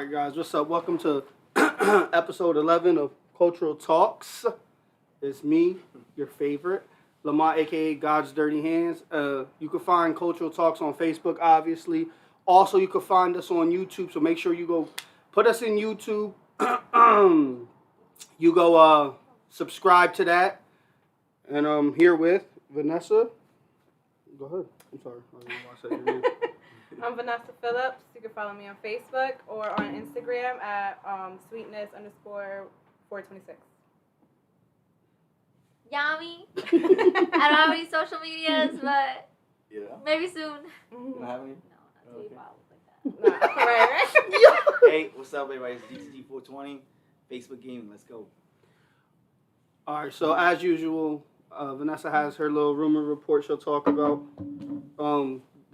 Alright guys, what's up? Welcome to episode 11 of Cultural Talks. It's me, your favorite, Lamont aka God's Dirty Hands. You can find Cultural Talks on Facebook, obviously. Also, you can find us on YouTube, so make sure you go put us in YouTube. You go subscribe to that. And I'm here with Vanessa. Go ahead. I'm sorry. I don't know why I said your name. I'm Vanessa Phillips. You can follow me on Facebook or on Instagram at sweetness_426. Yummy. I don't have any social medias, but maybe soon. You don't have any? No, not Okay. like that. Nah, right. Hey, what's up, everybody? It's DTG420, Facebook Gaming. Let's go. Alright, so as usual, Vanessa has her little rumor report she'll talk about.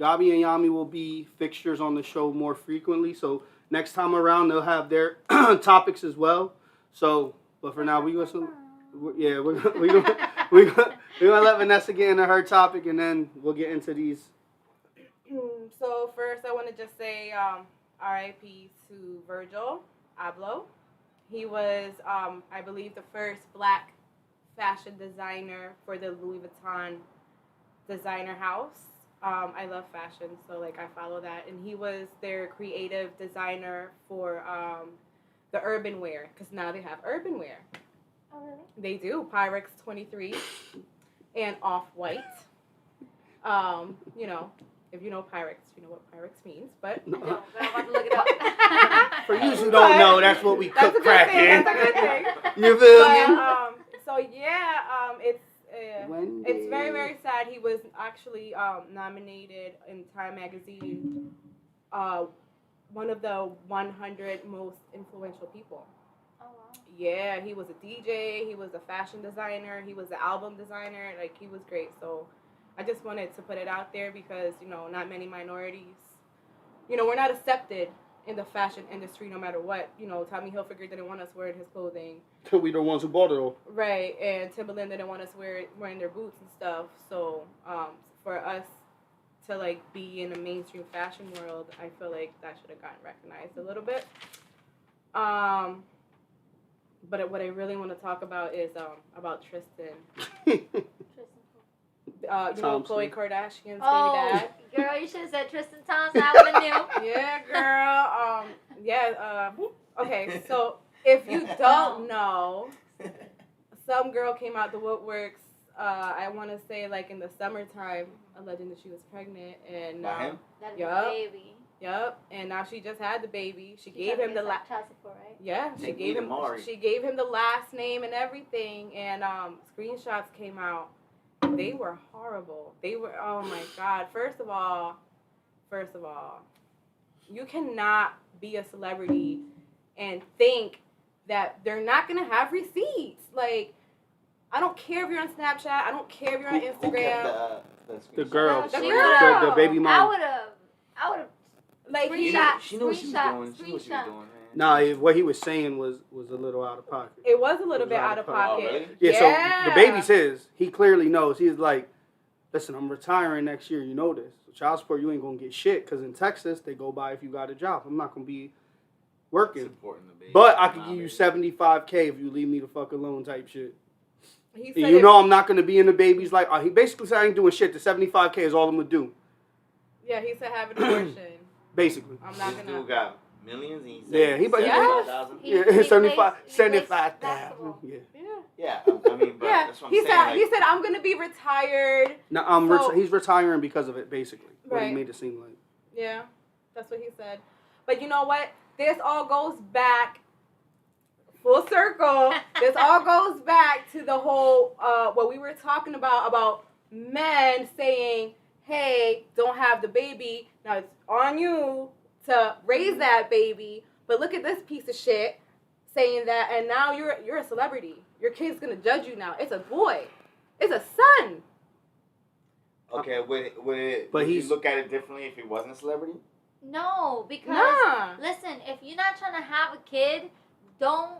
Gabi and Yami will be fixtures on the show more frequently, so next time around they'll have their topics as well. So, but for now, we're gonna let Vanessa get into her topic, and then we'll get into these. So first, I want to just say R.I.P. to Virgil Abloh. He was, I believe, the first black fashion designer for the Louis Vuitton designer house. I love fashion, so like I follow that, and he was their creative designer for the urban wear, because now they have urban wear. Oh, really? They do. Pyrex 23 and Off-White. You know, if you know Pyrex, you know what Pyrex means, but No, but I'm about to look it up. For you who don't know, that's what we that's cook a good crack thing. in. That's a good thing. You feel But, me? it's very, very sad. He was actually nominated in Time Magazine, one of the 100 most influential people. Oh, wow. Yeah, he was a DJ, he was a fashion designer, he was an album designer, like he was great. So I just wanted to put it out there because, you know, not many minorities, you know, we're not accepted in the fashion industry no matter what. You know, Tommy Hilfiger didn't want us wearing his clothing. We the ones who bought it all. Right, and Timberland didn't want us wearing their boots and stuff. So for us to like be in the mainstream fashion world, I feel like that should have gotten recognized a little bit. But what I really want to talk about is about Tristan. You know, Khloe Kardashian's baby dad. Girl, you should have said Tristan Thompson. I would have knew. Yeah, girl. Okay, so if you don't know, some girl came out the woodworks. I want to say like in the summertime, alleging that she was pregnant, and By him? That is Yup. a baby. Yep, and now she just had the baby. She She gave him the last child support, right? Yeah, They gave him Maury. she gave him the last name and everything, and screenshots came out. They were horrible. They were, oh my God. First of all, you cannot be a celebrity and think that they're not going to have receipts. Like, I don't care if you're on Snapchat. I don't care if you're on Instagram. The girl. The The girl. baby mom. I would have. Like, She knew what she was doing. She knew what she was doing, man. Nah, what he was saying was a little out of pocket. it was a little bit out of pocket. Oh, really? Yeah, so the baby's his. He clearly knows. He's like, listen, I'm retiring next year. You know this. So child support, you ain't going to get shit. Because in Texas, they go by if you got a job. I'm not going to be working. Supporting the baby. But I could give you $75K if you leave me the fuck alone type shit. He And said you know I'm not going to be in the baby's like, he basically said I ain't doing shit. The $75K is all I'm going to do. Yeah, he said have an abortion. Basically. I'm not This going dude to. got millions. And he said Yeah, he- 75,000. He- Yeah, he 75,000. basketball. Yeah. Yeah. Yeah, I mean, but Yeah, that's what I'm he saying. said. like, He said I'm gonna be retired. No, So- he's retiring because of it, basically. What he Right. made it seem like. Yeah, that's what he said. But you know what? This all goes back full circle. This all goes back to the whole what we were talking about men saying, "Hey, don't have the baby. Now it's on you to raise that baby." But look at this piece of shit saying that, and now you're a celebrity. Your kid's gonna judge you now. It's a boy. It's a son. Okay, would But you he's- look at it differently if he wasn't a celebrity? No, because Nah. listen, if you're not trying to have a kid, don't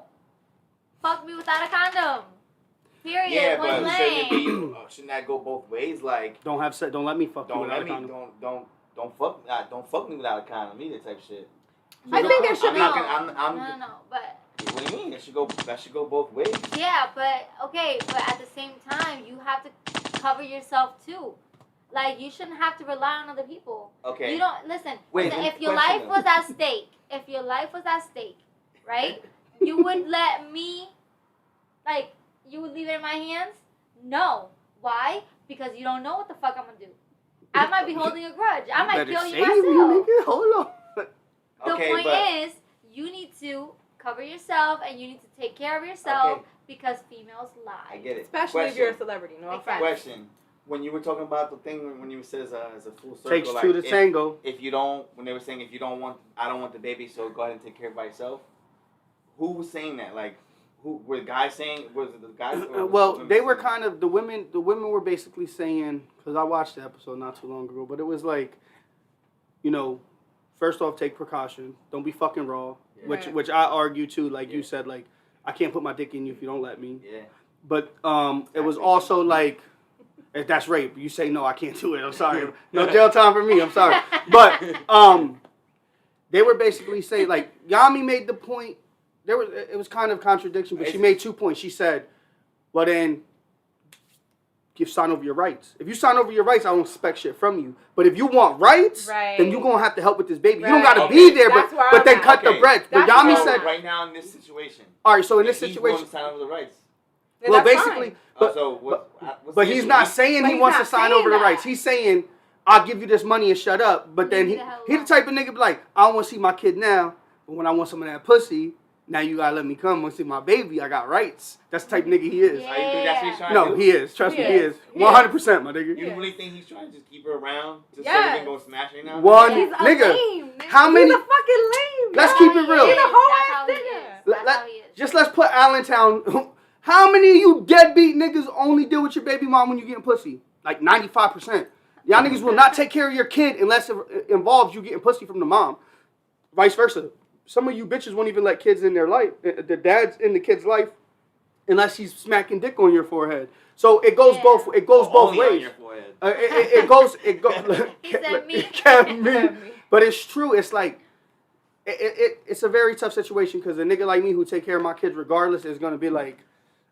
fuck me without a condom. Period. Yeah, Point but blank. shouldn't that go both ways? Like, Don't have sex. Don't let me fuck you don't without let a me condom. don't fuck me without a condom either type shit. I think there should I'm be. not gonna, No, but What do you mean? That should go both ways. yeah, but okay, but at the same time, you have to cover yourself too. Like you shouldn't have to rely on other people. Okay. You don't listen. Wait, listen, if your question life was at stake, right? You would let me, like, you would leave it in my hands? No. Why? Because you don't know what the fuck I'm gonna do. I might be holding a grudge. I might kill you myself. Nigga. Hold on. The Okay, point but is, you need to cover yourself and you need to take care of yourself because females lie. I get it. Especially if you're a celebrity. No offense. Question. When you were talking about the thing when you said as a full circle, Takes like two to if, tango. If you don't, when they were saying if you don't want, I don't want the baby, so go ahead and take care of it by yourself. Who was saying that? Like, who were the guys saying? Was it the guys? Or Well, the women they were saying kind of the women. The women were basically saying, because I watched the episode not too long ago, but it was like, you know, first off, take precaution. Don't be fucking raw. Yeah. Which I argue too. Like you said, like I can't put my dick in you if you don't let me. Yeah. But it was also like, if that's rape, you say no, I can't do it. I'm sorry. No jail time for me. I'm sorry. But they were basically saying like Yami made the point. It was kind of contradiction, but she made 2 points. She said, well then, you sign over your rights. If you sign over your rights, I don't expect shit from you. But if you want rights, then you're going to have to help with this baby. You don't got to be there, but then cut the bread. But Yami said... right now in this situation. All right, so in this situation... He's going to sign over the rights. Well, basically... But he's not saying he wants to sign over the rights. He's saying, I'll give you this money and shut up. But then he the type of nigga be like, I don't want to see my kid now, but when I want some of that pussy... Now you gotta let me come and see my baby. I got rights. That's the type of nigga he is. Yeah. You think that's what he's trying to No, do? he is. Trust me, he is. 100%, my nigga. You really think he's trying to just keep her around just so he can go smash her now? One He's a nigga. lame, How many? He's a fucking lame. Let's keep it real. He's a whole That's ass how he nigga. is. That's how he is. Just let's put Allentown. How many of you deadbeat niggas only deal with your baby mom when you getting pussy? Like 95%. Y'all niggas will not take care of your kid unless it involves you getting pussy from the mom. Vice versa. Some of you bitches won't even let kids in their life, the dad's in the kid's life, unless he's smacking dick on your forehead. So it goes both. It goes both Only ways. on your forehead. It goes. He said me. Me. But it's true. It's like it's a very tough situation because a nigga like me who take care of my kids regardless is gonna be like,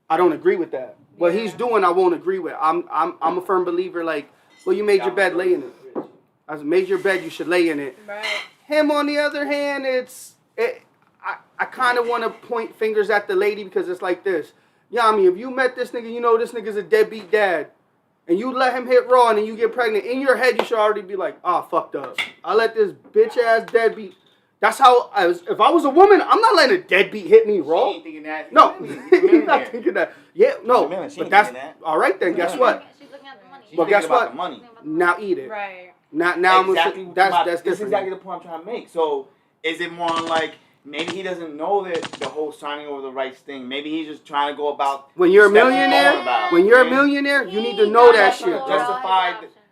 I don't agree with that. What he's doing, I won't agree with. I'm a firm believer. Like, well, you made your bed, lay in it. I made your bed, you should lay in it. Right. Him, on the other hand, I kind of want to point fingers at the lady because it's like this. Yami, if you met this nigga, you know this nigga's a deadbeat dad, and you let him hit raw and then you get pregnant, in your head you should already be like, fucked up. I let this bitch ass deadbeat. That's how if I was a woman, I'm not letting a deadbeat hit me raw. She ain't thinking that. No, he's not thinking that. Yeah, no, but that's all right then. Guess what? She's looking at the money. But guess what? The money. Now eat it. Right. Now exactly that's this different. is exactly the point I'm trying to make. So is it more like maybe he doesn't know that the whole signing over the rights thing? Maybe he's just trying to go about when you're a steps millionaire. going about, When you're a man. millionaire, you need to know that shit.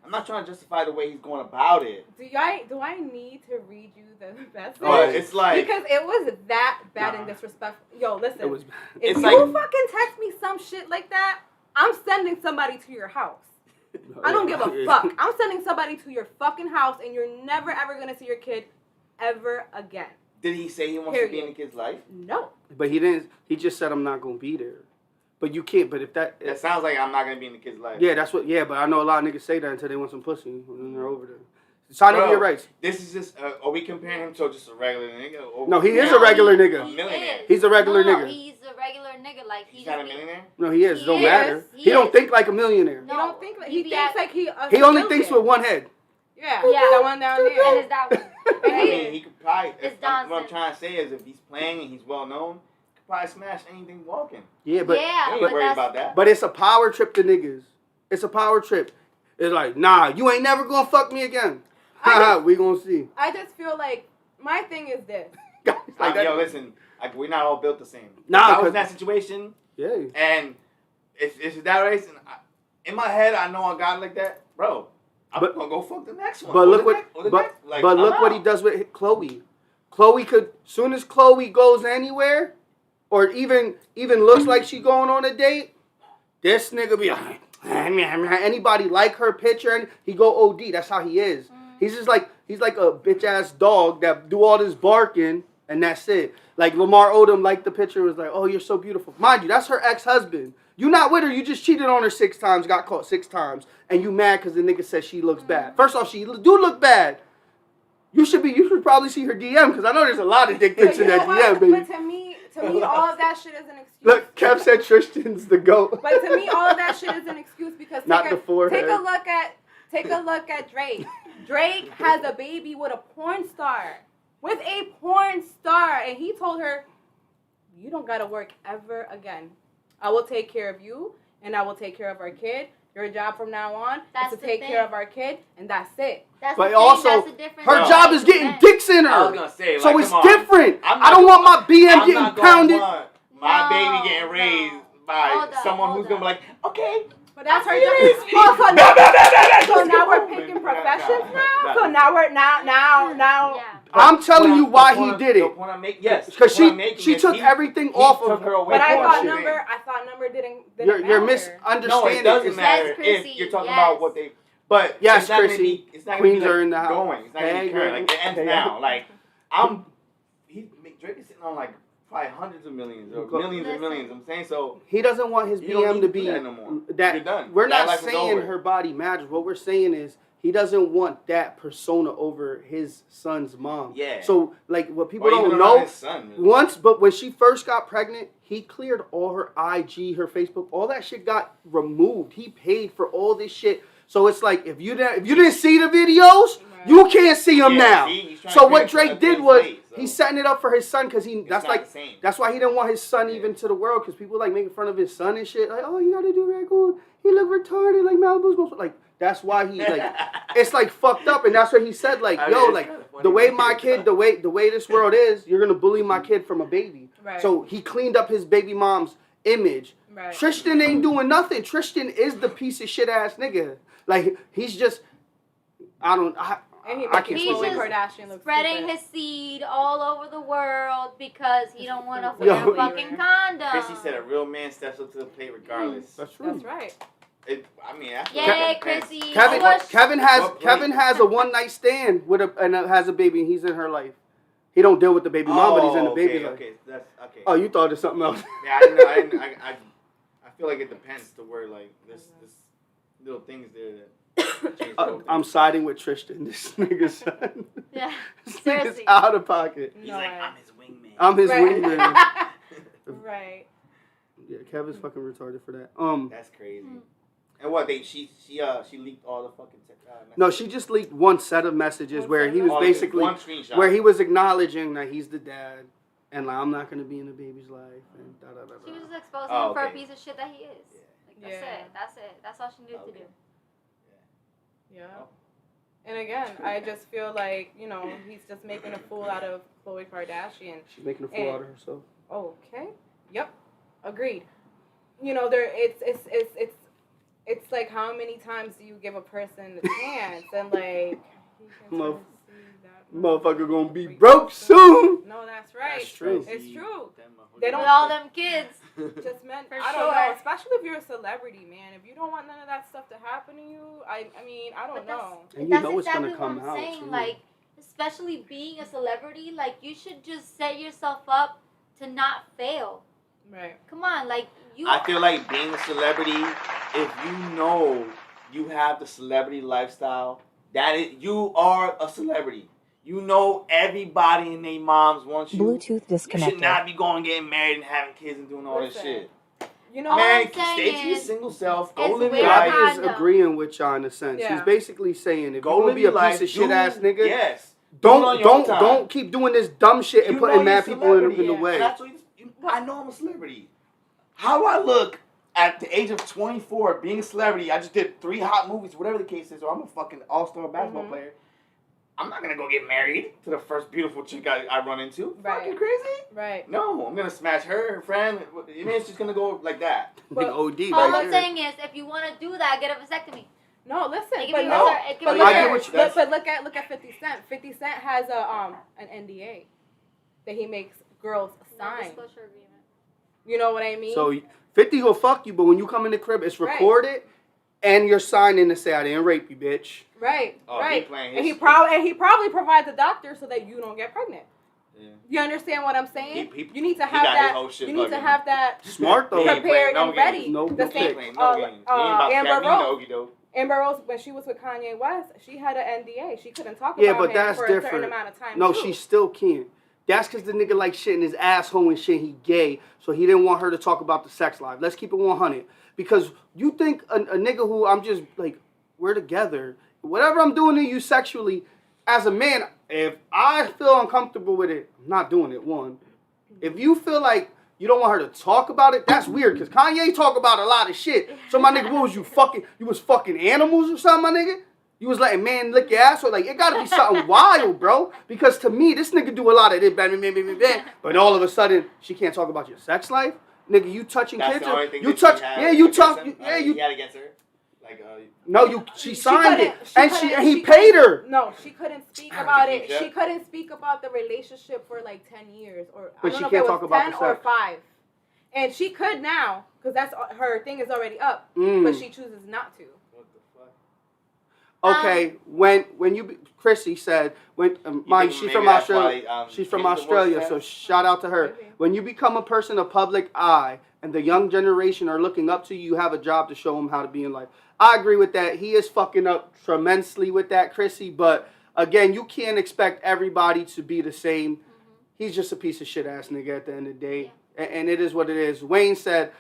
I'm not trying to justify the way he's going about it. Do I need to read you the message? But it's like because it was that bad and disrespectful. Yo, listen. It was. If It's you like- fucking text me some shit like that, I'm sending somebody to your house. I don't give a fuck. I'm sending somebody to your fucking house, and you're never ever gonna see your kid ever again. Did he say he wants to be in the kid's life? No. But he didn't. He just said I'm not gonna be there. But you can't. But if that. That sounds like I'm not gonna be in the kid's life. Yeah, that's what. Yeah, but I know a lot of niggas say that until they want some pussy, and then they're over there. Sign over your rights. This is just. Are we comparing him to just a regular nigga? Or No, he is a regular nigga. A millionaire. He's a regular nigga. He's a regular nigga. Like He's not a millionaire. No, he is. He Don't is. matter. He He don't is. think like a millionaire. No. He don't think like, He he be thinks at- like he. He only thinks with one head. Yeah. Yeah. The one down there. And it's that one. I Right? mean, he could probably. It's What I'm Johnson. trying to say is, if he's playing and he's well known, he could probably smash anything walking. Yeah, but yeah, He ain't but worried that's, about that. but it's a power trip to niggas. It's a power trip. It's like, nah, you ain't never gonna fuck me again. Haha, we gonna see. I just feel like my thing is this. Like that. Yo, listen, we're not all built the same. Nah, If I was 'cause- in that situation, Yeah. and if it's that race, and in my head, I know I got it like that, bro. I'm But- gonna go fuck the next one. But Or look the what, next- or the but next. Like, but I'm look what he out. does with Chloe. Chloe could, soon as Chloe goes anywhere, or even looks like she going on a date, this nigga be like, anybody like her picture, and he go OD. That's how he is. He's just like, He's like a bitch ass dog that do all this barking and that's it. Like Lamar Odom liked the picture, was like, oh, you're so beautiful. Mind you, that's her ex-husband. You not with her, you just cheated on her 6 times, got caught 6 times, and you mad because the nigga says she looks bad. First off, she do look bad. You should probably see her DM because I know there's a lot of dick pics in that DM, baby. But to me, all of that shit is an excuse. Look, Kev said Tristan's the GOAT. But to me, all of that shit is an excuse because Not the forehead. take a look at Drake. Drake has a baby with a porn star. With a porn star. And he told her, you don't gotta work ever again. I will take care of you and I will take care of our kid. Your job from now on is to take care of our kid, and that's it. But also, her job is getting dicks in her. I was gonna say, so like, it's different. I don't want my BM getting pounded. My baby getting raised by someone who's gonna be like, okay. But that's her job. So now we're picking professions now. So now we're now. I'm telling you why he did it. Yes, because she took everything off of her. But I thought number didn't You're matter. misunderstanding. No, it doesn't matter if you're talking about what they. But yes, it's not Chrissy. It's not Queens gonna be are in the house. going. It's not gonna be current. Like it ends now. Like Drake is sitting on like probably hundreds of millions or millions and millions. I'm saying so. He doesn't want his BM to be that no more. That you're done. We're not saying her body matters. What we're saying is he doesn't want that persona over his son's mom. Yeah. So like what people don't know. His son, really. But when she first got pregnant, he cleared all her IG, her Facebook, all that shit got removed. He paid for all this shit. So it's like if you didn't see the videos, you can't see them now. So what Drake did was he's setting it up for his son because that's why he didn't want his son even to the world because people like making fun of his son and shit. Like, oh, you gotta do raccoon. He look retarded like Malibu's going like. That's why he like it's like fucked up, and that's what he said. Like, yo, like the way my kid, the way this world is, you're gonna bully my kid from a baby. Right. So he cleaned up his baby mom's image. Right. Tristan ain't doing nothing. Tristan is the piece of shit ass nigga. Like he's just, I can't. He's just spreading his seed all over the world because he don't want to wear a fucking condom. Chrissy said a real man steps up to the plate regardless. That's true. That's right. Yay, Chrissy. Kevin has a one night stand and has a baby and he's in her life. He don't deal with the baby mom, but he's in the baby's life. Okay, that's okay. Oh, you thought it was something else? Yeah, I didn't. I feel like it depends to where like this little things there that. I'm siding with Tristan. This nigga's son. Yeah. This nigga's out of pocket. He's like, I'm his wingman. I'm his wingman. Right. Yeah, Kevin's fucking retarded for that. That's crazy. And what she leaked all the fucking messages? No, she just leaked one set of messages where he was basically where he was acknowledging that he's the dad and like I'm not gonna be in the baby's life and da da da. She was just exposing him for a piece of shit that he is. Like, that's it. That's all she needed to do. Yeah. And again, I just feel like, he's just making a fool out of Khloe Kardashian. She's making a fool out of herself. Okay. Yep. Agreed. It's like how many times do you give a person a chance and like motherfucker gonna be broke soon. No, that's right. That's true. It's true. They don't with all them kids. Just meant For I don't know, especially if you're a celebrity, man. If you don't want none of that stuff to happen to you, I mean, I don't know. And that's it's exactly gonna come what I'm out. saying. Too. Like, especially being a celebrity, like you should just set yourself up to not fail. Right. Come on, like you. I feel like being a celebrity, if you know you have the celebrity lifestyle, you are a celebrity. You know everybody and their moms want you. Bluetooth disconnected. You should not be going getting married and having kids and doing all this shit. Man, stay to your single self. Go live your God life. is agreeing with y'all in a sense. Yeah. He's basically saying if Go you want live to be your a life, piece of shit ass nigga, yes. don't keep doing this dumb shit and putting mad people in the way. That's what I know I'm a celebrity. How do I look at the age of 24 being a celebrity? I just did 3 hot movies, whatever the case is, or I'm a fucking all-star basketball player. I'm not gonna go get married to the first beautiful chick I run into. Right. Fucking crazy? Right. No, I'm gonna smash her friend. It's just gonna go like that. Big OD all right I'm saying is, if you want to do that, get a vasectomy. No, listen. But look at 50 Cent. 50 Cent has an NDA that he makes girls sign. Non-disclosure agreement. You know what I mean? So 50 will fuck you, but when you come in the crib, it's recorded. and you're signing to say I didn't rape you, bitch. Right. Oh, right. He He probably provides a doctor so that you don't get pregnant. Yeah. You understand what I'm saying? He you need to have got his that. whole shit You need to fucking- have that Smart though. He ain't playing prepared no and ready. games. No, The no same. kick. Playing no games. He ain't about to Amber have me Rose. no okey-doke. Amber Rose, when she was with Kanye West, she had an NDA. She couldn't talk Yeah, about but him that's for a different. certain amount of time. No, too. she still can't. That's because the nigga like shit in his asshole and shit. He gay, so he didn't want her to talk about the sex life. Let's keep it 100. Because you think a nigga who I'm just like, we're together. Whatever I'm doing to you sexually, as a man, if I feel uncomfortable with it, I'm not doing it, one. If you feel like you don't want her to talk about it, that's weird. Because Kanye talk about a lot of shit. So my nigga, what was you fucking? You was fucking animals or something, my nigga? You was letting man lick your asshole? Like, it gotta be something wild, bro. Because to me, this nigga do a lot of this, but all of a sudden, she can't talk about your sex life? Nigga, you touching That's kids? the only thing You that touch, she had yeah, you against touch, him? yeah, He you. had against her? Like, No, she signed it, couldn't- and he she paid couldn't- her. No, she couldn't speak about it. Yeah. She couldn't speak about the relationship for like 10 years, or But I don't she know if can't it talk was about 10 the or sex. 5. And she could now, because that's her thing is already up, Mm. but she chooses not to. what the fuck? Okay, when you Chrissy said when mind think she's maybe from that's Australia. why, She's from give the Australia, voice so back? shout out to her. Maybe. When you become a person of public eye and the young generation are looking up to you, you have a job to show them how to be in life. I agree with that. He is fucking up tremendously with that, Chrissy. But again, you can't expect everybody to be the same. He's just a piece of shit ass nigga at the end of the day, and it is what it is. Wayne said,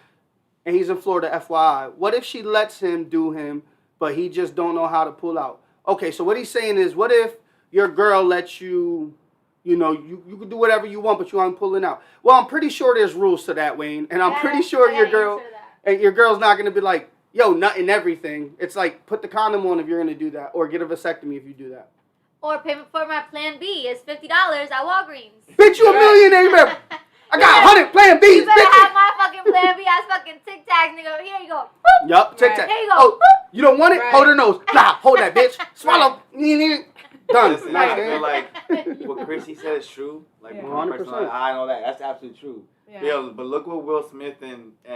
and he's in Florida, FYI. What if she lets him do him, but he just don't know how to pull out? Okay, so what he's saying is, what if your girl lets you, you know, you can do whatever you want, but you aren't pulling out? Well, I'm pretty sure there's rules to that, Wayne, and I'm pretty sure your girl's not gonna be like, yo, nut in everything. It's like, put the condom on if you're gonna do that, or get a vasectomy if you do that. Or payment for my Plan B is $50 at Walgreens. Bitch, you a millionaire, you better. I got 100 Plan Bs, You better bitch. have my fucking Plan B as fucking Tic Tacs, nigga. Here you go. Boop. Yup, Tic Right. Tac. There you go. Oh, you don't want it? Right. Hold her nose. Blah, hold that bitch. Swallow. Done. Listen, Nice, I feel man. like what Chrissy said is true. Like, Yeah. from my 100%. personal eye and all that. That's absolutely true. Yeah. Yeah, but look what Will Smith and his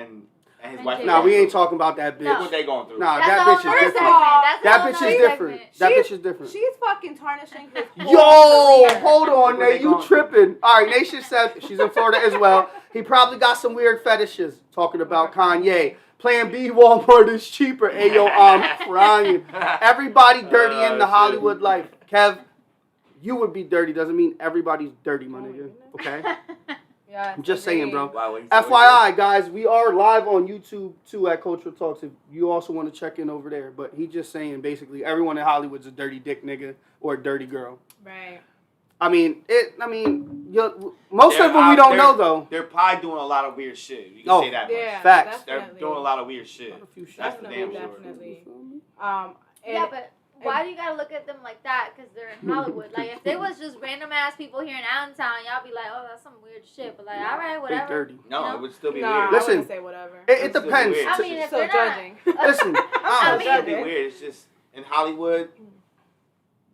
And wife. Jada. Nah, we ain't talking about that bitch. No. Look what they going through. Nah, That's that the whole bitch is first different. segment. That's the That whole bitch nother is different. segment. That She's- bitch is different. She's fucking tarnishing his whole Yo, career. hold on, Look what Nate. they You going through. tripping. All right, Nation said she's in Florida as well. He probably got some weird fetishes talking about Kanye. Plan B Walmart is cheaper. Ayo, I'm crying. Everybody dirty in the shit. Hollywood life. Kev, you would be dirty. Doesn't mean everybody's dirty, my Oh my nigga. goodness. Okay? Yeah, I'm just saying, bro. Wow, what he said was FYI, guys, we are live on YouTube too at Cultural Talks. If you also want to check in over there, but he just saying basically everyone in Hollywood's a dirty dick nigga or a dirty girl. Right. I mean, most of them we don't know though. They're probably doing a lot of weird shit. You can Oh. say that much. Yeah. Facts. They're definitely. doing a lot of weird shit. Not a few That's shots. for damn sure. Definitely. And Yeah, but why do you gotta look at them like that? Because they're in Hollywood. Like, if they was just random ass people here in Allentown, y'all be like, oh, that's some weird shit. But, like, all right, They whatever. dirty. No, You know? it would still be nah, weird. Listen. I wouldn't say whatever. It It's still depends. weird. I mean, if So they're judging. Listen, I It's still be mean- weird. It's just in Hollywood,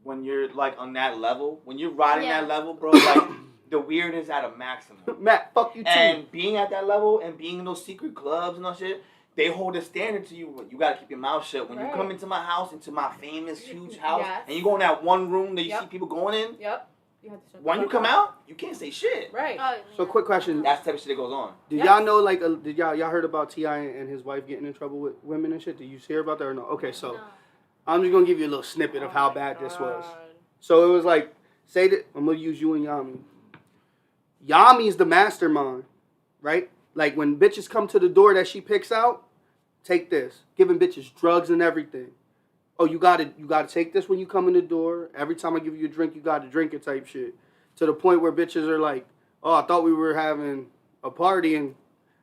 when you're like on that level, when you're riding Yeah. that level, bro, like the weird is at a maximum. Matt, fuck you too. And being at that level and being in those secret clubs and all shit, they hold a standard to you. You gotta keep your mouth shut. When you Right. come into my house, into my famous huge house, Yes. and you go in that one room that you Yep. see people going in, Yep. You have to shut the when you fuck come up. out, you can't say shit. Right. Oh, So, yeah. quick question. That's the type of shit that goes on. Did Yes. y'all know, like, did y'all heard about T.I. and his wife getting in trouble with women and shit? Did you hear about that or no? Okay, so No. I'm just gonna give you a little snippet of Oh how my bad this was. God. So it was like, say that I'm gonna use you and Yami. Yami's the mastermind, right? Like when bitches come to the door that she picks out, take this, giving bitches drugs and everything. Oh, you gotta take this when you come in the door. Every time I give you a drink, you gotta drink it type shit. To the point where bitches are like, oh, I thought we were having a party, and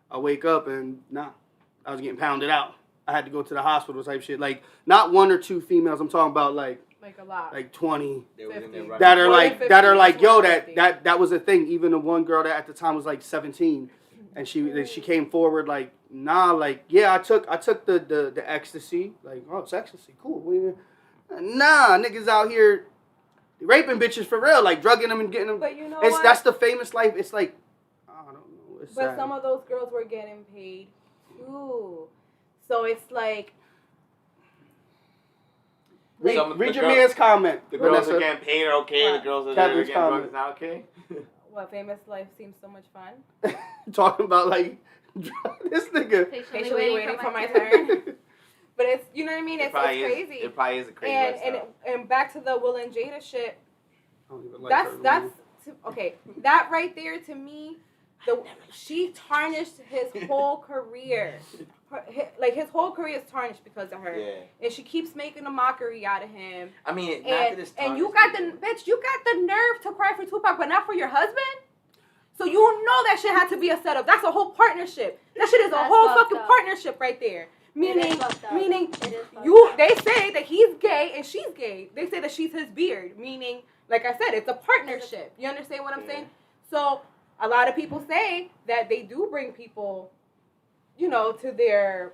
I wake up and nah, I was getting pounded out. I had to go to the hospital type shit. Like not one or two females. I'm talking about like A lot. 20 They was in there 50. running. that are More than like 50, that are like that's more yo than that 50. that was a thing. Even the one girl that at the time was like 17, and she came forward like nah, like yeah, I took the ecstasy, like oh it's ecstasy, cool. Nah, niggas out here raping bitches for real, like drugging them and getting them. But you know It's what? that's the famous life. It's like I don't know. It's But sad. some of those girls were getting paid too. So it's like Read, Some of read the your girls- man's comment. The girls Vanessa. are getting paid are okay. The girls that are Kevin's getting drugs comment. is not okay. What, famous life seems so much fun? Talking about like this nigga. Patiently waiting for my turn. But it's, you know what I mean? It's crazy. It probably is a crazy And back to the Will and Jada shit. I don't even like That's her, okay. That right there to me, she tarnished his whole career. His whole career is tarnished because of her. Yeah. And she keeps making a mockery out of him. I mean, And you got the nerve to cry for Tupac, but not for your husband. So you know that shit had to be a setup. That's a whole partnership. That shit is a whole fucking partnership right there. Meaning, they say that he's gay and she's gay. They say that she's his beard. Meaning, like I said, it's a partnership. You understand what I'm saying? So a lot of people say that they do bring people, to their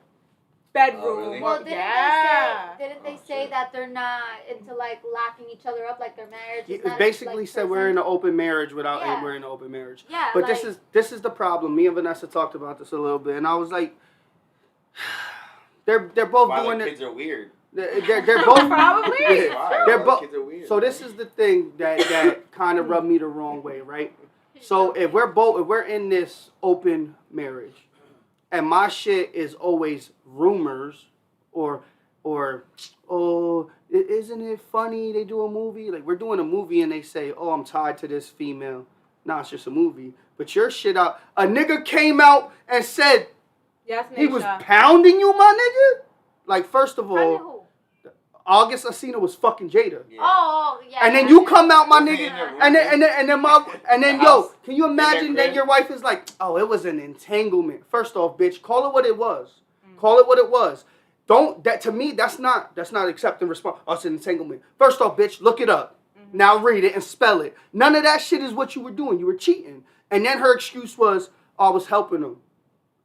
bedroom. Oh, really? Well, didn't they say that they're not into like locking each other up, like their marriage? It basically said we're in an open marriage without we're in an open marriage. Yeah. But this is the problem. Me and Vanessa talked about this a little bit, and I was like, they're both doing it. Kids are weird. They're both Probably. Yeah, they're both. Kids are weird. So this is the thing that kind of rubbed me the wrong way, right? So if we're in this open marriage, and my shit is always rumors, or oh, isn't it funny they do a movie? Like we're doing a movie and they say, oh, I'm tied to this female. Nah, it's just a movie. But your shit out. A nigga came out and said he was pounding you, my nigga. Like first of all, August Alsina was fucking Jada. Yeah. Oh, yeah. And then you come out, my nigga, and then yo, can you imagine that your wife is like, oh, it was an entanglement. First off, bitch, call it what it was. Call it what it was. To me, that's not accepting response. Oh, it's an entanglement. First off, bitch, look it up. Now read it and spell it. None of that shit is what you were doing. You were cheating. And then her excuse was, oh, I was helping him.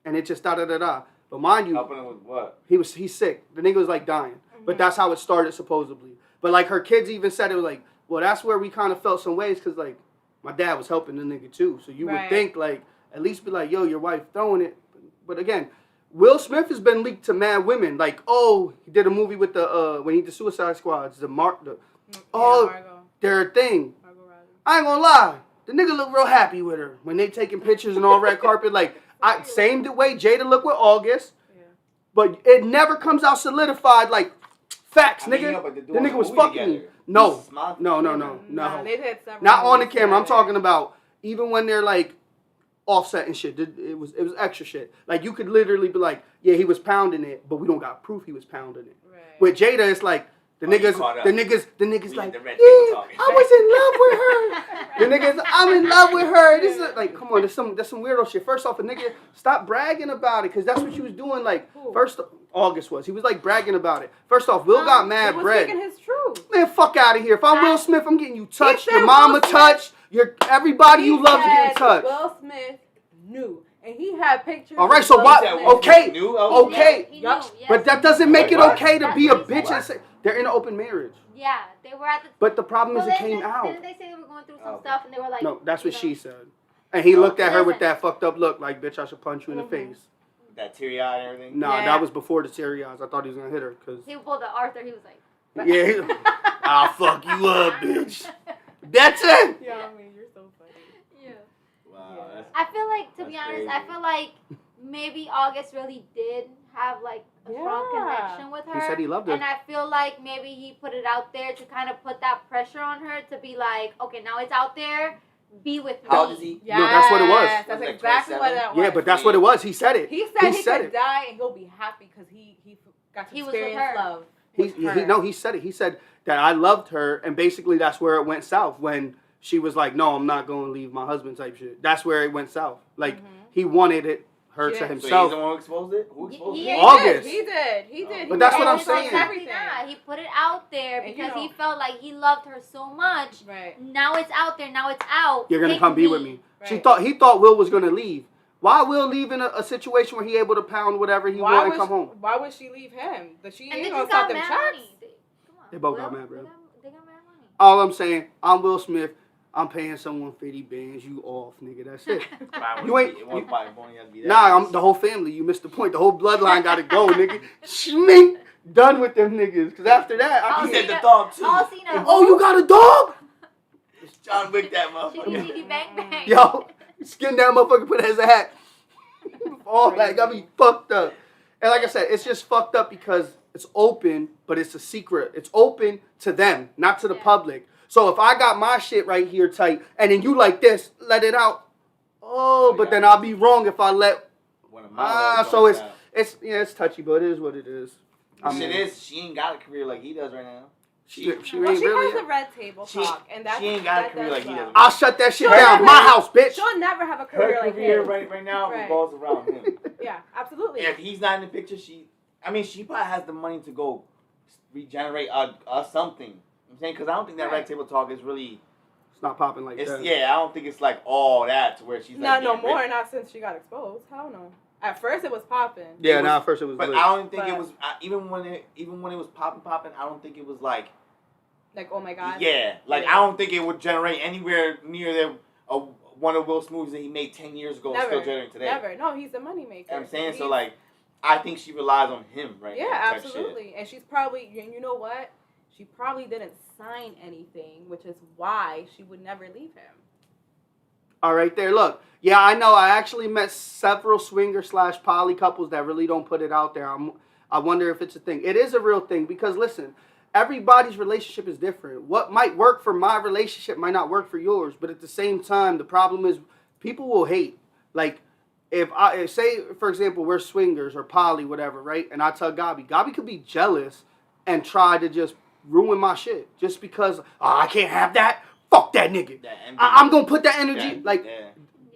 And it just da-da-da-da. But mind you, helping him with what? He's sick. The nigga was like dying. But that's how it started supposedly. But like her kids even said it was like, well, that's where we kind of felt some ways because like my dad was helping the nigga too. So you would think like at least be like, yo, your wife throwing it. But again, Will Smith has been leaked to mad women. Like, oh, he did a movie with the when he did Suicide Squads. Their thing. I ain't gonna lie. The nigga look real happy with her when they taking pictures and all red carpet. Like, same the way Jada looked with August. Yeah. But it never comes out solidified like facts, nigga. The nigga was fucking me. No. They did several not on the camera. I'm talking about even when they're like offset and shit. It was extra shit. Like you could literally be like, yeah, he was pounding it, but we don't got proof he was pounding it. Right. With Jada, it's like the niggas like, yeah, I was in love with her. The niggas, I'm in love with her. This is like, come on, there's some weirdo shit. First off, a nigga, stop bragging about it, cause that's what she was doing. Like, first August he was like bragging about it. First off, Will got mad bread. He was speaking his truth. Man, fuck out of here. If I'm Will Smith, I'm getting you touched. Your mama touched. Everybody you love is getting touched. Will Smith knew. And he had pictures. All right, so what? Okay, okay. He knew, yes. But that doesn't make it okay to be a bitch and say they're in an open marriage. Yeah, they were at the. But the problem is it came out. Didn't they say they were going through some stuff and they were like? No, that's what she said. And he looked at her with that fucked up look, like, bitch, I should punch you in the face. That teary eye and everything. Nah, that was before the teary eyes. I thought he was gonna hit her because. He pulled the Arthur. He was like. Yeah, I'll fuck you up, bitch. That's it. Yeah, I mean, you're so funny. Yeah. Wow. Yeah. I feel like, to be honest, I feel like maybe August really did have like a strong connection with her. He said he loved her. And I feel like maybe he put it out there to kind of put that pressure on her to be like, okay, now it's out there. Be with me. How does he? Yes, no, that's what it was. That's like exactly what that was. Yeah, but that's what it was. He said it. He said he could die and he'll be happy because he got to experience love. He said it. He said that I loved her, and basically that's where it went south when she was like, "No, I'm not going to leave my husband." Type shit. That's where it went south. Like he wanted her to himself. So he's the one who exposed it. Who exposed it? August. He did. But that's what I'm saying. He put it out there because he felt like he loved her so much. Right. Now it's out there. Now it's out. You're gonna come be with me. Right. He thought Will was gonna leave. Why Will leave in a situation where he able to pound whatever he want and come home? Why would she leave him? She ain't and gonna cut them checks. They both got mad, bro. They got mad money. All I'm saying, I'm Will Smith. I'm paying someone 50 bands. You off, nigga. That's it. Right, You ain't- It won't only have to be that. Nah, I'm the whole family. You missed the point. The whole bloodline got to go, nigga. Schmink. Done with them niggas. Because after that, I He can't. said the dog too. All seen a Oh, you got a dog? John Wick that Shitty motherfucker. shitty bang bang. Yo, skin that motherfucker, put it as a hat. All that got me fucked up. And like I said, it's just fucked up because it's open, but it's a secret. It's open to them, not to the public. So if I got my shit right here tight, and then you like this, let it out. Oh, but then I'll be wrong if I let. So it's touchy, but it is what it is. She ain't got a career like he does right now. She Well, ain't she really. has a red table talk, and that's she ain't got a that career does like he well. does. I'll shut that shit She'll down. never- My house, bitch. She'll never have a Her career like career his. right now Right. revolves around him. Yeah, absolutely. If he's not in the picture, she probably has the money to go regenerate something. I'm saying, because I don't think that red table talk is really. It's not popping like that. Yeah, I don't think it's like all that to where she's Not like. no more. Not since she got exposed. Hell no. At first it was popping. Yeah, It now was- at first it was. But lit. I don't think it But- was even when it was popping. I don't think it was like. Like, oh my god. Yeah, like I don't think it would generate anywhere near one of Will Smith's movies that he made 10 years ago and still generating today. Never. No, he's a moneymaker. You know what I'm saying? So like, I think she relies on him right now. Yeah, type absolutely. Shit. And she's probably, you know what? She probably didn't sign anything, which is why she would never leave him. All right, there. Look, yeah, I know. I actually met several swinger/poly couples that really don't put it out there. I wonder if it's a thing. It is a real thing because listen, everybody's relationship is different. What might work for my relationship might not work for yours. But at the same time, the problem is people will hate. Like, if say, for example, we're swingers or poly, whatever, right? And I tell Gabi could be jealous and try to just ruin my shit just because I can't have that. Fuck that nigga. I'm gonna put that energy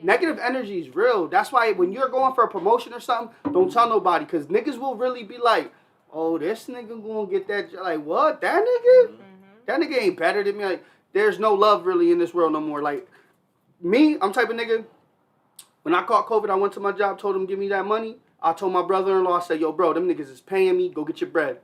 negative energy is real. That's why when you're going for a promotion or something, don't tell nobody because niggas will really be like, oh, this nigga gonna get that. Like, what? That nigga? Mm-hmm. That nigga ain't better than me. Like, there's no love really in this world no more. Like, me, I'm type of nigga. When I caught COVID, I went to my job, told him give me that money. I told my brother-in-law, I said, yo, bro, them niggas is paying me. Go get your bread.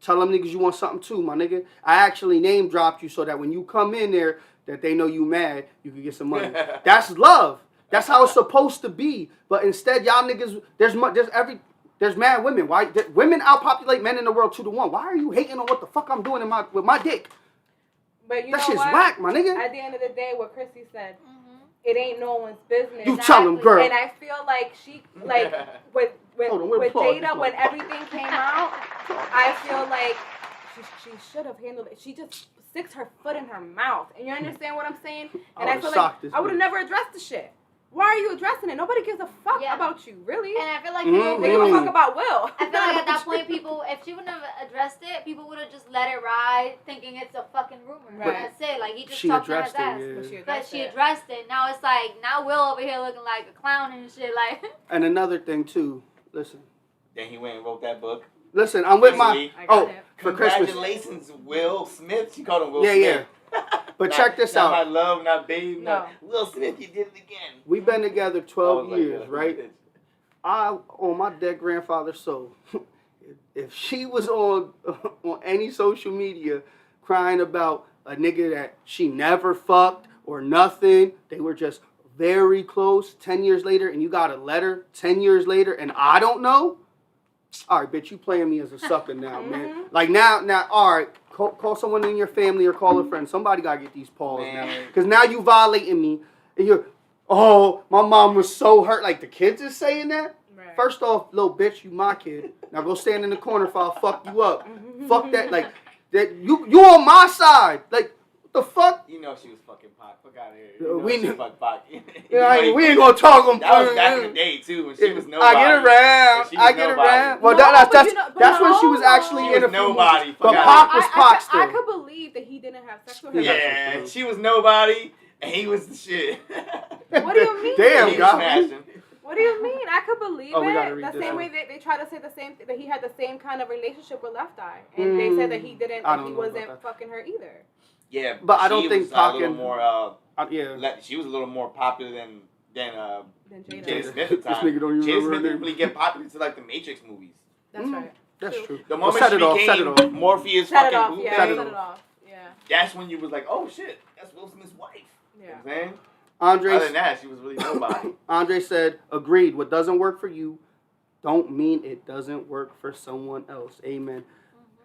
Tell them niggas you want something too, my nigga. I actually name dropped you so that when you come in there, that they know you mad, you can get some money. That's love. That's how it's supposed to be. But instead, y'all niggas, there's mad women. Why women outpopulate men in the world 2-1? Why are you hating on what the fuck I'm doing with my dick? But you that know shit's what? whack, my nigga. At the end of the day, what Chrissy said, it ain't no one's business. You tell them, girl. And I feel like she, like, with Jada, when everything came out, I feel like she should have handled it. She just sticks her foot in her mouth. And you understand what I'm saying? And I feel like I would have never addressed the shit. Why are you addressing it? Nobody gives a fuck about you, really. And I feel like they give a fuck about Will. I feel like at that point, people, if she wouldn't have addressed it, people would have just let it ride, thinking it's a fucking rumor. Right. That's it. Like, he just talked to his ass. But she addressed it. Now it's like, now Will over here looking like a clown and shit. Like. And another thing, too. Listen. Then he went and wrote that book. Listen, I'm with my... for Christmas. Congratulations, Will Smith. She called him Will Smith. Yeah. But check this out. Not my love, not babe. No. Will Smith, you did it again. We've been together 12 years, right? On my dead grandfather's soul, if she was on any social media crying about a nigga that she never fucked or nothing, they were just very close 10 years later, and you got a letter 10 years later, and I don't know, all right, bitch, you playing me as a sucker now, man. Like, now, all right, call someone in your family or call a friend. Somebody got to get these paws now. Because now you violating me, and you're, oh, my mom was so hurt. Like, the kids is saying that? Right. First off, little bitch, you my kid. Now go stand in the corner if I'll fuck you up. Fuck that. Like, that you on my side. Like, what the fuck? You know she was fucking Pac. Fuck out of here. You know we she fucked Pac. We ain't gonna talk on that was back in the day, too, when she was nobody. I get around. Well, that's when she was actually in a nobody. But Pac was Pac still. I could believe that he didn't have sex with her. Yeah, she was nobody, and he was the shit. What do you mean? Damn, God. What do you mean? I could believe it. The same way they try to say the same that he had the same kind of relationship with Left Eye, and they said that he didn't. That he wasn't fucking her either. Yeah, but I don't think Pac was a little more. She was a little more popular than Jada Smith at the time. Jada Smith didn't really get popular until like the Matrix movies. That's right. That's true. The moment she became Morpheus fucking Blueface, set it off. Yeah. That's when you was like, oh shit, that's Will Smith's wife. You know what I'm saying? Andre, Other than that, she was really nobody. Andre said, agreed. What doesn't work for you don't mean it doesn't work for someone else. Amen.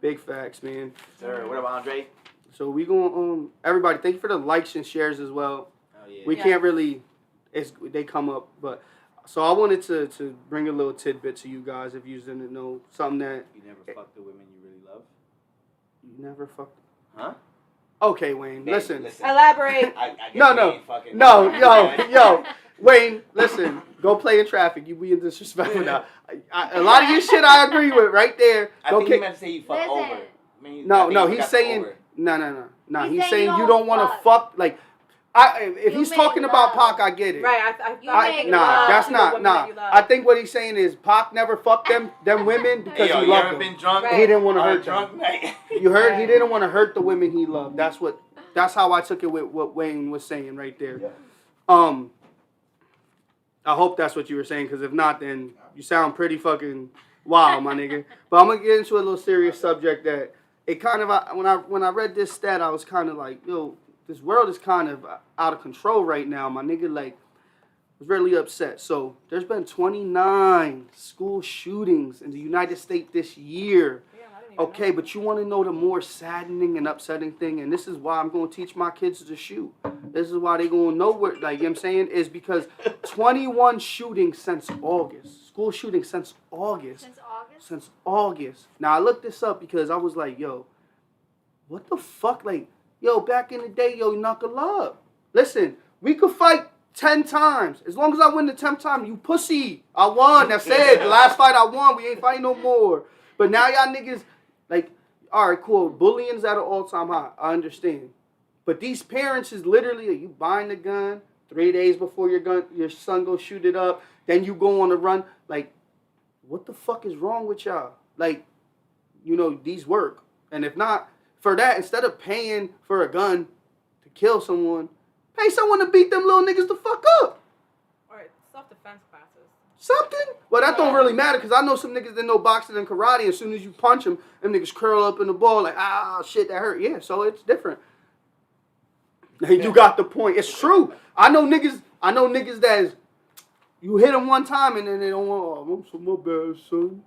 Big facts, man. Sir, what about Andre? So we going everybody, thank you for the likes and shares as well. Oh, yeah. We can't really, they come up, but so I wanted to bring a little tidbit to you guys if you didn't know something that You never fucked the women you really love? you never fucked. Huh? Okay, Wayne, Babe, listen. Elaborate. I guess No, we no. ain't fucking- Yo, Wayne, listen. Go play in traffic. You being disrespectful now. A lot of your shit I agree with right there. I Go think he meant to say you fuck Listen. over. I mean, No, I think no, you he's got saying over. no. He's He's saying saying you you don't don't want to fuck. fuck. Like, if You he's make talking about love. Pac, I get it. Right. You make Nah, love that's to not. I think what he's saying is Pac never fucked them women because Hey, yo, he you loved ever them. been drunk? Right. He didn't want to On a hurt drunk them. night? You heard? He Right. didn't want to hurt the women he loved. That's how I took it with what Wayne was saying right there. Yeah. I hope that's what you were saying, because if not, then you sound pretty fucking wild, my nigga. But I'm gonna get into a little serious subject that it kind of when I read this stat, I was kind of like, yo, this world is kind of out of control right now, my nigga. Like, I was really upset. So there's been 29 school shootings in the United States this year. Okay, but you want to know the more saddening and upsetting thing, and this is why I'm going to teach my kids to shoot. This is why they going to know what, like, you know what I'm saying, is because 21 shootings since August. School shootings since August. Since August. Now, I looked this up because I was like, yo, what the fuck? Like, yo, back in the day, yo, knuckle up. Listen, we could fight 10 times. As long as I win the 10th time, you pussy. I won. That's it. The last fight I won. We ain't fighting no more. But now y'all niggas... Like, all right, cool. Bullying's at an all-time high. I understand. But these parents is literally, you buying the gun 3 days before your son go shoot it up. Then you go on a run. Like, what the fuck is wrong with y'all? Like, you know, these work. And if not, for that, instead of paying for a gun to kill someone, pay someone to beat them little niggas the fuck up. Or self-defense classes. Something? Well, that don't really matter, because I know some niggas that know boxing and karate, and as soon as you punch them niggas curl up in the ball like, ah, shit, that hurt. Yeah, so it's different. You got the point. It's true. I know niggas that is, you hit them one time, and then they don't want, oh, I'm so my bad, son.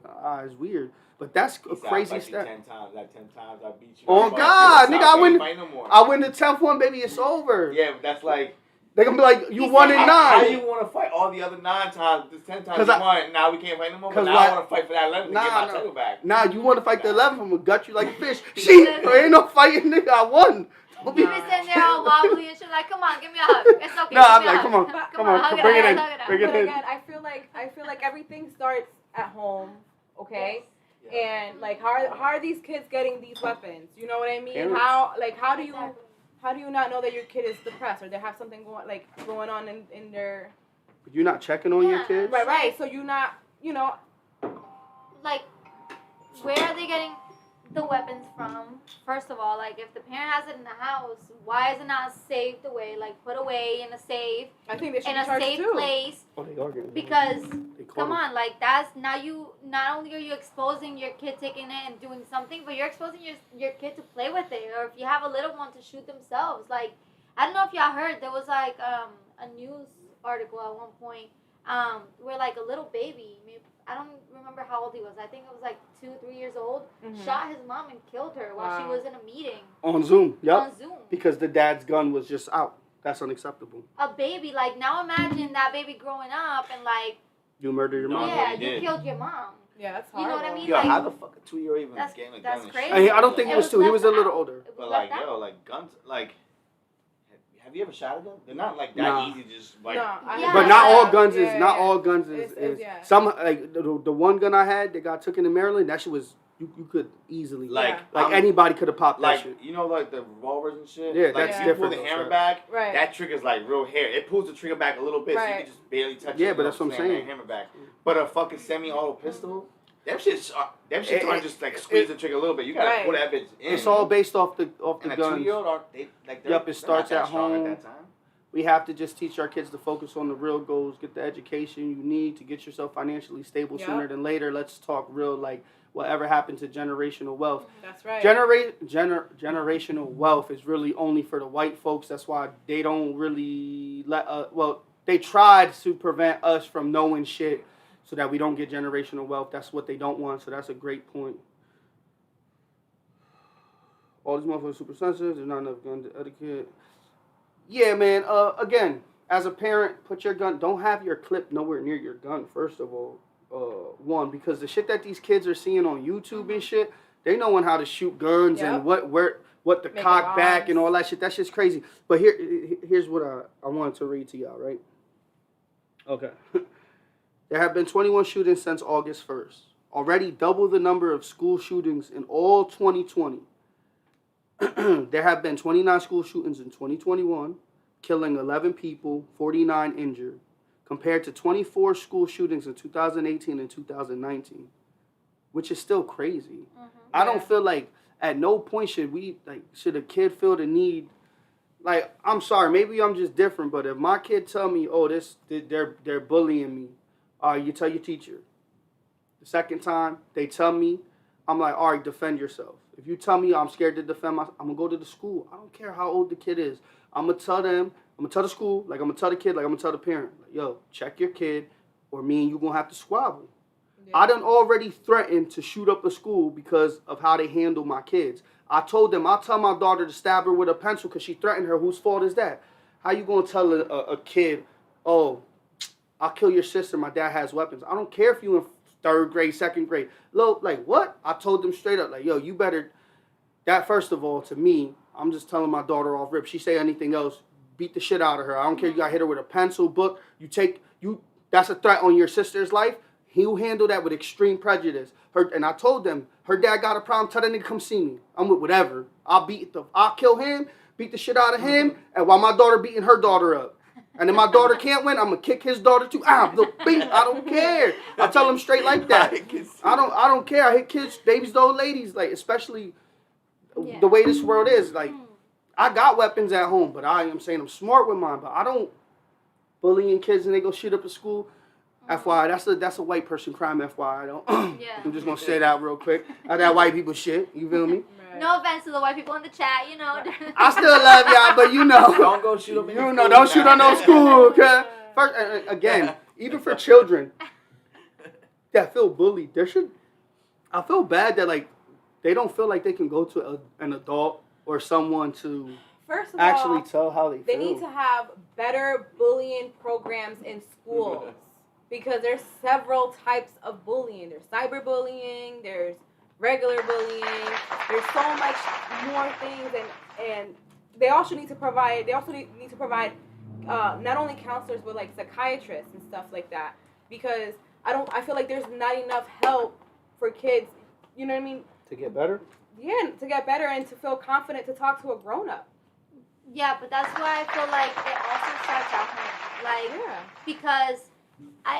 Ah, it's weird. But that's a crazy step. 10 times. Like 10 times I beat you. Oh, Like, God. fight Nigga, no more. I win the 10th one, baby, it's over. Yeah, but that's like... They gonna be like, you won in 9. How do you want to fight all the other 9 times? This 10 times you won, now we can't fight no more. But now I want to fight for that 11 to get my title back. Nah, you want to fight the 11th, I'm gonna gut you like a fish. Shit, there ain't no fighting, nigga. I won. You be sitting there all wobbly and shit like, come on, give me a hug. It's okay. No, I'm give me a like, hug. come on, hug it bring it out, in, hug it out. bring it But in. again, I feel like everything starts at home, okay? Yes. And like, how are these kids getting these weapons? You know what I mean? Parents. How do you not know that your kid is depressed or they have something going on in their You're not checking on your kids? right? So you're not, Like, where are they getting the weapons from? First of all, like, if the parent has it in the house, why is it not saved away? Like, put away in a safe, I think they should in be a charged safe too. place. Oh, they are getting Because, they call come them. on, like, that's, now you, not only are you exposing your kid taking it and doing something, but you're exposing your kid to play with it. Or if you have a little one, to shoot themselves. Like, I don't know if y'all heard, there was, like, a news article at one point, where, like, a little baby, maybe, I don't remember how old he was. I think it was, like, 2-3 years old, shot his mom and killed her while she was in a meeting. On Zoom, yep. On Zoom. Because the dad's gun was just out. That's unacceptable. A baby, like, now imagine that baby growing up and, like, You murdered your mom. yeah, what he you did. killed your mom. Yeah, that's You know horrible. what I mean? Yo, Like, how the fuck a 2-year-old even that's- getting a gun that's and crazy. shit? I don't think It it was was 2. He was a left little out. older. It was But like, left yo, out. like guns, like, have you ever shot a gun? They're not like that Nah. easy. Just like, No, Yeah. But not all Yeah, guns is yeah, not yeah. all guns is, It's- yeah. some like the one gun I had that got taken to Maryland. That shit was you could easily like, like anybody could have popped that like shit. you know, like the revolvers and shit. Yeah, like that's if you pull different the though, hammer sir. back. Right. That trigger's like real hair. It pulls the trigger back a little bit, so you Right. can just barely touch it. Yeah, you but know, that's what I'm slam that saying. Hammer back. But a fucking semi-auto pistol, them shits It- aren't just like squeeze the trigger a little bit. You gotta Right. pull that bitch in. It's all based off the and a guns. 2-year-old aren't they like? Yep, it they're starts not that at strong home. At that time. We have to just teach our kids to focus on the real goals, get the education you need to get yourself financially stable Yeah. sooner than later. Let's talk real, like, whatever happened to generational wealth. That's right. Generational wealth is really only for the white folks. That's why they don't really they tried to prevent us from knowing shit so that we don't get generational wealth. That's what they don't want, so that's a great point. All these motherfuckers are super sensitive. There's not enough gun etiquette. Yeah, man. Again, as a parent, put your gun. Don't have your clip nowhere near your gun. First of all, one, because the shit that these kids are seeing on YouTube and shit, they knowing how to shoot guns and what the cock back and all that shit. That shit's crazy. But here's what I wanted to read to y'all. Right. Okay. There have been 21 shootings since August 1st. Already double the number of school shootings in all 2020. There have been 29 school shootings in 2021, killing 11 people, 49 injured, compared to 24 school shootings in 2018 and 2019, which is still crazy. Mm-hmm. I don't feel like at no point should a kid feel the need. Like, I'm sorry, maybe I'm just different, but if my kid tell me, oh, they're bullying me, you tell your teacher. The second time they tell me, I'm like, all right, defend yourself. If you tell me I'm scared to defend myself, I'm going to go to the school. I don't care how old the kid is. I'm going to tell them, I'm going to tell the school, like I'm going to tell the kid, like I'm going to tell the parent. Like, yo, check your kid or me and you going to have to squabble. Yeah. I done already threatened to shoot up a school because of how they handle my kids. I told them, I'll tell my daughter to stab her with a pencil because she threatened her. Whose fault is that? How you going to tell a kid, oh, I'll kill your sister, my dad has weapons. I don't care if you in 3rd grade, 2nd grade. Look, like, what? I told them straight up, like, yo, you better, that first of all, to me, I'm just telling my daughter off rip. She say anything else, beat the shit out of her. I don't care if you got hit her with a pencil, book. That's a threat on your sister's life. He'll handle that with extreme prejudice. And I told them, her dad got a problem, tell that nigga come see me. I'm with whatever. I'll kill him, beat the shit out of him, and while my daughter beating her daughter up. And if my daughter can't win, I'm going to kick his daughter too. I don't care. I tell them straight like that. I don't care. I hit kids, babies, old ladies, like, especially the way this world is. Like, I got weapons at home, but I am saying I'm smart with mine. But I don't bullying kids and they go shoot up a school. FYI, that's a white person crime, FYI. I'm just going to say that real quick. That white people shit. You feel me? No offense to the white people in the chat, you know. I still love y'all, but you know. Don't go shoot up in school. Don't shoot on no school, okay? First, again, even for children that feel bullied, I feel bad that, like, they don't feel like they can go to an adult or someone to actually tell how they feel. They need to have better bullying programs in schools because there's several types of bullying. There's cyberbullying, there's regular bullying. There's so much more things, and they also need to provide. They also need to provide not only counselors but like psychiatrists and stuff like that. Because I feel like there's not enough help for kids. You know what I mean? To get better. Yeah, to get better and to feel confident to talk to a grown up. Yeah, but that's why I feel like it also starts at home. Like, because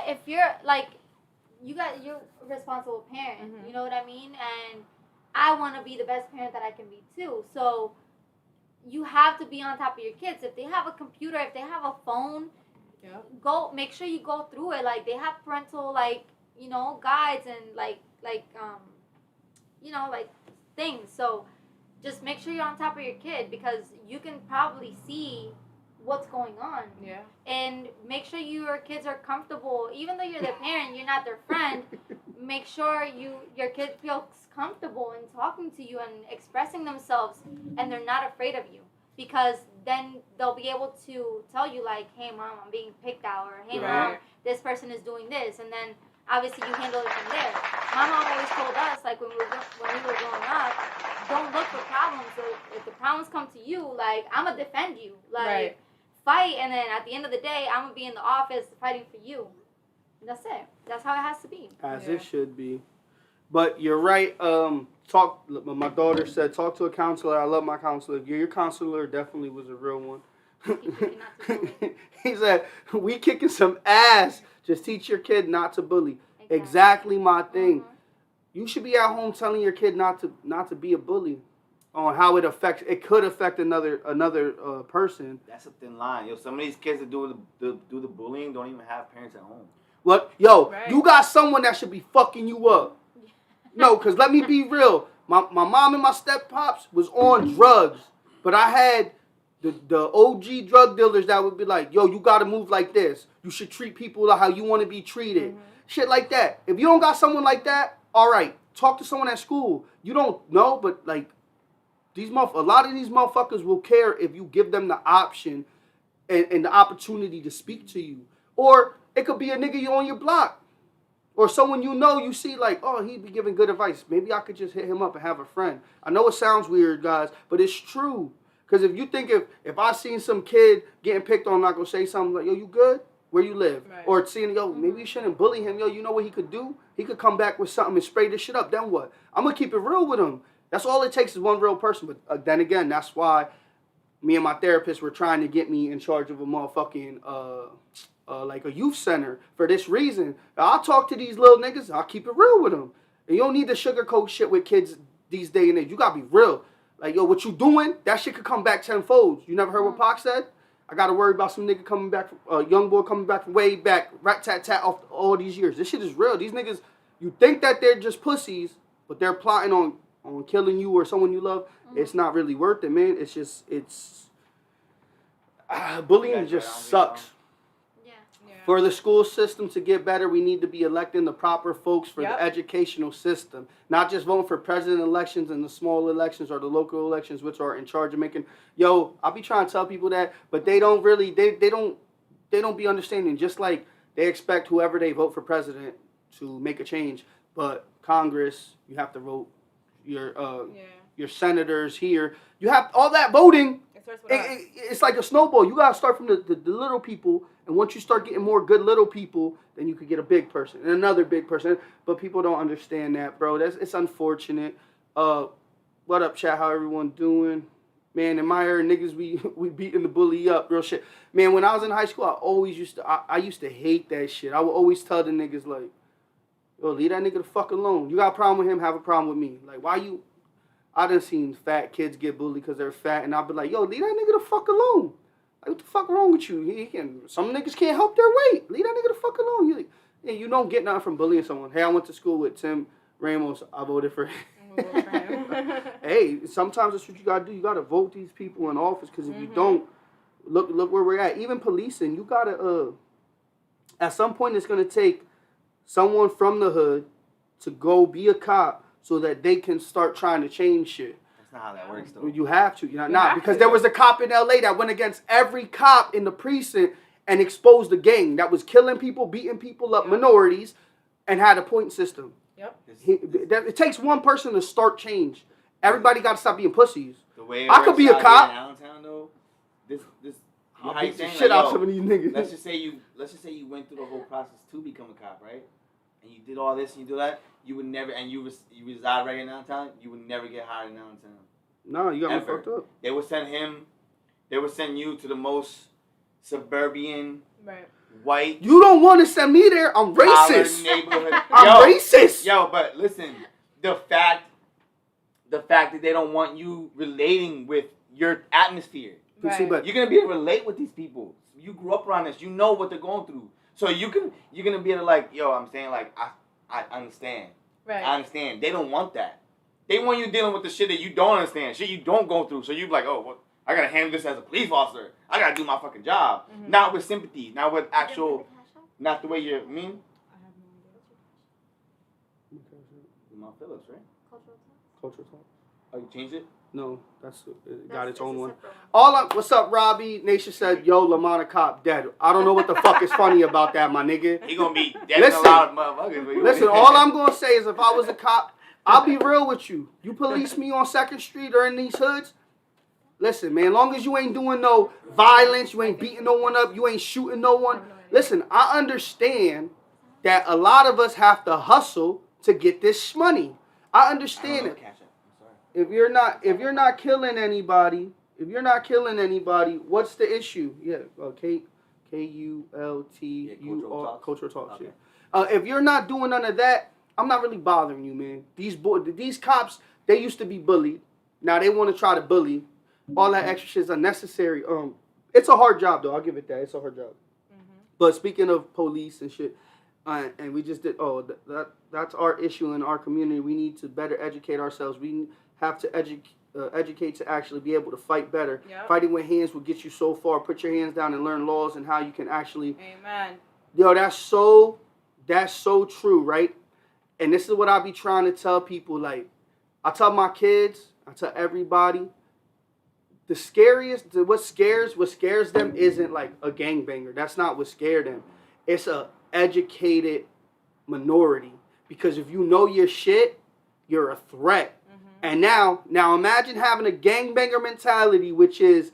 if you're like. You're a responsible parent, you know what I mean? And I want to be the best parent that I can be too. So you have to be on top of your kids. If they have a computer, if they have a phone, go make sure you go through it. Like, they have parental, like, you know, guides and like things. So just make sure you're on top of your kid because you can probably see what's going on. Yeah. And make sure your kids are comfortable. Even though you're their parent, you're not their friend. Make sure your kid feels comfortable in talking to you and expressing themselves, and they're not afraid of you. Because then they'll be able to tell you, like, hey, Mom, I'm being picked out, or hey, Mom, this person is doing this. And then, obviously, you handle it from there. My mom always told us, like, when we were growing up, don't look for problems. So if the problems come to you, like, I'm going to defend you. Like, fight, and then at the end of the day, I'm going to be in the office fighting for you. And that's it. That's how it has to be. As it should be. But you're right. My daughter said, talk to a counselor. I love my counselor. Your counselor definitely was a real one. He said, we kicking some ass. Just teach your kid not to bully. Exactly my thing. You should be at home telling your kid not to be a bully. On how it could affect another person. That's a thin line. Yo, some of these kids that do the bullying don't even have parents at home. What? Yo, you got someone that should be fucking you up. No, because let me be real. My mom and my step-pops was on drugs. But I had the OG drug dealers that would be like, yo, you got to move like this. You should treat people like how you want to be treated. Shit like that. If you don't got someone like that, all right, talk to someone at school. You don't know, but like, a lot of these motherfuckers will care if you give them the option and the opportunity to speak to you. Or it could be a nigga you on your block. Or someone you know, you see like, oh, he'd be giving good advice. Maybe I could just hit him up and have a friend. I know it sounds weird, guys, but it's true. Because if you think if I seen some kid getting picked on, I'm not going to say something like, yo, you good? Where you live? Right. Or seeing, yo, maybe you shouldn't bully him. Yo, you know what he could do? He could come back with something and spray this shit up. Then what? I'm going to keep it real with him. That's all it takes is one real person. But then again, that's why me and my therapist were trying to get me in charge of a motherfucking, like a youth center for this reason. I'll talk to these little niggas. I'll keep it real with them. And you don't need to sugarcoat shit with kids these day and age. You got to be real. Like, yo, what you doing? That shit could come back tenfold. You never heard what Pac said? I got to worry about some nigga coming back, young boy coming back from way back, rat-tat-tat off all these years. This shit is real. These niggas, you think that they're just pussies, but they're plotting on killing you or someone you love. It's not really worth it, man. It's just, bullying just sucks. For the school system to get better, we need to be electing the proper folks for the educational system. Not just voting for president elections and the small elections or the local elections, which are in charge of making. Yo, I'll be trying to tell people that, but they don't really. They don't be understanding. Just like they expect whoever they vote for president to make a change, but Congress, you have to vote your senators here. You have all that voting. It's like a snowball. You gotta start from the little people, and once you start getting more good little people, then you could get a big person and another big person. But people don't understand that, bro. It's unfortunate. What up, chat? How everyone doing? Man, in my era, niggas we beating the bully up, real shit. Man, when I was in high school, I used to hate that shit. I would always tell the niggas like, yo, leave that nigga the fuck alone. You got a problem with him, have a problem with me. Like, why you? I done seen fat kids get bullied because they're fat, and I'll be like, yo, leave that nigga the fuck alone. Like, what the fuck wrong with you? Some niggas can't help their weight. Leave that nigga the fuck alone. You don't get nothing from bullying someone. Hey, I went to school with Tim Ramos. I voted for him. Hey, sometimes that's what you gotta do. You gotta vote these people in office, because if you don't, look where we're at. Even policing, you gotta, at some point it's gonna take someone from the hood to go be a cop, so that they can start trying to change shit. That's not how that works, though. You have to. Because there was a cop in L.A. that went against every cop in the precinct and exposed the gang that was killing people, beating people up, minorities, and had a point system. It takes one person to start change. Everybody got to stop being pussies. The way I could be a cop. In Allentown, though, I'll beat the shit out of some of these niggas. Let's just say you went through the whole process to become a cop, right? And you did all this and you do that. You would never, and you reside right in downtown, you would never get hired in downtown. No, you got me fucked up. They would send you to the most suburban, white. You don't want to send me there. I'm racist. I'm racist. Yo, but listen, the fact that they don't want you relating with your atmosphere. Right. But you're gonna be able to relate with these people. You grew up around this. You know what they're going through. So you're gonna be able to like, yo, I'm saying like, I understand. Right. I understand. They don't want that. They want you dealing with the shit that you don't understand, shit you don't go through. So you're like, oh, well, I gotta handle this as a police officer. I gotta do my fucking job. Not with sympathy, not with actual, not the way you mean. I have no idea. Mount Phillips, right? Cultural talk. Oh, you changed it? No, that's got its own one. What's up, Robbie? Nation said, yo, Lamont a cop dead. I don't know what the fuck is funny about that, my nigga. He gonna be dead in a lot of motherfuckers. Listen, all I'm gonna say is if I was a cop, I'll be real with you. You police me on 2nd Street or in these hoods, listen, man, long as you ain't doing no violence, you ain't beating no one up, you ain't shooting no one. Listen, I understand that a lot of us have to hustle to get this money. I understand it. If you're not killing anybody, what's the issue? Yeah, KULTUR, cultural talk. Okay. Yeah. If you're not doing none of that, I'm not really bothering you, man. These cops, they used to be bullied. Now they want to try to bully. All that extra shit is unnecessary. It's a hard job though. I'll give it that. It's a hard job. But speaking of police and shit, And we just did. Oh, that's our issue in our community. We need to better educate ourselves. We have to educate to actually be able to fight better. Yep. Fighting with hands will get you so far. Put your hands down and learn laws and how you can actually. Amen. Yo, that's so true, right? And this is what I be trying to tell people. Like, I tell my kids, I tell everybody. What scares them isn't like a gangbanger. That's not what scared them. It's a educated minority. Because if you know your shit, you're a threat. And now imagine having a gangbanger mentality, which is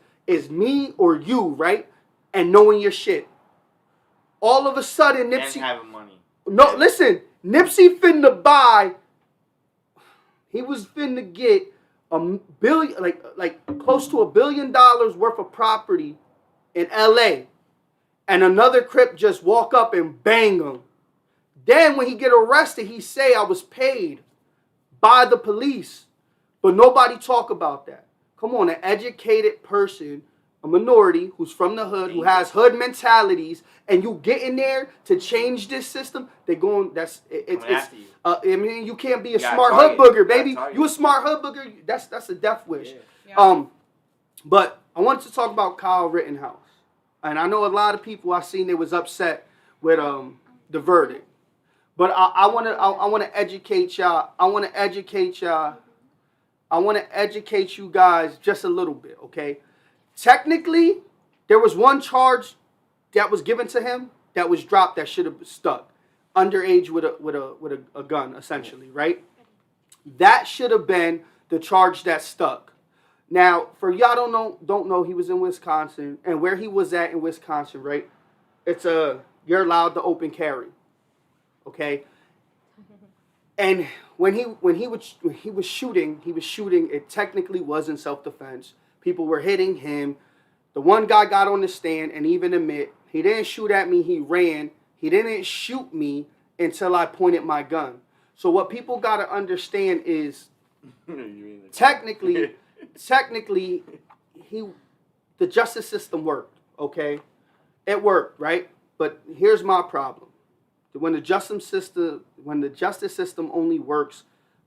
me or you, right? And knowing your shit. All of a sudden, Nipsey... And having money. No, listen. Nipsey finna buy... He was finna get $1 billion, like close to $1 billion worth of property in L.A. And another Crip just walk up and bang him. Then when he get arrested, he say, I was paid by the police. But nobody talk about that. Come on, an educated person, a minority who's from the hood, who has hood mentalities, and you get in there to change this system, they going, I mean, you can't be a smart hood booger, baby. You a smart hood booger, that's a death wish. Yeah. But I wanted to talk about Kyle Rittenhouse. And I know a lot of people I seen they was upset with the verdict. But I want to educate y'all. I want to educate you guys just a little bit, okay? Technically, there was one charge that was given to him that was dropped that should have stuck. Underage with a gun, essentially, right? That should have been the charge that stuck. Now, for y'all don't know, he was in Wisconsin, and where he was at in Wisconsin, right? You're allowed to open carry, okay? And when he was shooting. It technically wasn't self-defense. People were hitting him. The one guy got on the stand and even admit he didn't shoot at me. He ran. He didn't shoot me until I pointed my gun. So what people gotta understand is technically, the justice system worked. Okay, it worked, right? But here's my problem. When the justice system only works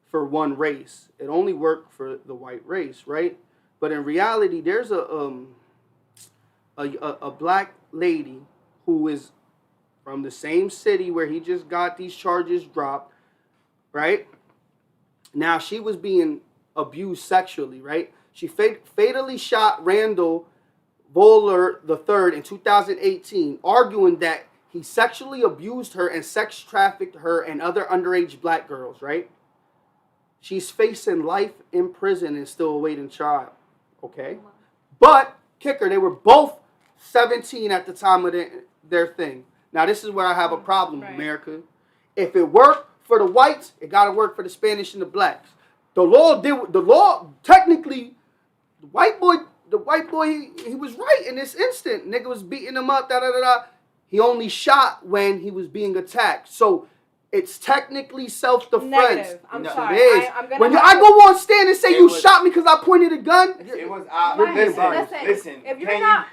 for one race, it only worked for the white race, right? But in reality, there's a black lady who is from the same city where he just got these charges dropped, right? Now she was being abused sexually, right? She fatally shot Randall Voller III in 2018, arguing that he sexually abused her and sex trafficked her and other underage black girls, right? She's facing life in prison and still awaiting trial, okay? But, kicker, they were both 17 at the time of their thing. Now, this is where I have a problem, right. America. If it worked for the whites, it got to work for the Spanish and the blacks. The law, technically, the white boy, he was right in this instant. Nigga was beating him up, da-da-da-da. He only shot when he was being attacked. So it's technically self-defense. Negative. I'm sorry. It is. When I go on stand and say you shot me because I pointed a gun. It was listen. If you're not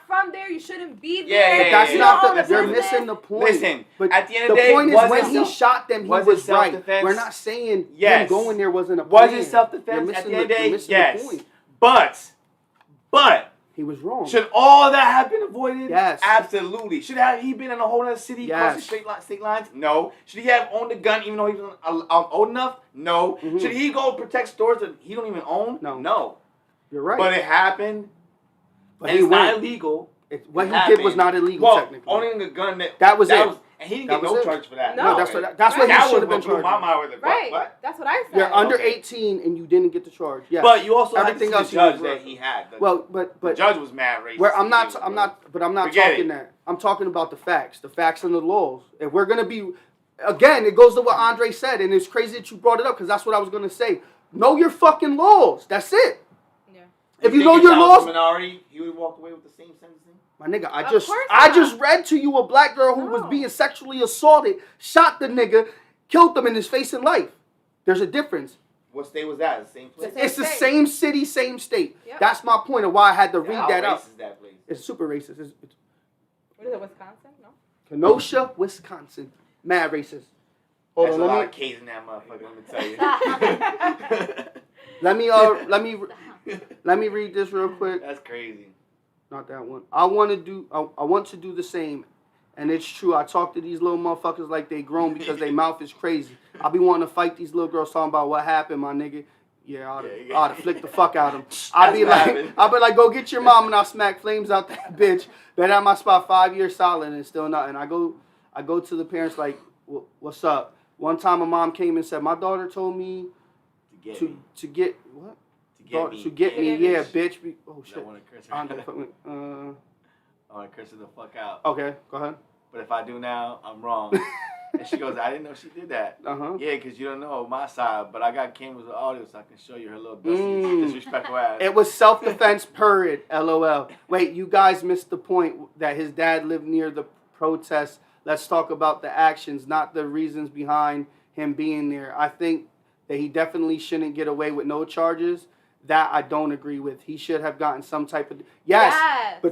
from there, you shouldn't be there. But that's not they're missing the point. Listen, but at the end of the day, point is when he shot them, he was right. We're not saying him going there wasn't a plan. Was it self-defense? At the end of the day, yes. The point. But he was wrong. Should all that have been avoided? Yes. Absolutely. Should he been in a whole other city crossing state lines? No. Should he have owned a gun even though he was old enough? No. Mm-hmm. Should he go protect stores that he don't even own? No. You're right. But it happened. But and it's not illegal. What he did was not illegal, technically. Owning a gun that was it. And he didn't get no charge for that. No, that's what he should have been charged. My mind with it. Right. What? That's what I said. You're under 18 and you didn't get the charge. Yes. But you also everything had to see the judge that he had. The judge was mad racist. Where I'm not talking that. I'm talking about the facts and the laws. If we're gonna be, again, it goes to what Andre said, and it's crazy that you brought it up because that's what I was gonna say. Know your fucking laws. That's it. Yeah. If you know your laws, minority, you would walk away with the same sentencing. My nigga, I just read to you a black girl who was being sexually assaulted, shot the nigga, killed them, and is facing life. There's a difference. What state was that? The same place? It's the same city, same state. Yep. That's my point of why I had to read that out. How racist is that place? It's super racist. What is it, Wisconsin? No? Kenosha, Wisconsin. mad racist. There's Hold a on, lot of K's in that motherfucker, let me tell you. Let me read this real quick. That's crazy. Not that one. I want to do the same. And it's true. I talk to these little motherfuckers like they grown because their mouth is crazy. I be wanting to fight these little girls talking about what happened, my nigga. Yeah, I'd have flicked the fuck out of them. I'd be like, go get your mom, and I'll smack flames out that bitch. Been at my spot 5 years solid and still nothing. I go to the parents like, what's up? One time a mom came and said, my daughter told me to get what? To get me, yeah, bitch. Oh shit. I want to curse her the fuck out. Okay, go ahead. But if I do now, I'm wrong. And she goes, I didn't know she did that. Uh-huh. Yeah, because you don't know my side, but I got cameras with audio so I can show you her little dusty, disrespectful ass. It was self-defense, period, LOL. Wait, you guys missed the point that his dad lived near the protest. Let's talk about the actions, not the reasons behind him being there. I think that he definitely shouldn't get away with no charges. That I don't agree with. He should have gotten some type of but for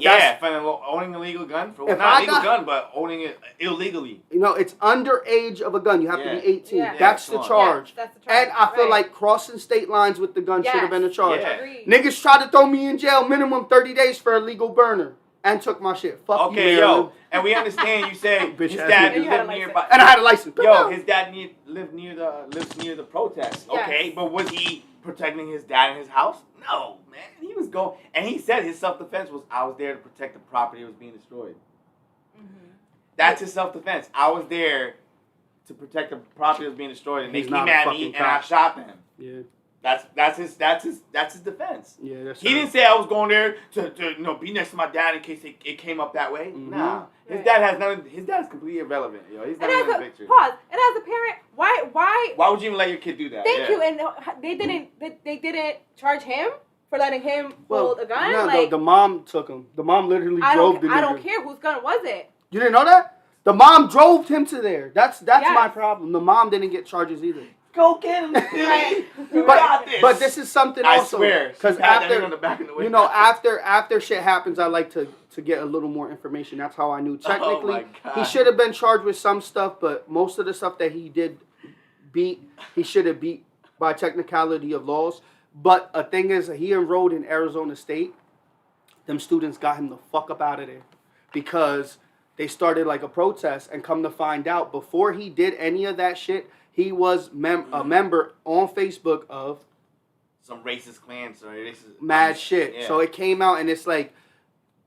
owning a legal gun, not a legal gun, but owning it illegally. You know, it's underage of a gun. You have to be 18. Yeah. That's the charge. That's the charge. And I feel like crossing state lines with the gun should have been a charge. Yeah. Niggas tried to throw me in jail, minimum 30 days for a legal burner, and took my shit. Fuck you, yo. And we understand you say his dad lived nearby. And I had a license. Yo, his dad lives near the protest. Okay, but was he protecting his dad in his house? No, man. He was going, and he said his self-defense was, I was there to protect the property that was being destroyed. Mm-hmm. That's his self-defense. I was there to protect the property that was being destroyed, and they came at me, and I shot them. Yeah. That's his defense. Yeah, that's he didn't say I was going there to be next to my dad in case it came up that way. Mm-hmm. Nah, his dad has nothing. His dad's completely irrelevant. Yo, he's not even in the picture. Pause. And as a parent, why would you even let your kid do that? Thank you. And they didn't charge him for letting him hold a gun. No, the mom took him. The mom literally drove the nigga. I don't care whose gun was it. You didn't know that? The mom drove him to there. That's my problem. The mom didn't get charges either. Go get him, you got this. But this is something also. I swear. Because after shit happens, I like to get a little more information. That's how I knew. Technically, he should have been charged with some stuff, but most of the stuff that he did he should have beat by technicality of laws. But a thing is, he enrolled in Arizona State. Them students got him the fuck up out of there because they started like a protest, and come to find out, before he did any of that shit, he was a member on Facebook of some racist clans or racist mad shit. Yeah. So it came out, and it's like,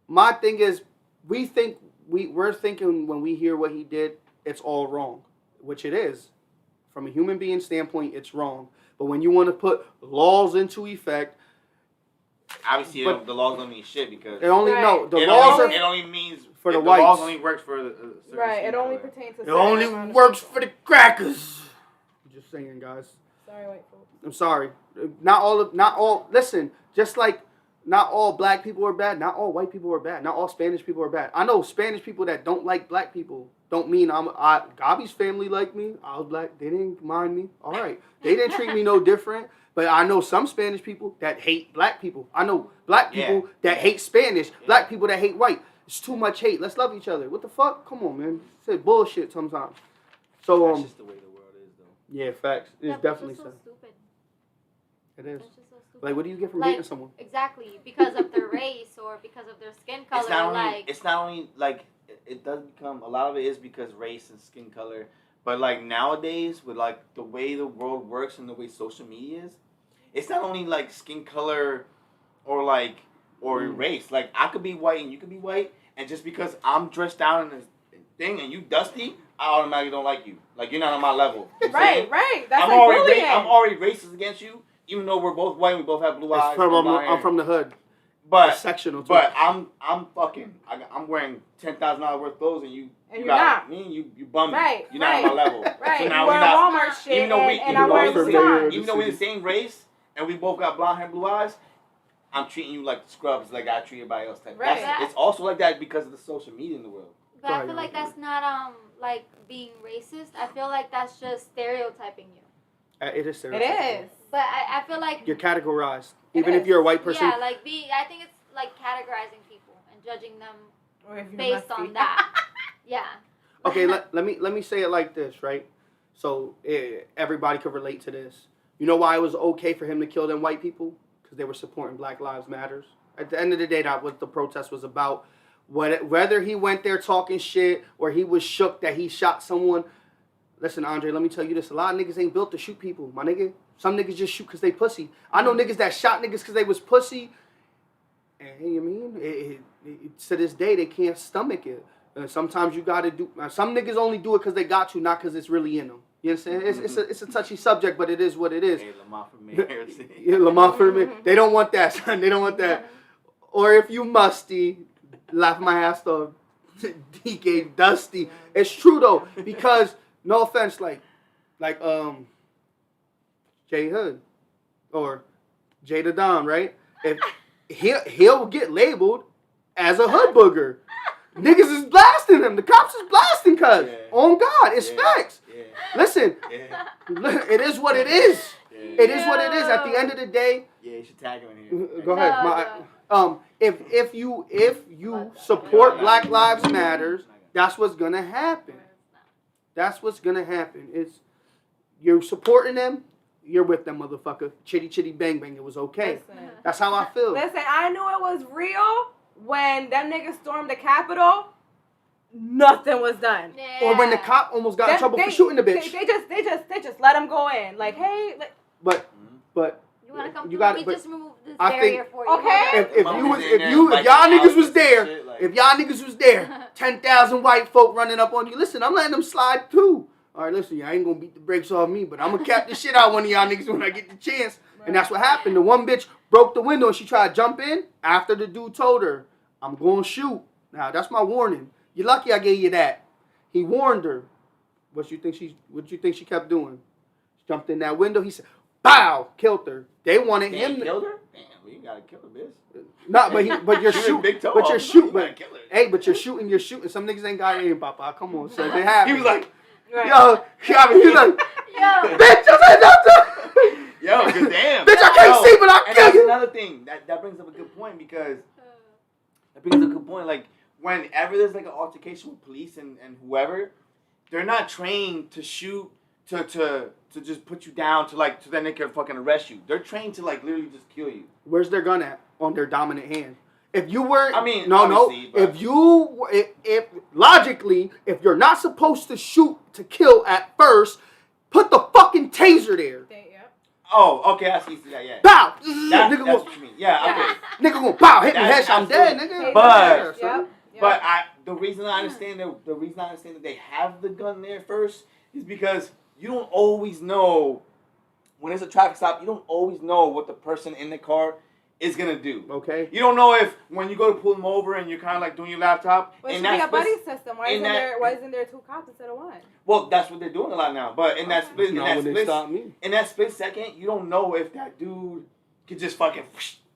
my thing is, we're thinking when we hear what he did, it's all wrong, which it is. From a human being standpoint, it's wrong. But when you want to put laws into effect, obviously the laws don't mean shit because it only it only means for the whites. whites. The laws only works for the it only pertains to. It only works for the crackers. Just saying, guys. Sorry, white folks. I'm sorry. Not all. Listen, just like not all black people are bad, not all white people are bad, not all Spanish people are bad. I know Spanish people that don't like black people. Don't mean Gabi's family liked me. I was black. They didn't mind me. All right. They didn't treat me no different. But I know some Spanish people that hate black people. I know black people that hate Spanish. Yeah. Black people that hate white. It's too much hate. Let's love each other. What the fuck? Come on, man. It's bullshit sometimes. So that's just the way the world is, though. Yeah, facts. It's definitely so stupid. It is. It's just so stupid. Like, what do you get from dating someone? Exactly, because of their race or because of their skin color. It's not only like it does become, a lot of it is because race and skin color. But like nowadays, with like the way the world works and the way social media is, it's not only like skin color or race. Like I could be white and you could be white, and just because I'm dressed down in this thing and you dusty, I automatically don't like you. Like you're not on my level. Right. That's I'm already racist against you, even though we're both white and we both have blue eyes. I'm from the hood. But sectional too. But I'm wearing $10,000 worth of clothes and you're not. Me and you bum. Right. You're not on my level. Right. So now we're Walmart shit. Even though we're the same race and we both got blonde hair, blue eyes, I'm treating you like scrubs, like I treat everybody else. Right. It's also like that because of the social media in the world. But I feel like that's not like being racist. I feel like that's just stereotyping you. It is stereotyping. It is. But I feel like you're categorized. Even if you're a white person. Yeah, I think it's like categorizing people and judging them based on that. Yeah. Okay, let me say it like this, right? So everybody could relate to this. You know why it was okay for him to kill them white people? Because they were supporting Black Lives Matters. At the end of the day, that's what the protest was about. Whether he went there talking shit or he was shook that he shot someone. Listen, Andre, let me tell you this. A lot of niggas ain't built to shoot people, my nigga. Some niggas just shoot because they pussy. I know niggas that shot niggas because they was pussy. And you mean, to this day, they can't stomach it. Sometimes you got to do... Some niggas only do it because they got to, not because it's really in them. You understand? It's a touchy subject, but it is what it is. Hey, Lamar for mayor. Yeah, Lamar for mayor. They don't want that, son. They don't want that. Or if you musty, laugh my ass off. DK Dusty. It's true, though, because, no offense, like Jay Hood or Jay the Dom, right? If he'll get labeled as a hood booger. Niggas is blasting him. The cops is blasting cuz. Yeah. On God, it's facts. Yeah. Listen, it is what it is. Yeah. It is what it is. At the end of the day. Yeah, you should tag him in here. Go ahead. If you support Black Lives Matters, that's what's gonna happen. That's what's gonna happen. It's you're supporting them. You're with them, motherfucker. Chitty chitty bang bang. It was okay. Listen. That's how I feel. Listen, I knew it was real when them niggas stormed the Capitol. Nothing was done. Yeah. Or when the cop almost got in trouble for shooting the bitch. They just let him go in. Like, hey. But. You wanna come through? We just remove this barrier for you. Okay. If y'all niggas was there, if y'all niggas was there, 10,000 white folk running up on you. Listen, I'm letting them slide too. All right, listen, y'all ain't gonna beat the brakes off me, but I'm gonna cap the shit out one of y'all niggas when I get the chance. Right. And that's what happened. The one bitch broke the window and she tried to jump in after the dude told her, I'm gonna shoot. Now, that's my warning. You're lucky I gave you that. He warned her. What you think she kept doing? She jumped in that window. He said, bow, killed her. They wanted him to killed her? Damn, well, you gotta kill her, bitch. No, but you're shooting. But you're shooting. Hey, but you're shooting. Some niggas ain't got aim, Papa. Come on, son. They have. He was like, right. Yo, he's like, bitch, yo, good damn. Bitch, I can't see, but I kill you. Another thing that brings up a good point because like whenever there's like an altercation with police and whoever, they're not trained to shoot to just put you down so then they can fucking arrest you. They're trained to like literally just kill you. Where's their gun at? On their dominant hand. If you were, no. If logically, if you're not supposed to shoot to kill at first, put the fucking taser there. Oh, okay, I see. Yeah. Bow. That's what you mean. Yeah, okay. Nigga gonna bow, hit me headshot, I'm dead, nigga. But the reason I understand that they have the gun there first is because you don't always know when it's a traffic stop. You don't always know what the person in the car is gonna do. Okay. You don't know if when you go to pull them over and you're kind of like doing your laptop. Well, it should be a buddy system. Why isn't there two cops instead of one? Well, that's what they're doing a lot now. But in that split, in that split second, you don't know if that dude could just fucking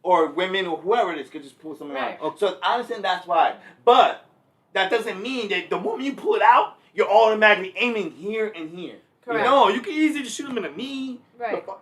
or women or whoever it is could just pull something out. Okay. So I understand that's why. But that doesn't mean that the moment you pull it out, you're automatically aiming here and here. Correct. You know, you can easily just shoot him in the knee,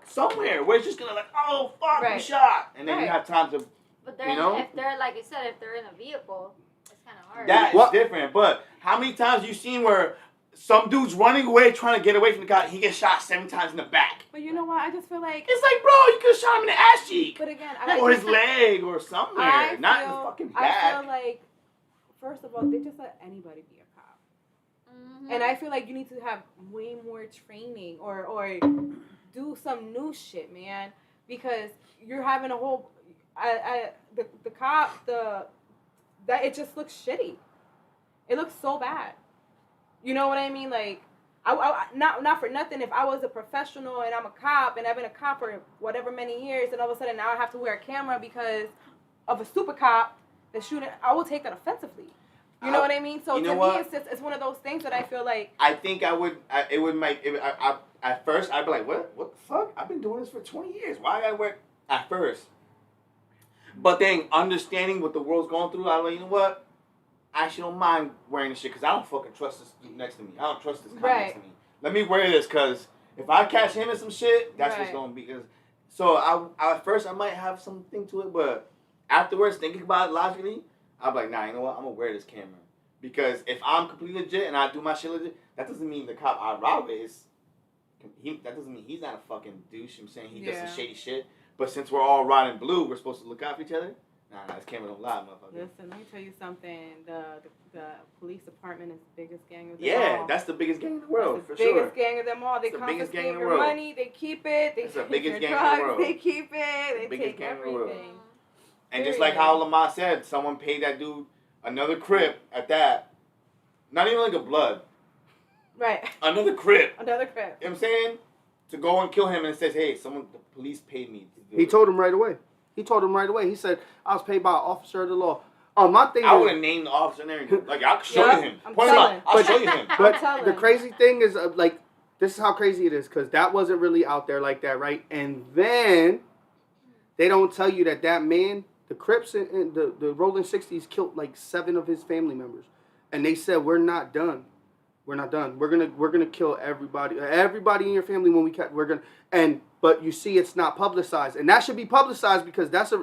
somewhere where it's just gonna like, oh fuck, I'm shot, and then you have time to. But if they're like you said, if they're in a vehicle, it's kind of hard. That's different. But how many times you seen where some dude's running away, trying to get away from the guy, he gets shot 7 times in the back? But you know what? I just feel like it's like, bro, you could have shot him in the ass cheek. But again, or his leg or somewhere, not in the fucking back. I feel like, first of all, they just let anybody be a cop. And I feel like you need to have way more training or do some new shit, man. Because you're having a whole... the cop, that it just looks shitty. It looks so bad. You know what I mean? Like, I not for nothing, if I was a professional and I'm a cop and I've been a cop for whatever many years and all of a sudden now I have to wear a camera because of a super cop that's shooting, I will take that offensively. You know what I mean? So to me, it's one of those things that I feel like... I think at first, I'd be like, what the fuck? I've been doing this for 20 years. Why I gotta wear... At first. But then, understanding what the world's going through, I'm like, you know what? I actually don't mind wearing this shit because I don't fucking trust this dude next to me. I don't trust this guy next to me. Let me wear this because if I catch him in some shit, that's what's going to be. So, at first, I might have something to it, but afterwards, thinking about it logically, I'm like, nah, you know what? I'm going to wear this camera. Because if I'm completely legit and I do my shit legit, that doesn't mean the cop I rob is. That doesn't mean he's not a fucking douche. I'm saying he does some shady shit. But since we're all riding blue, we're supposed to look out for each other. Nah, this camera don't lie, motherfucker. Listen, let me tell you something. The police department is the biggest gang of them all. That's the biggest gang in the world, That's for the sure. biggest gang of them all. They confiscate your money. They keep it. They take your drugs. They keep it. They take everything. And just like how Lamont said, someone paid that dude another crip at that. Not even like a blood. Right. Another crip. Another crip. You know what I'm saying? To go and kill him and it says, hey, the police paid me to do it. He told him right away. He said, I was paid by an officer of the law. My thing I would have named the officer and everything. Like, I'll show you him. Point him out. I'll show you him. But the crazy thing is, like, this is how crazy it is, because that wasn't really out there like that, right? And then they don't tell you that man, the Crips and the Rolling 60s killed like 7 of his family members. And they said, we're not done. We're not done. We're gonna kill everybody in your family when we catch. But you see, it's not publicized, and that should be publicized because that's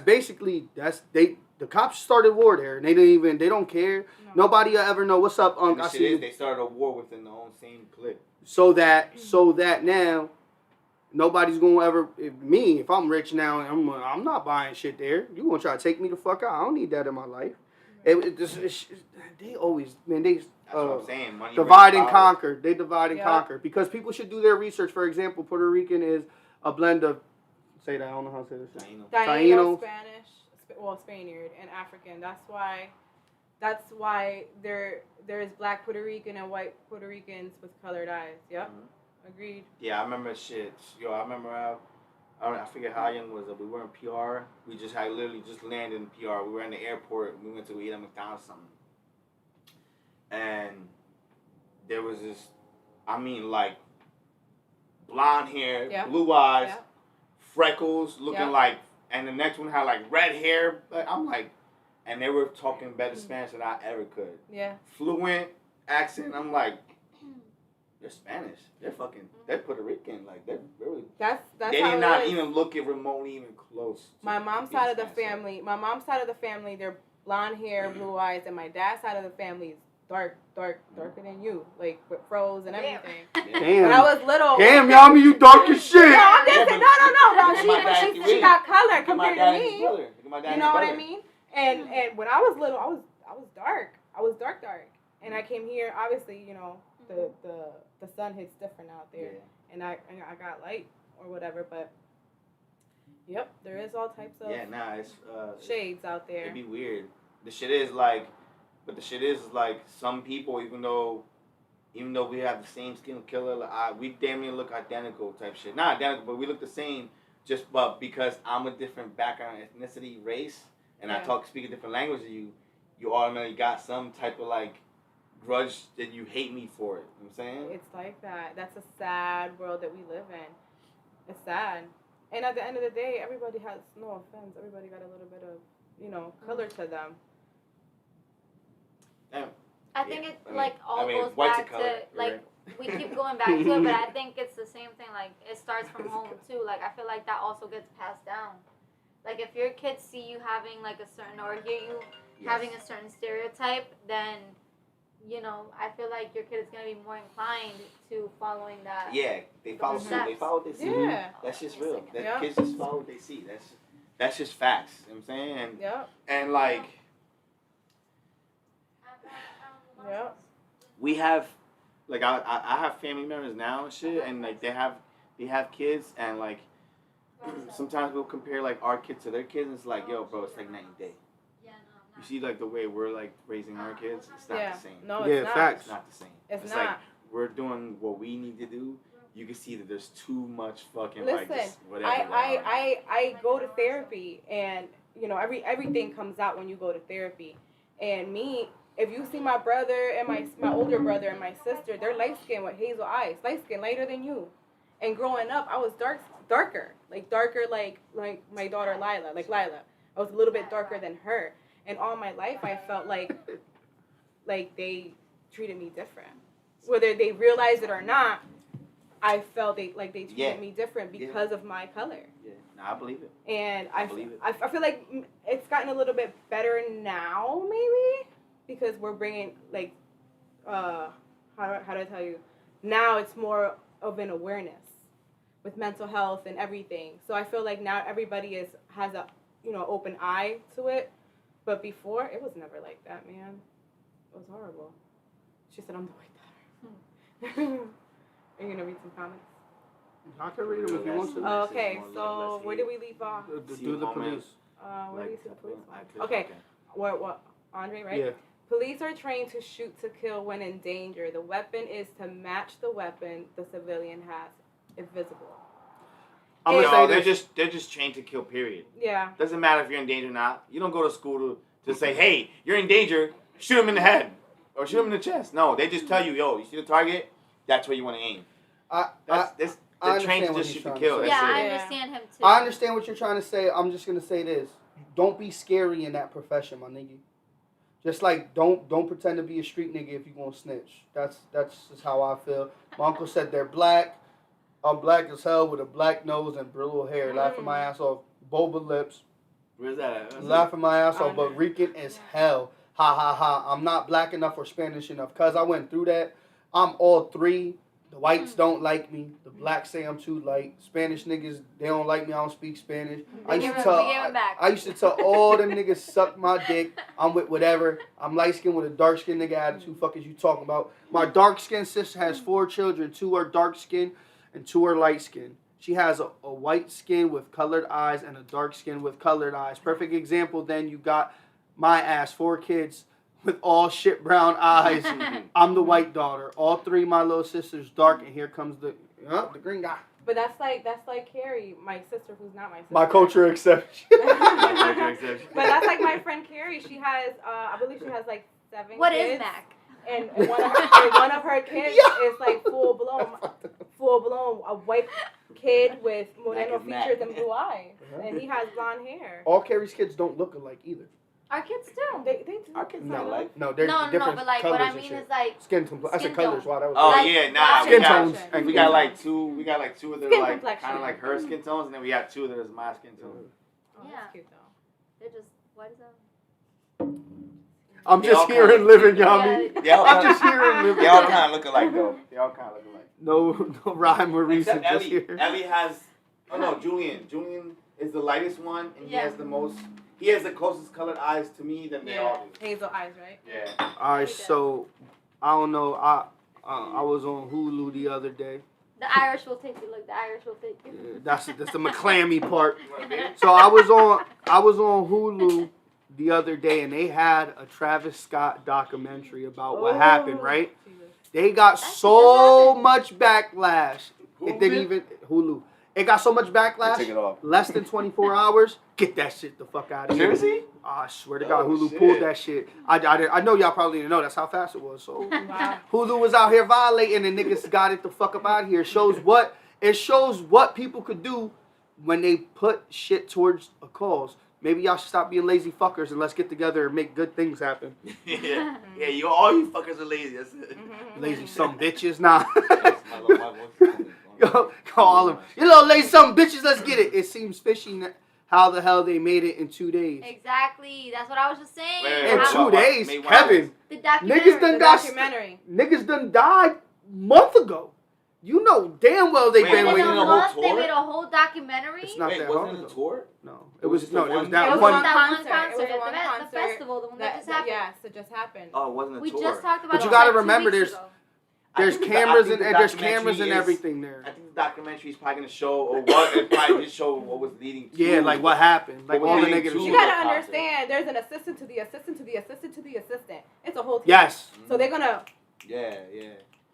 basically the cops started war there, and they don't care. No. Nobody will ever know what's up. I see they started a war within their own same clique. So that now nobody's gonna ever if I'm rich now and I'm not buying shit there. You gonna try to take me the fuck out? I don't need that in my life. They always That's what I'm saying. Money divide and conquer. They divide and conquer because people should do their research. For example, Puerto Rican is a blend of I don't know how to say this. Taino, Spanish, Spaniard, and African. That's why there's black Puerto Rican and white Puerto Ricans with colored eyes. Yep, agreed. Yeah, I remember shit. Yo, I remember I forget how young was it. We were in PR. We just had literally just landed in PR. We were in the airport. We went to eat at McDonald's something. And there was this, like blonde hair, blue eyes, freckles, looking like, and the next one had like red hair. But I'm like, and they were talking better Spanish than I ever could. Yeah. Fluent accent. I'm like, they're Spanish. They're Puerto Rican. Like they're really. They did not even look it remotely even close. My mom's side of the family, they're blonde hair, blue eyes, and my dad's side of the family is darker than you, like with froze and everything. Damn. When I was little. Damn, y'all, you dark as shit. No, I'm just saying, no. She got color compared to me. You know what I mean? And when I was little, I was dark. I was dark. And I came here, obviously, the sun hits different out there, and I got light or whatever, but. Yep, there is all types of shades out there. It'd be weird. The shit is like some people, even though we have the same skin color, we damn near look identical type shit. Not identical, but we look the same. But because I'm a different background, ethnicity, race, and I speak a different language than you automatically got some type of like grudge that you hate me for it. You know what I'm saying? It's like that. That's a sad world that we live in. It's sad. And at the end of the day, everybody has, no offense, everybody got a little bit of, color to them. I think it goes back to, like, we keep going back to it, but I think it's the same thing. Like, it starts from home, too. Like, I feel like that also gets passed down. Like, if your kids see you having, like, a certain, or hear you having a certain stereotype, then, I feel like your kid is going to be more inclined to following that. Yeah, they follow suit. They follow what they see. Yeah. That's just real. Kids just follow what they see. That's just facts. You know what I'm saying? And like, we have, like, I have family members now and shit, and like they have kids, and like sometimes we'll compare like our kids to their kids, and it's like, yo, bro, it's like night and day. You see, like, the way we're, like, raising our kids, it's not the same. No, it's not. Facts. It's not the same. It's not. Like, we're doing what we need to do. You can see that there's too much fucking, Listen, like, just whatever. I go to therapy, and, everything comes out when you go to therapy. And me, if you see my brother and my older brother and my sister, they're light-skinned with hazel eyes. Light-skinned, lighter than you. And growing up, I was darker. Like my daughter Lila. Like Lila. I was a little bit darker than her. And all my life, I felt like they treated me different. Whether they realized it or not, I felt they treated me different because of my color. Yeah, no, I believe it. And I feel like it's gotten a little bit better now, maybe. because we're bringing like, how do I tell you? Now it's more of an awareness with mental health and everything. So I feel like now everybody has a open eye to it, but before it was never like that, man. It was horrible. She said I'm the white daughter. Are you gonna read some comments? I can read them if you want to. Okay, so where did we leave off? Do the police. Where do you see the police? Okay, what? Andre, right? Yeah. Police are trained to shoot to kill when in danger. The weapon is to match the weapon the civilian has, if visible. I'm gonna say they're just trained to kill. Period. Yeah. Doesn't matter if you're in danger or not. You don't go to school to say, hey, you're in danger. Shoot him in the head or shoot him in the chest. No, they just tell you, yo, you see the target? That's where you want to aim. They're trained to just shoot to kill. Yeah, I it. understand him too. I understand what you're trying to say. I'm just gonna say this: don't be scary in that profession, my nigga. Just like don't pretend to be a street nigga if you gonna snitch. That's just how I feel. My uncle said they're black. I'm black as hell with a black nose and brittle hair. Laughing my ass off. Boba lips. Where's that at? Laughing my ass off, but Rican as hell. Ha ha ha. I'm not black enough or Spanish enough. Cause I went through that. I'm all three. The whites don't like me. The blacks say I'm too light. Spanish niggas, they don't like me. I don't speak Spanish. I used to tell all them niggas suck my dick. I'm with whatever. I'm light skinned with a dark skinned nigga attitude. Fuck is you talking about? My dark skinned sister has 4 children. 2 are dark skinned and 2 are light skinned. She has a white skin with colored eyes and a dark skin with colored eyes. Perfect example. Then you got my ass, 4 kids with all shit brown eyes. I'm the white daughter. All 3 of my little sisters dark, and here comes the green guy. But that's like Carrie, my sister, who's not my sister. My culture exception. But that's like my friend Carrie. She has, I believe she has like 7 kids. What is Mac? And one of her kids is like full blown a white kid with moreno features and blue eyes, and he has blonde hair. All Carrie's kids don't look alike either. Our kids do. They do. Our kids No, not like. no, they're different but like colors what I and mean shit. is like Skin tone. I said colors. Wow, that was. Oh Like, yeah, nah. Skin we got, tones. And we got like 2. We got like 2 of them Skin like complexion. kind of like her skin tones, and then we got 2 that is my skin tone. Oh, Yeah. that's cute though. they're just what is that? I'm They all just here and kinda- living, Yami. Yeah. I'm just here and living. They all kind of look alike though. They all kind of look alike. No rhyme or reason. Except Just Ellie. here. Ellie has. Oh no, Julian. Julian is the lightest one, and he Yeah. has the most. He has the closest colored eyes to me than they all do. Hazel eyes, right? Yeah. All right, so I don't know. I was on Hulu the other day. The Irish will take you. Look, the Irish will take you. Yeah, that's the McClammy part. You want a bit? So I was on Hulu the other day, and they had a Travis Scott documentary about what happened. Right? Jesus. They got That shit so just much backlash. Who It didn't did? even Hulu. It got so much Take backlash. it off. Less than 24 hours. Get that shit the fuck out of here. Seriously? I swear to God, Oh, Hulu shit. pulled that shit. I know y'all probably didn't know. That's how fast it was. So Wow. Hulu was out here violating, and niggas got it the fuck up out of here. It shows what people could do when they put shit towards a cause. Maybe y'all should stop being lazy fuckers and let's get together and make good things happen. Yeah. Yeah. All you fuckers are lazy. That's it. Lazy some bitches, nah. That's my voice. Go call them. You little lazy some bitches, let's get it. It seems fishy how the hell they made it in 2 days. Exactly. That's what I was just saying. Wait, In wait, How- 2 days, Made what? Kevin. The documentary. Niggas done The got documentary. niggas done died month ago. You know damn well they Wait, been And in wasn't a waiting. it a whole month, they tour? made a whole documentary. It's not Wait, that wasn't hard it a ago. tour? No, It was it the was one- that It was one. one that one concert. concert, It was the one concert festival, the one that just happened. Yes, it just happened. Oh, it wasn't a We tour. just talked about But it you gotta like 2 remember weeks there's- ago. There's I think cameras the and documentary is- everything there. I think the documentary is probably gonna show, or what it probably did show what was leading to. Yeah, like what happened, like What all was the leading negative to You shit. the gotta concert. understand, there's an assistant to the assistant to the assistant to the assistant. It's a whole team. Yes. So they're gonna. Yeah, yeah.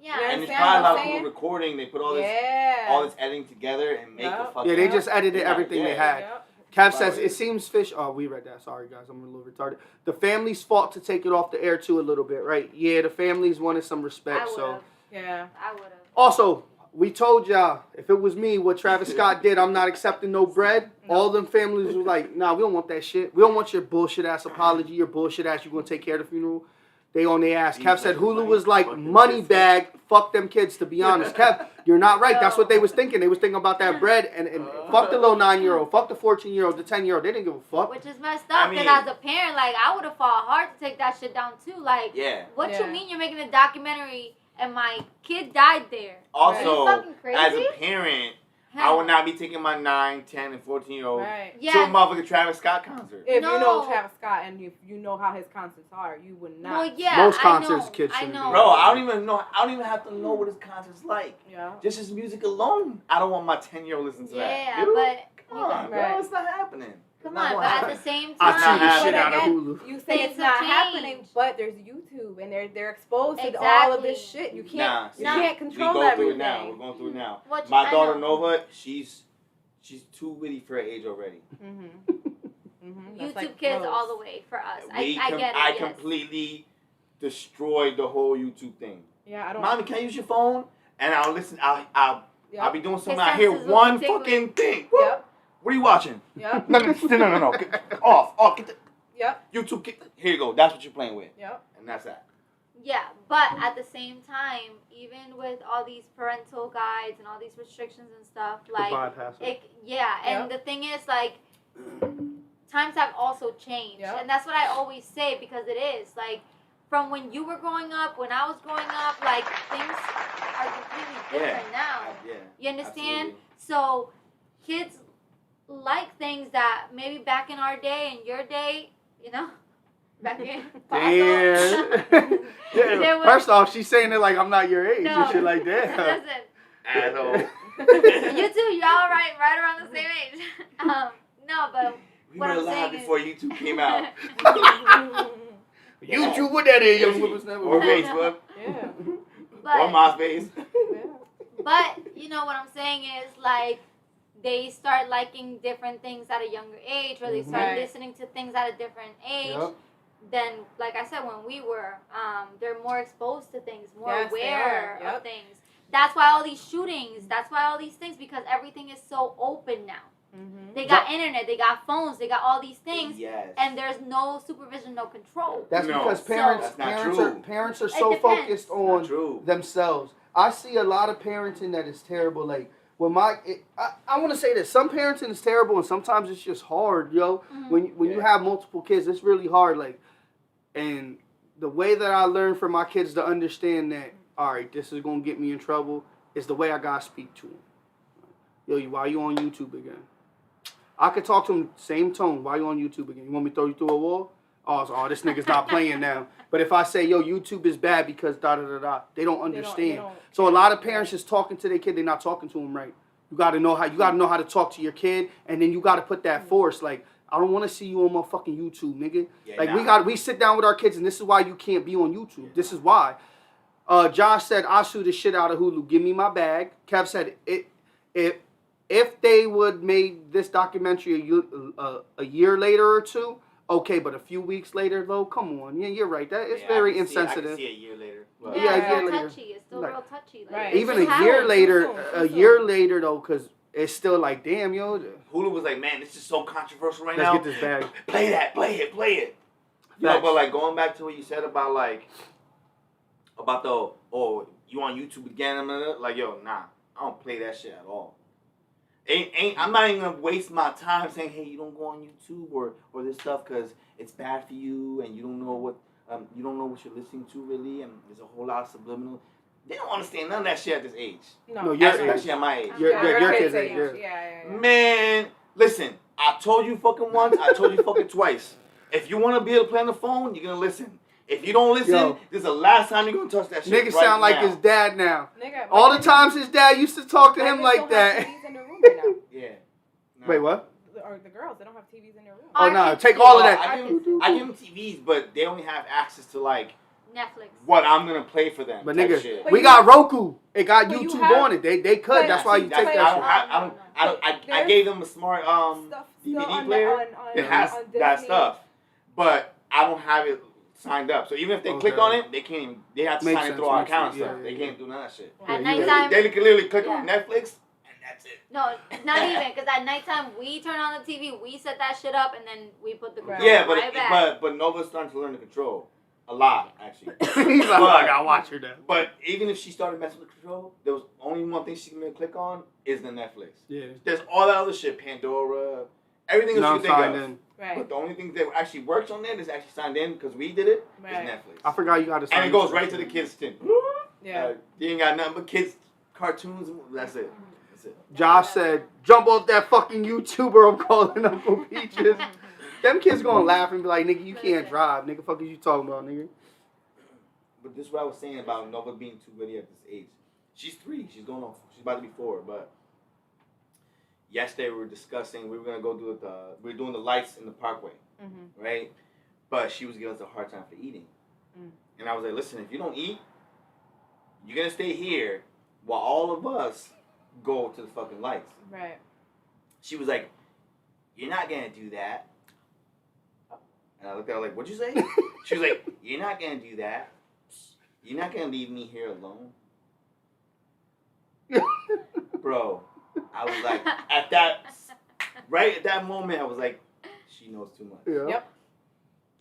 Yeah. You And it's understand probably a what lot I'm of people saying? recording. They put all this, Yeah. all this editing together and make Yep. a fucking. Yeah, they just edited Yeah, everything they yeah. had. Yep. Kev says it seems fish. Oh, we read that. Sorry guys, I'm a little retarded. The family's fought to take it off the air too a little bit, right? Yeah, the families wanted some I respect. would So have. Yeah. I would have. also, we told y'all if it was me, what Travis Scott did, I'm not accepting no bread. All them families was like, nah, we don't want that shit. We don't want your bullshit ass apology, your bullshit ass. You gonna take care of the funeral? they on their ass. Kev said Hulu was Fuck like them money kids. bag. Fuck them kids. To be honest, Kev, you're not right. That's what they was thinking. They was thinking about that bread and fuck the little 9-year-old, fuck the 14-year-old, the 10-year-old. They didn't give a fuck. Which is messed up, because as a parent, like, I would have fought hard to take that shit down too. Like, what you mean you're making a documentary and my kid died there? Also, Are you fucking crazy? as a parent, I would not be taking my 9, 10, and 14-year-old to a motherfucking Travis Scott concert. If you know Travis Scott and if you know how his concerts are, you would not. Well, yeah, most concerts, kids I shouldn't know. Bro, I don't even have to know what his concert's like. Yeah. Just his music alone, I don't want my 10-year-old listening to that. Yeah, You? but Come on, bro, it's not happening. Come on, but at the same I time, see the shit But out of again, Hulu. you say Things it's not have happening, changed. but there's YouTube and they're exposed to all of this Exactly. shit. You can't see, you can't we control go everything. through it now. We're going through it now. What My I daughter know. Nova, she's too witty for her age already. YouTube kids all the way for us. I get it. I yes. completely destroyed the whole YouTube thing. Yeah, I don't. Mommy, can I use your phone? And I'll listen. I'll be doing something. His I hear senses will one be tingling. fucking thing. Yep. What are you watching? Yep. No. Off. Get the Yep. YouTube. Here you go. That's what you're playing with. Yep. And that's that. Yeah, but at the same time, even with all these parental guides and all these restrictions and stuff, like, and the thing is, like, times have also changed, and that's what I always say, because it is, like, from when you were growing up, when I was growing up, like, things are completely different now. You understand? Absolutely. So, kids like things that maybe back in our day, in your day, you know, back in. Yeah. First off, she's saying it like I'm not your age and shit like that. Listen. Asshole. You too. You're all right around the same age. No, but We what were I'm alive saying before YouTube came out. YouTube, what that is, young whippersnapper. Or Facebook. Yeah. Or MySpace. But you know what I'm saying is, like, they start liking different things at a younger age, or they start listening to things at a different age. Then, like I said, when we were, they're more exposed to things, more aware of things. That's why all these shootings, that's why all these things, because everything is so open now. They got internet, they got phones, they got all these things, and there's no supervision, no control. That's because parents are so focused on themselves. I see a lot of parenting that is terrible. Like, when I want to say this, some parenting is terrible, and sometimes it's just hard, yo. When you have multiple kids, it's really hard. Like, and the way that I learned for my kids to understand that, all right, this is gonna get me in trouble, is the way I gotta speak to them. Yo, why you on YouTube again? I could talk to them same tone. Why you on YouTube again? You want me to throw you through a wall? Oh, this nigga's not playing now. But if I say, yo, YouTube is bad because da-da-da-da, they don't understand. So a lot of parents just talking to their kid, they're not talking to them right. You gotta know how to talk to your kid, and then you gotta put that force. Like, I don't want to see you on motherfucking YouTube, nigga. We sit down with our kids, and this is why you can't be on YouTube. This is why. Josh said, I'll sue the shit out of Hulu. Give me my bag. Kev said, if they would made this documentary a year later or two, okay, but a few weeks later, though, come on. Yeah, you're right. That is very insensitive. I can see a year later. Yeah, a year later. Touchy. It's still real touchy. Like, even a year later, though, because it's still like, damn, yo. Hulu was like, man, this is so controversial right now. Let's get this bag. Play it. You know, but like going back to what you said about you on YouTube again, like, yo, nah, I don't play that shit at all. I'm not even gonna waste my time saying, hey, you don't go on YouTube or this stuff because it's bad for you and you don't know what you're listening to really, and there's a whole lot of subliminal. They don't understand none of that shit at this age. No, especially at my age. Your kid's age. Yeah. Man, listen, I told you fucking once, I told you fucking twice. If you want to be able to play on the phone, you're gonna listen. If you don't listen, this is the last time you're gonna touch that shit. Nigga sound like his dad now. Nigga, all the times his dad used to talk to him like that. TVs in their room right now. Yeah. No. Wait, what? Or the girls, they don't have TVs in their room. Oh no, take all of that. I give them TVs, but they only have access to like Netflix. What I'm gonna play for them. But nigga, shit. we got Roku. It got YouTube on it. They could. That's why you take that shit. I gave them a smart DVD player. It has that stuff, but I don't have it signed up. So even if they click on it, they can't even. They have to sign it through our account and stuff. They can't do none of that shit. At nighttime, they can literally click on Netflix. That's it. No, not even, because at nighttime we turn on the TV, we set that shit up, and then we put the control yeah, right back. but Nova's starting to learn the control. A lot, actually. He's like, I gotta watch her now. But even if she started messing with the control, there was only one thing she can click on is the Netflix. Yeah. There's all that other shit, Pandora, everything else you think of. Right. But the only thing that actually works on that is actually signed in because we did it. Is Right. Netflix. I forgot you got to sign. And it goes right to the kids' thing. Yeah. You ain't got nothing but kids, cartoons. That's it. That's it. Josh said, "Jump off that fucking YouTuber. I'm calling Uncle Peaches." Them kids gonna laugh and be like, "Nigga, you can't drive. Nigga, fuck is you talking about, nigga?" But this is what I was saying about Nova being too ready at this age. She's 3. She's going on. She's about to be 4. But yesterday we were discussing. We were gonna go do we were doing the lights in the parkway, right? But she was giving us a hard time for eating, and I was like, "Listen, if you don't eat, you're gonna stay here while all of us go to the fucking lights." Right. She was like, "You're not gonna do that." And I looked at her like, "What'd you say?" She was like, "You're not gonna do that. You're not gonna leave me here alone." Bro, I was like, at that moment, I was like, she knows too much. Yeah. Yep.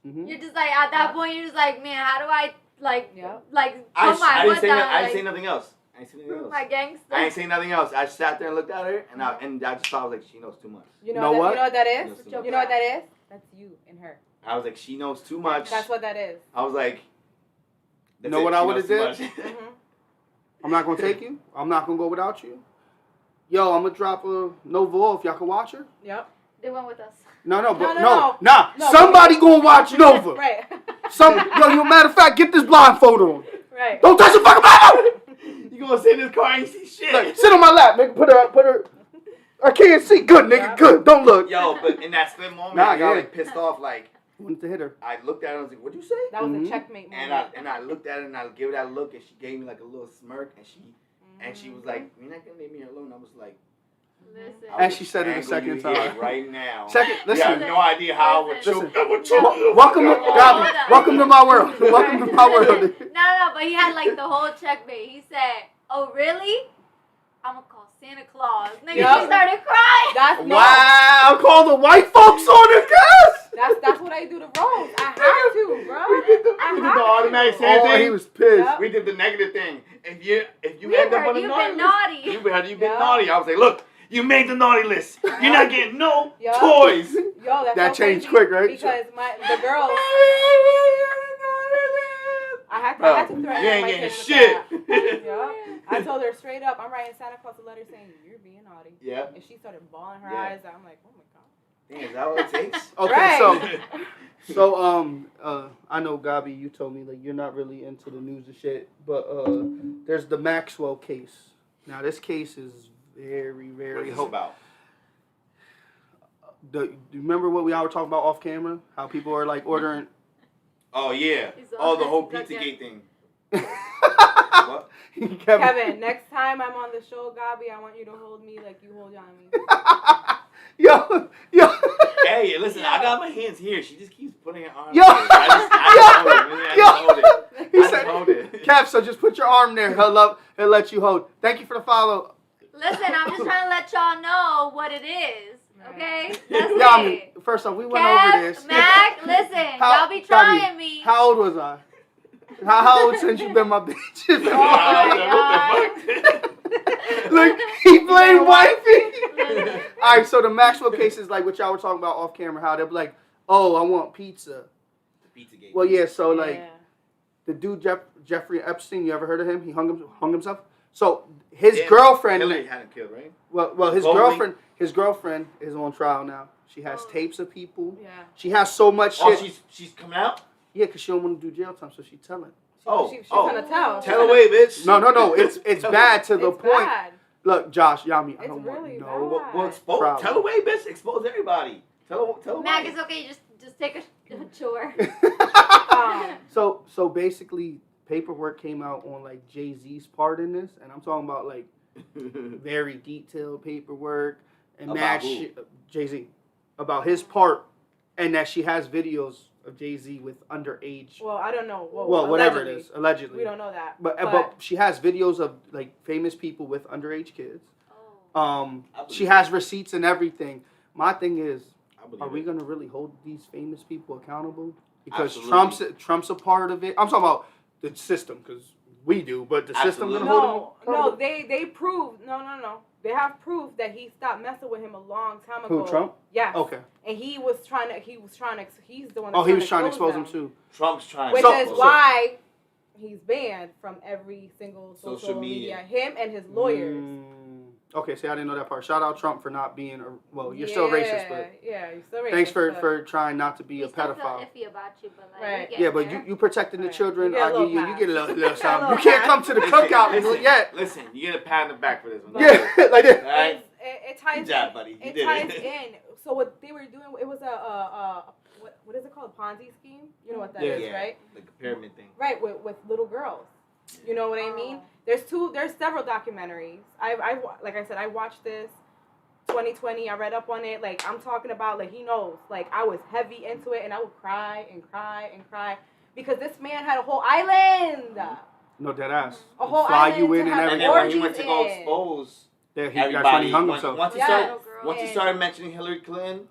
Mm-hmm. You're just like, at that point, you're just like, man, how do I, like, I put my didn't foot say down, I didn't say nothing else. I didn't say nothing else. my gangster. I ain't say nothing else. I sat there and looked at her, and I just thought, I was like, she knows too much. You know, Know what? You know what that is? She knows too much. You know what that is? That's you and her. I was like, she knows too much. That's what that is. I was like, You know what I would have did? Mm-hmm. I'm not gonna take you. I'm not gonna go without you. Yo, I'm gonna drop a Nova off. Y'all can watch her. Yep. They went with us. No, No. Somebody gonna watch Nova. Right. Matter of fact, get this blindfold on. Right. Don't touch the fucking Bible. You gonna sit in this car and you see shit. Like, sit on my lap, nigga. Put her. I can't see. Good, nigga. Yeah. Good. Don't look. Yo, but in that split moment, Nah, I got yeah. like pissed off. Like, Wanted to hit her. I looked at her and I was like, "What'd you say?" That was Mhm. a checkmate moment. And I looked at her and I gave her that look and she gave me like a little smirk and she was like, "You're not gonna leave me here alone." I was like, Listen. I And would she said it a strangle second you here time. right now. Second, You have listen. no idea how I would Listen. choke. I would choke you. Welcome to Hold Gabi. on. Welcome to my world. Welcome to my world. No, but he had like the whole checkmate. He said, "Oh, really? I'm gonna call Santa Claus." Nigga, Yup. she started crying. That's no. Wow, call the white folks on the cast. That's what I do to Rose. I have to, bro. We did the automatic same Oh, thing. he was pissed. Yep. We did the negative thing. If you We end up heard on the you've naughty been list, naughty. you been Yeah. naughty. I was like, look, you made the naughty list. You're not getting no Yeah. toys. Yo, that's That so changed crazy quick, right? Because the girls, I had to threaten You ain't my getting kids with shit. that. Yeah. I told her straight up, I'm writing Santa Claus a letter saying you're being naughty. Yeah. And she started bawling her Yeah. eyes out. I'm like, oh my god. Dang, is that what it takes? Okay, Right. so I know Gabi, you told me like you're not really into the news and shit, but there's the Maxwell case. Now this case is very, What very is this about? Do you remember what we all were talking about off camera? How people are like ordering. Oh yeah. He's Oh, the all- whole he's like, Pizzagate thing. What? Kevin, next time I'm on the show, Gabi, I want you to hold me like you hold Johnny. Yo. Hey, listen, I got my hands here. She just keeps putting her arms. Yo. here. I just hold it. He I just said, hold it. Kev, so just put your arm there. He'll let you hold. Thank you for the follow. Listen, I'm just trying to let y'all know what it is. Okay? That's Yeah, I it. mean, first off, we went over this. Mac, listen, How- y'all be trying Gabi, me. How old was I? How old since you been my bitch? Oh my What the fuck? Look, he blamed wifey. Listen. All right, so the Maxwell case is like what y'all were talking about off camera. How they're like, oh, I want pizza. Pizzagate. Well, yeah. So like Yeah. the dude Jeffrey Epstein. You ever heard of him? He hung himself. So his Damn, girlfriend. Hillary had him killed, right? Well, his Supposedly. girlfriend is on trial now. She has Oh. tapes of people. Yeah. She has so much Oh, shit. she's coming out? Yeah, because she don't want to do jail time, so she's telling. She's gonna tell. Tell away, bitch. No. It's bad to the It's point. bad. Look, Josh, Yami, I It's don't really want bad. Well, expose. Problem. Tell away, bitch. Expose everybody. Tell Mac, away. it's okay. Just take a chore. no. So basically, paperwork came out on like Jay-Z's part in this, and I'm talking about like very detailed paperwork and About mad who? shit. Jay-Z about his part, and that she has videos of Jay-Z with underage. Well, I don't know. Well, whatever it is, allegedly. We don't know that. But she has videos of like famous people with underage kids. Oh. I believe She has receipts and everything. My thing is, I believe are we it. gonna really hold these famous people accountable? because Absolutely. Trump's a part of it. I'm talking about the system because we do, but the system Absolutely. gonna hold him No, accountable? they proved no. They have proof that he stopped messing with him a long time ago. Who, Trump? Yes. Okay. And he's the one. Oh, he was trying to expose him too. Trump's trying. Which to is why he's banned from every single social media. Him and his lawyers. Okay, see, I didn't know that part. Shout out Trump for not being you're still racist, but yeah, you're still racist. thanks for trying not to be a Still feel pedophile. iffy about you, but like, Right. we Yeah, get but there. you protecting the Right. children. You get a little You pass. get a little You get a something. You little can't come to the Listen, cookout yet. Listen, you get a pat on the back for this one. Yeah, like that. Alright? It ties Good job, buddy. You it did ties it. in. So what they were doing, it was what is it called? A Ponzi scheme? You know what that is, Yeah. right? Like a pyramid thing. Right, with little girls. You know what I mean? There's several documentaries. Like I said, I watched this 2020. I read up on it. Like I'm talking about, like he knows. Like I was heavy into it, and I would cry and cry and cry because this man had a whole island. No, dead ass. A whole Fly island you in to and have And everything. then when he orgies went to go in. expose Yeah, that's everybody, when he hung himself. once he Yeah. started mentioning Hillary Clinton,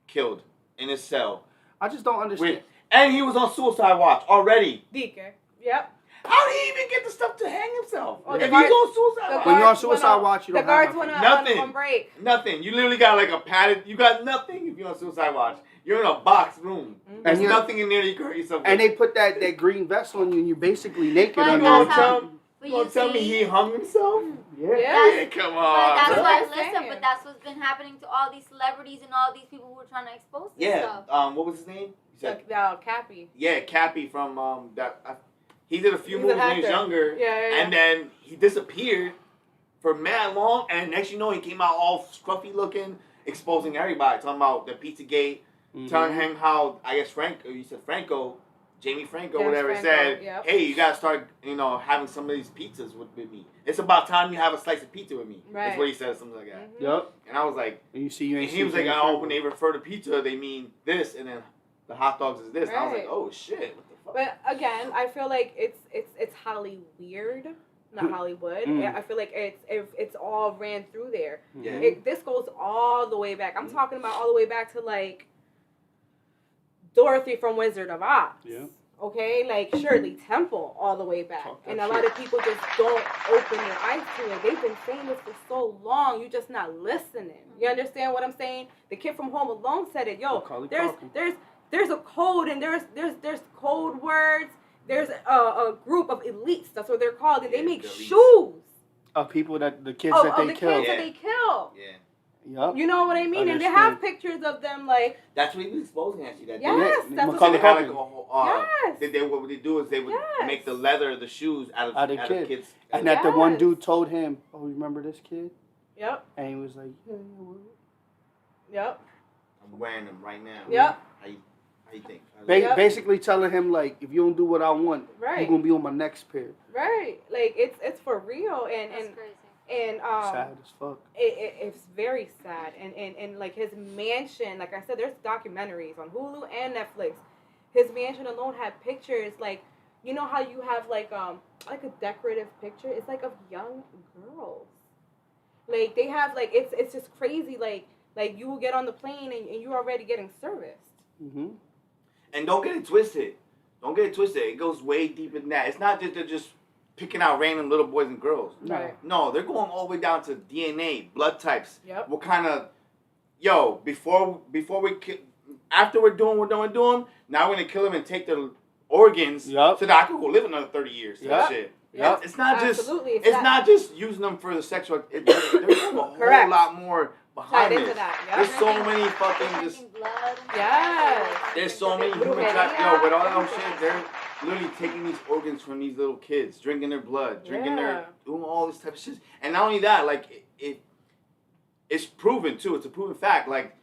killed in his cell. I just don't understand. Wait, and he was on suicide watch already. Deacon. Yep. How did he even get the stuff to hang himself? Oh, If the he's guards- on suicide watch, When you're on guards suicide went watch, you the don't have guards went nothing. on break. nothing. You literally got like a padded. You got nothing if you're on suicide watch. You're in a box room. Mm-hmm. There's And you- nothing in there you can hurt yourself with. And they put that green vest on you, and you're basically naked But under that's it. how- you But gonna tell me see- he hung himself? Yeah. Yeah, come But on. that's bro. why, That's what I'm listen, saying. but that's what's been happening to all these celebrities and all these people who are trying to expose this Yeah. stuff. What was his name? He said, Cappy. yeah, Cappy from that. He did a few He's movies an when he was actor. younger, Yeah. and then he disappeared for mad long. And next you know, he came out all scruffy looking, exposing everybody, talking about the Pizzagate, telling him how you said Jamie Franco, James whatever, Franco, said, yep. hey, you gotta start, having some of these pizzas with me. It's about time you have a slice of pizza with me. Right. That's what he said, something like that. Mhm. Yep. And I was like, And you see, you and ain't he was seen like, James oh, Franco. when they refer to pizza, they mean this, and then the hot dogs is this. And I was like, Right. oh shit, what the fuck? But again, I feel like it's Holly weird, not Hollywood. Mm. I feel like it's all ran through there. Yeah. This goes all the way back. I'm talking about all the way back to like Dorothy from Wizard of Oz. Yeah. Okay, like Shirley Temple, all the way back, Talk that and a shit. lot of people just don't open their eyes to it. They've been saying this for so long, you just not listening. You understand what I'm saying? The kid from Home Alone said it. Yo, Macaulay there's Culkin. there's a code, and there's code words. There's a group of elites. That's what they're called, and they Yeah, make the elites. shoes. Of people the kids Oh, that of they the killed. kids that they kill. Yeah. Yup. You know what I mean? And they have pictures of them like That's what he was exposing actually. That yes, Yeah, that's what Macaulay they had like Culkin. a whole, yes. what they do is they would Yes. make the leather of the shoes out of kid. kids. And that the one Yes. dude told him, oh, remember this kid? Yep. And he was like, yeah, well. Yep. I'm wearing them right now. Yep. How you think? Yep. Basically telling him, like, if you don't do what I want, Right. you're going to be on my next pair. Right. Like it's for real That's and crazy. and Sad as fuck. it's very sad and like his mansion, like I said, there's documentaries on Hulu and Netflix. His mansion alone had pictures like, you know how you have like a decorative picture, it's like of young girls. Like they have like it's just crazy, like you will get on the plane and you're already getting serviced. Mm-hmm. And don't get it twisted. Don't get it twisted. It goes way deeper than that. It's not just they're just picking out random little boys and girls. Right. No, they're going all the way down to DNA, blood types. Yep. What kind of, before after we're doing what we're doing, now we're gonna kill them and take their organs Yup. so that I could go live another 30 years. Yup. That shit. Yep. It's not Absolutely. just. It's not just using them for the sexual. There's a whole Correct. lot more behind Tied into this. that. Yep. There's so many fucking They're just. drinking blood and Yes. stuff. There's so many Little human baby. with all that shit. They're literally taking these organs from these little kids, drinking their blood, Yeah. doing all this type of shit. And not only that, like it's proven too. It's a proven fact. Like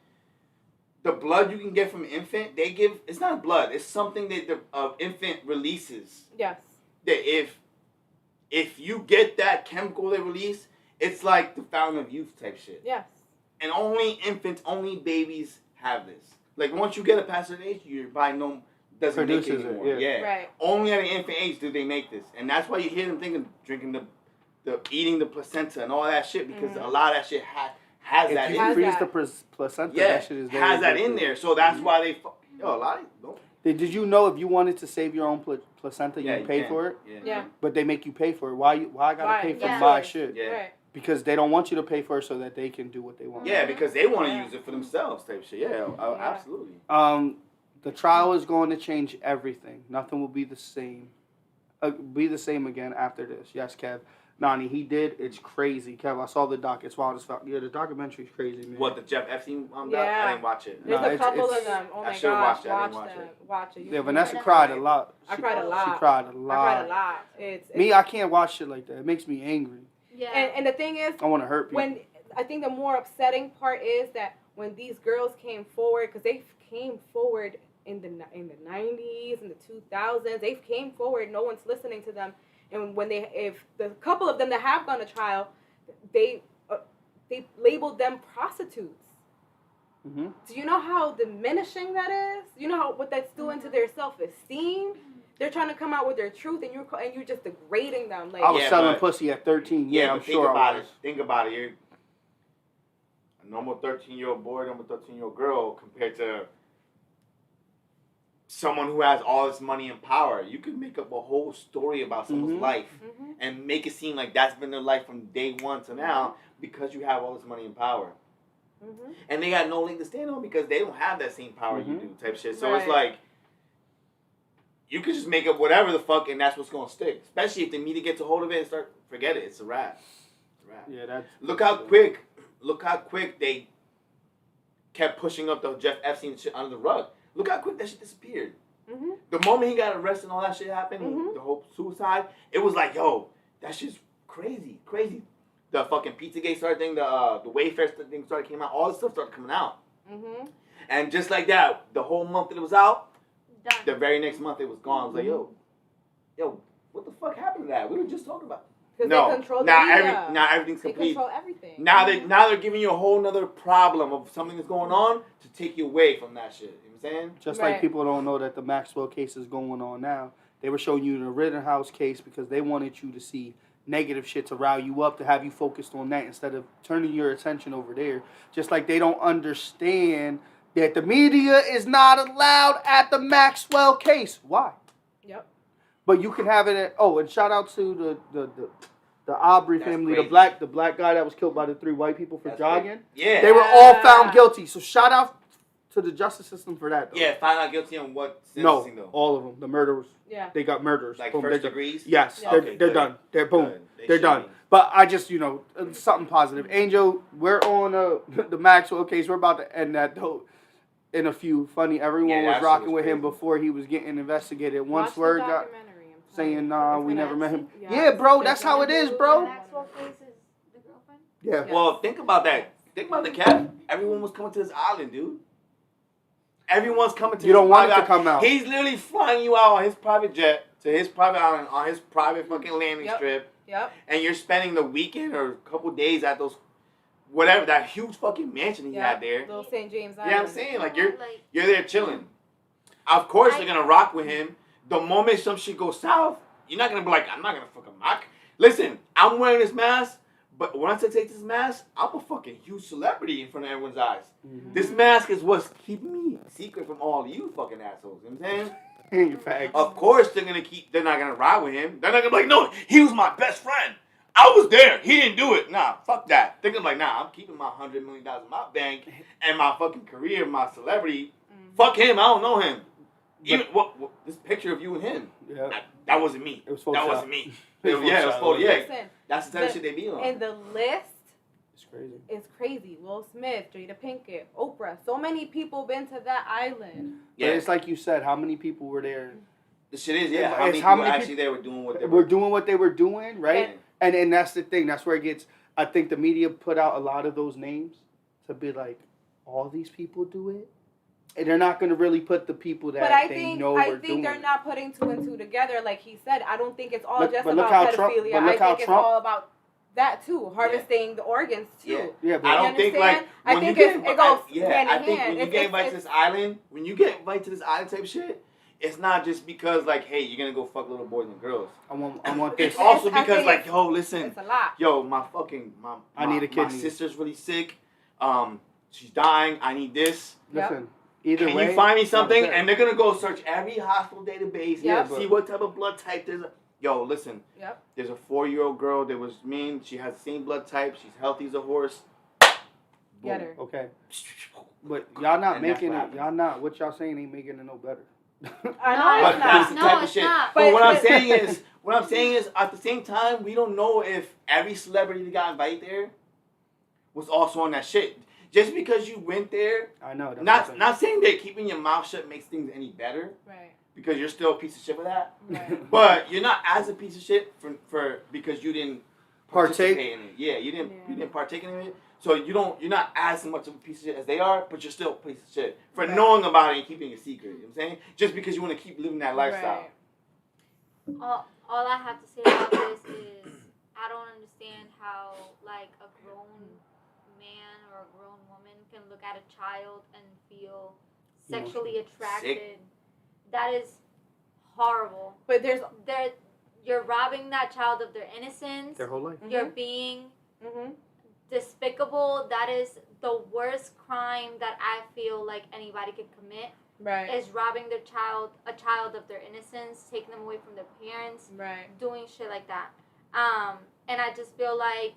the blood you can get from an infant, it's not blood. It's something that the infant releases. Yes. That if you get that chemical they release, it's like the fountain of youth type shit. Yes. And only infants, only babies have this. Like once you get a past certain age, your body doesn't make it Produces it, anymore. yeah. Right. Only at an infant age do they make this, and that's why you hear them thinking drinking the eating the placenta and all that shit because a lot of that shit has that If in you it. freeze that. the placenta, Yeah, that shit is very has that good in for there. you. So that's why they a lot of Did you know if you wanted to save your own placenta, Yeah, you pay can. for it? Yeah. But they make you pay for it. Why I gotta pay for Yeah. my shit? Yeah. Right. Because they don't want you to pay for it so that they can do what they want. Yeah, because they want to Yeah. use it for themselves, type shit. Yeah, absolutely. The trial is going to change everything. Nothing will be the same. Again after this. Yes, Kev. Nani, he did. It's crazy, Kev. I saw the doc. It's wild as fuck. Yeah, the documentary's crazy, man. What, the Jeff Epstein doc? Yeah. I didn't watch it. There's Nah, a couple it's- of them. Oh I my should've gosh, watched it. I didn't watch watch them. it. Watch it. Yeah, Vanessa cried a lot. I cried a lot. She cried a I lot. cried a lot. It's Me, I can't watch shit like that. It makes me angry. Yeah. and the thing is, I want to hurt people. when I think the more upsetting part is that when these girls came forward, because they came forward in the 90s and the 2000s, they came forward. No one's listening to them, and when if the couple of them that have gone to trial, they labeled them prostitutes. Mm-hmm. Do you know how diminishing that is? Do you know what that's doing to their self-esteem? They're trying to come out with their truth, and you're just degrading them. Like I was Yeah, selling but- pussy at 13. Yeah, I'm but sure I was. Think about it. You're a normal 13-year-old boy, normal 13-year-old girl compared to someone who has all this money and power. You could make up a whole story about someone's Mhm. life Mhm. and make it seem like that's been their life from day one to now because you have all this money and power. Mhm. And they got no leg to stand on because they don't have that same power you Mhm. do, type shit. So it's Right. like, you could just make up whatever the fuck and that's what's going to stick. Especially if the media gets a hold of it and forget it. It's a wrap. It's a wrap. Yeah, that's. Look how quick they kept pushing up the Jeff Epstein shit under the rug. Look how quick that shit disappeared. Mhm. The moment he got arrested and all that shit happened, Mhm. the whole suicide, it was like, yo, that shit's crazy. The fucking Pizzagate started thing, the Wayfair thing came out, all this stuff started coming out. Mhm. And just like that, the whole month that it was out, Done. the very next month it was gone. I was like, yo, what the fuck happened to that? We were just talking about. Because No, they control the now media. now everything's They complete. control everything. Now they're giving you a whole nother problem of something that's going on to take you away from that shit. You know what I'm saying? Just Right. like people don't know that the Maxwell case is going on now. They were showing you the Rittenhouse case because they wanted you to see negative shit to rile you up, to have you focused on that instead of turning your attention over there. Just like they don't understand that the media is not allowed at the Maxwell case. Why? Yep. But you can have it at, and shout out to the Aubrey That's family, crazy. the black guy that was killed by the 3 white people for That's jogging. Yeah. They were all found guilty. So shout out to the justice system for that, though. Yeah, found out guilty on what No, sentencing though? all of them. The murderers. Yeah. They got murderers. Like Boom, first they're done. degrees? Yes, Yeah. they're, Okay, they're good. done. They're boom. Good. They They're should done. be. But I just, something positive. Angel, we're on the Maxwell case. We're about to end that though. In a few, funny. Everyone Yeah, was that shit rocking was with him crazy. before he was getting investigated. Once Watch the word got documentary, I'm telling saying, you. nah, It's we gonna- never met him. Yeah. Yeah, bro, It's that's how it gonna is, do- bro. Maxwell Case is the girlfriend? Yeah. Yeah. Well, think about that. Think about the cat. Everyone was coming to this island, dude. Everyone's coming to You don't this want it private to come out. He's literally flying you out on his private jet to his private island on his private fucking landing Yep. strip, Yep. and you're spending the weekend or a couple days at those, whatever, that huge fucking mansion he had there. Little St. James You Island. know what I'm saying? Like you're Like, there chilling. Of course they're gonna rock with him. The moment some shit goes south, you're not gonna be like, I'm not gonna fucking mock. Listen, I'm wearing this mask, but once I take this mask, I'm a fucking huge celebrity in front of everyone's eyes. Mhm. This mask is what's keeping me secret from all of you fucking assholes. You know what I'm saying? Facts. Of course they're not gonna ride with him. They're not gonna be like, no, he was my best friend. I was there. He didn't do it. Nah, fuck that. They're gonna be like, nah, I'm keeping my $100 million in my bank and my fucking career, my celebrity. Fuck him. I don't know him. Even what this picture of you and him. Yeah. That wasn't me. It was That Photoshop. wasn't me. It was Yeah, it was Photoshop. photo. Yeah, Listen, that's the type of shit they be on. and the list It's crazy. is crazy. Will Smith, Jada Pinkett, Oprah. So many people been to that island. Yeah. It's like you said, how many people were there? The shit is, yeah. It's How many how people many actually they were doing what they We're were doing what they were doing, right? Yeah. And that's the thing. That's where it gets. I think the media put out a lot of those names to be like, all these people do it, and they're not going to really put the people that But I they think know are doing they're it. not putting 2 and 2 together. Like he said, I don't think it's all Look- just but look about how Trump- pedophilia. but look I how think it's Trump- all about that too, harvesting the organs too. Yeah. Yeah, I but don't think understand? like I when think you get it goes yeah, hand I in think hand. when you It's- get invited to it's- this island, when you get invited to this island type shit, it's not just because like, hey, you're gonna go fuck little boys and girls. I want this. It's also I because think like, it's- yo, listen, It's a lot. yo, my I need a my kidney. sister's really sick. She's dying. I need this. Listen, Either can way, you find me it's not something? fair. And they're gonna go search every hospital database, Yep. see what type of blood type there's. Yo, listen. Yep. There's a 4-year-old girl that was mean. She has the same blood type. She's healthy as a horse. Get her. Okay. But y'all not And that's making what it. happens. Y'all not. What y'all saying ain't making it no better. I know No, it's But that's the not. No, type of it's shit. not. But what I'm But- saying is, at the same time, we don't know if every celebrity that got invited there was also on that shit. Just because you went there, I know. That's what I'm not saying that keeping your mouth shut makes things any better, Right. because you're still a piece of shit for that. Right. But you're not as a piece of shit for because you didn't Partake. participate in it. Yeah, you Yeah. didn't partake in it. So you're not as much of a piece of shit as they are, but you're still a piece of shit for Right. knowing about it and keeping it secret. You know what I'm saying? Just because you want to keep living that lifestyle. Right. All I have to say about this is I don't understand how like a grown man or a grown woman can look at a child and feel sexually attracted. That is horrible. But there's. You're robbing that child of their innocence. Their whole life. You're being Mm-hmm. despicable. That is the worst crime that I feel like anybody could commit. Right. Is robbing a child of their innocence, taking them away from their parents, Right. doing shit like that. And I just feel like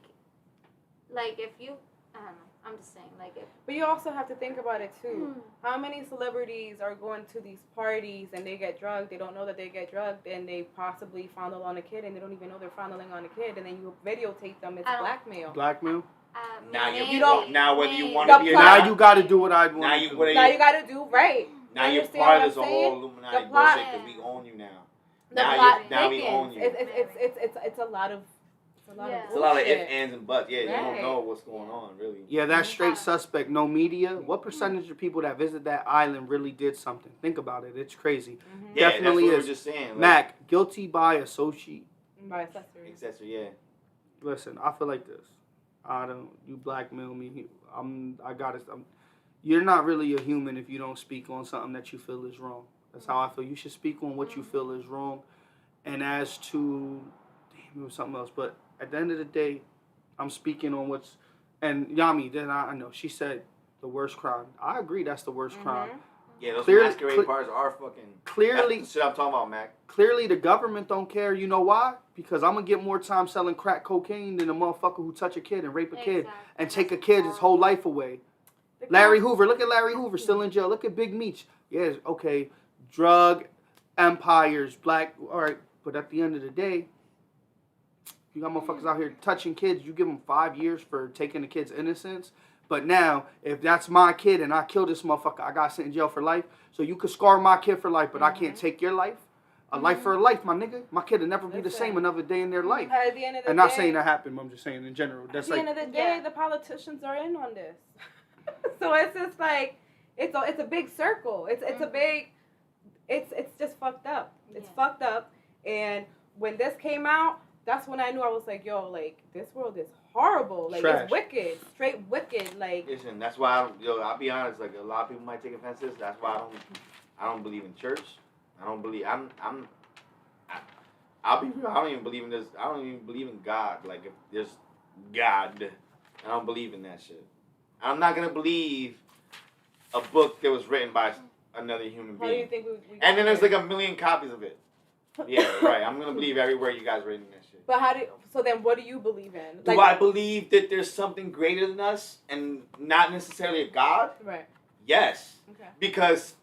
if you, I don't know, I'm just saying, like if. But you also have to think about it too. How many celebrities are going to these parties and they get drugged? They don't know that they get drugged, and they possibly fondle on a kid, and they don't even know they're fondling on a kid, and then you videotape them. It's I don't- blackmail. Blackmail. Now maybe, you don't- now whether you maybe. want to The be or plot- not. Now you got to do what I want. Now you- to do. what are Now you got to do right. Now you're Understand part what of this I'm whole saying? Illuminati The plot- bullshit because we own you now. The Now plot now we thickens. own you. It's a lot of. It's a lot Yeah. of. It's a lot of bullshit. ifs, ands, and buts. Yeah, you Right. don't know what's going on really. Yeah, that's straight Yeah. suspect. No media. What percentage of people that visit that island really did something? Think about it. It's crazy. Mhm. Yeah, Definitely that's what is. we were just saying. Like, Mac, guilty by associate. By accessories. accessory, yeah. Listen, I feel like this. You blackmail me. You're not really a human if you don't speak on something that you feel is wrong. That's how I feel. You should speak on what you feel is wrong. And as to, damn, it was something else. But at the end of the day, I'm speaking on and Yami, then I know, she said the worst crime. I agree that's the worst crime. Yeah, those Clearly- masquerade parties are fucking. Clearly, That's the shit I'm talking about, Mac. Clearly, the government don't care. You know why? Because I'm going to get more time selling crack cocaine than a motherfucker who touch a kid and rape a kid and take a kid his whole life away. Larry Hoover. Look at Larry Hoover still in jail. Look at Big Meech. Yes, okay. Drug empires, black. All right. But at the end of the day, you got motherfuckers out here touching kids. You give them 5 years for taking the kid's innocence. But now, if that's my kid and I kill this motherfucker, I got sent in jail for life. So you could scar my kid for life, but I can't take your life. A life for a life, my nigga. My kid will never be the same another day in their life. At the end of the And day, not saying that happened, but I'm just saying in general. At That's the like, end of the day, Yeah. the politicians are in on this. So it's just like it's a big circle. It's a big. It's just fucked up. It's Yeah. fucked up. And when this came out, that's when I knew. I was like, yo, like this world is horrible. Like Trash. it's wicked, straight wicked. Like Listen, that's why I'll be honest. Like a lot of people might take offense to this. That's why I don't believe in church. I'll be real. I don't even believe in this. I don't even believe in God. Like if there's God, I don't believe in that shit. I'm not gonna believe a book that was written by another human how do you being. think we And then there's got like a million copies of it. Yeah, right. I'm gonna believe every word you guys written that shit. But so then what do you believe in? Do I believe that there's something greater than us and not necessarily a God? Right. Yes. Okay. Because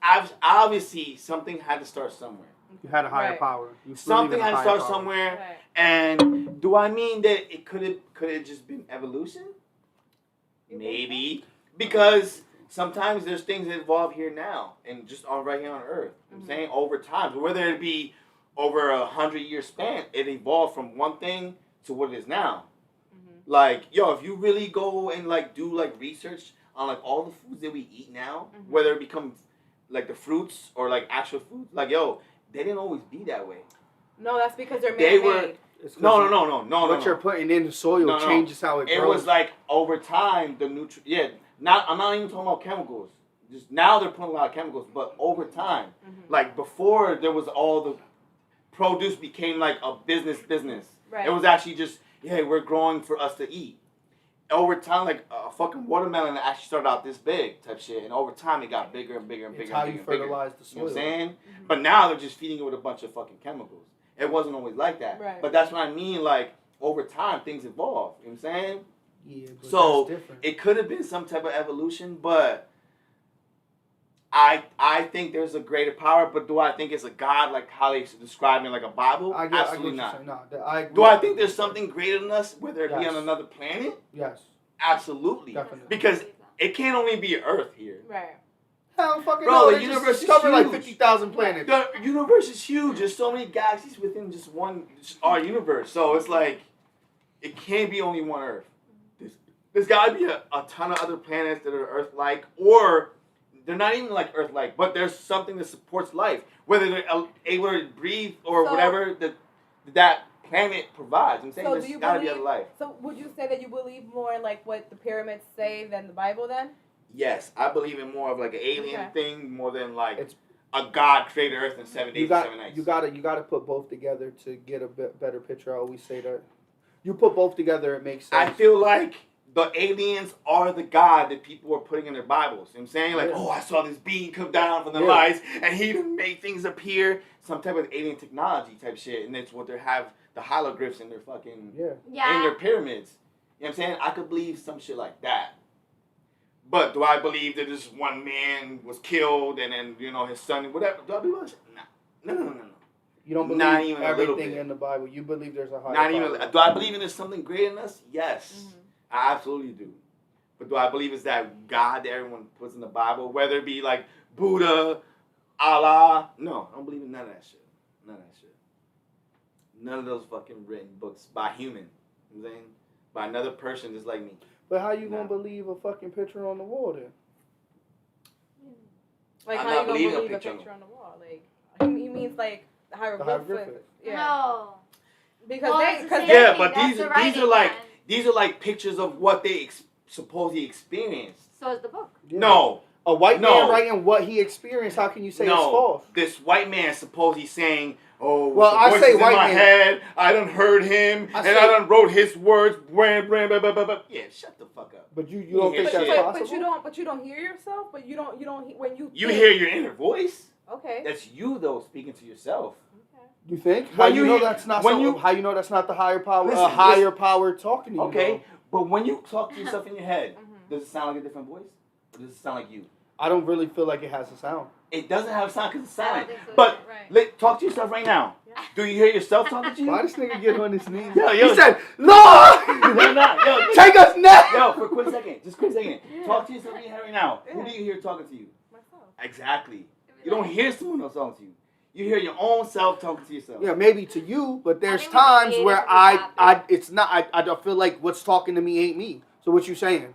obviously something had to start somewhere. you had a higher Right. power. You Something believe in a had to higher start power. somewhere. Right. And do I mean that it could have just been evolution? You think Maybe. Because sometimes there's things that evolve here now and just right here on Earth. I'm saying over time. Whether it be over 100-year span, it evolved from one thing to what it is now. Like, yo, if you really go and like do like research on like all the foods that we eat now, whether it become like the fruits or like actual food, like yo, they didn't always be that way. No, that's because they're They man-made. were- It's 'cause No. What you're putting in the soil No. changes how it It grows. was like over time the I'm not even talking about chemicals. Just now they're putting a lot of chemicals, but over time, like before there was all the produce became like a business. Right. It was actually just we're growing for us to eat. over time, like a fucking watermelon actually started out this big type shit, and over time it got bigger and bigger and bigger. It's how and you bigger and bigger. fertilize the soil. You know what I'm saying? Mm-hmm. But now they're just feeding it with a bunch of fucking chemicals. It wasn't always like that. Right. But that's what I mean, like, over time things evolve. You know what I'm saying? Yeah, but So that's different. it could have been some type of evolution, but I think there's a greater power. But do I think it's a God like how they describe it in like a Bible? Absolutely not. Do I think there's something greater than us, whether it be on another planet? Yes. Absolutely. Definitely. Because it can't only be Earth here. Right. Hell fucking Bro, no, the they universe just is discovered like huge. 50,000 planets. The universe is huge. There's so many galaxies within just our universe. So it's like, it can't be only one Earth. There's got to be a ton of other planets that are Earth-like, or they're not even like Earth-like, but there's something that supports life. Whether they're able to breathe or whatever that planet provides. I'm saying there's got to be other life. So would you say that you believe more in like what the pyramids say than the Bible then? Yes, I believe in more of like an alien thing more than like It's- a God created Earth in 7 days and 7 nights. You gotta put both together to get a better picture. I always say that. You put both together, it makes sense. I feel like the aliens are the God that people are putting in their Bibles. You know what I'm saying? Like, I saw this being come down from the lights and he made things appear. Some type of alien technology type shit. And that's what they have the hieroglyphs in their fucking in their pyramids. You know what I'm saying? I could believe some shit like that. But do I believe that this one man was killed and then, his son, whatever? Do I believe that shit? Nah. No. You don't believe Not even everything in the Bible. You believe there's a higher Not power. even. Do I believe there's something greater than us? Yes. Mm-hmm. I absolutely do. But do I believe it's that God that everyone puts in the Bible, whether it be like Buddha, Allah? No, I don't believe in none of that shit. None of that shit. None of those fucking written books by human. You know what I'm saying? By another person just like me. But how you gonna believe a fucking picture on the wall then? Like I'm how not you gonna believing a believe a picture picture on the wall? Like he means like the hieroglyphics. Yeah. No. Because Well, they it's the because same Yeah, thing, but that's these the are writing, like man. these are like pictures of what they supposedly experienced. So is the book. Yeah. No. A white man writing what he experienced, how can you say it's false? This white man supposedly saying, "Oh, well, the I voices say in white my man. head. I done heard him, I done wrote his words." Blah, blah, blah, blah, blah, blah. Yeah, shut the fuck up. But you don't think that's shit. possible? but you don't hear yourself. But you don't when you hear your inner voice. Okay. That's you though speaking to yourself. Okay. You think? When How you know hear- that's not when so, you- how you know that's not the higher power? Listen, higher power talking to you. Okay, though? but when you talk to yourself in your head, Mhm. does it sound like a different voice, or does it sound like you? I don't really feel like it has a sound. It doesn't have a sound because it's I don't silent. think so But Right. talk to yourself right now. Yeah. Do you hear yourself talking to you? Why this nigga get on his knees? Yo, He said, "Lord, No, no, yo, take us now." Yo, for a quick second. Just a quick second. Yeah. Talk to yourself in your head right now. Who Yeah. do you hear talking to you? Myself. Exactly. You don't hear someone else talking to you. You hear your own self talking to yourself. Yeah, maybe to you, but there's think we times created where the I topic. it's not. I don't feel like what's talking to me ain't me. So what you saying?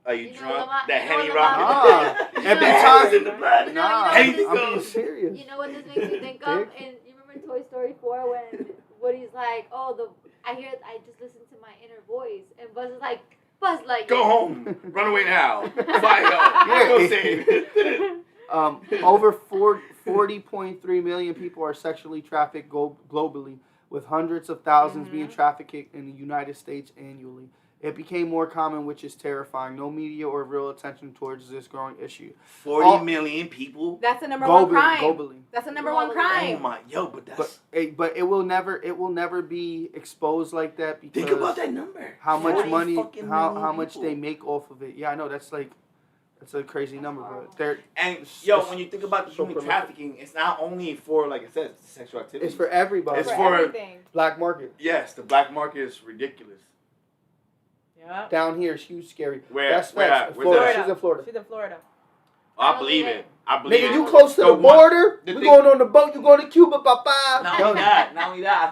Are you You know, drunk? Lamont- That you know, Henny Lamont- rocket? Every The time- Henny's in the blood. You know, Nah, Anything I'm being goes. serious. You know what this makes me think of? And you remember Toy Story 4 when Woody's like, I just listen to my inner voice, and Buzz is like, Buzz Lightyear. Go home. Run away now. Fire up. Yeah. Go save. Over 40.3 million people are sexually trafficked globally, with hundreds of thousands being trafficked in the United States annually. It became more common, which is terrifying. No media or real attention towards this growing issue. 40 million people. That's the number one crime. Globally. That's the number one crime. Oh my, yo, but that's. But it will never be exposed like that because Think about that number. how much 40 money, fucking how million much people. they make off of it. Yeah, I know that's a crazy number, but they're And it's- yo, it's when you think about the so human prolific. trafficking, it's not only for, like I said, sexual activity. it's for everybody. It's For for- everything. Black market. Yes, the black market is ridiculous. Yeah. Down here, it's huge, scary. Where? That's Where facts. at? Where's Florida. that? She's in Florida. She's in Florida. I believe it. I believe Nigga, it. you close to the one- border. the We thing- going on the boat. You going to Cuba, papa? Not only that,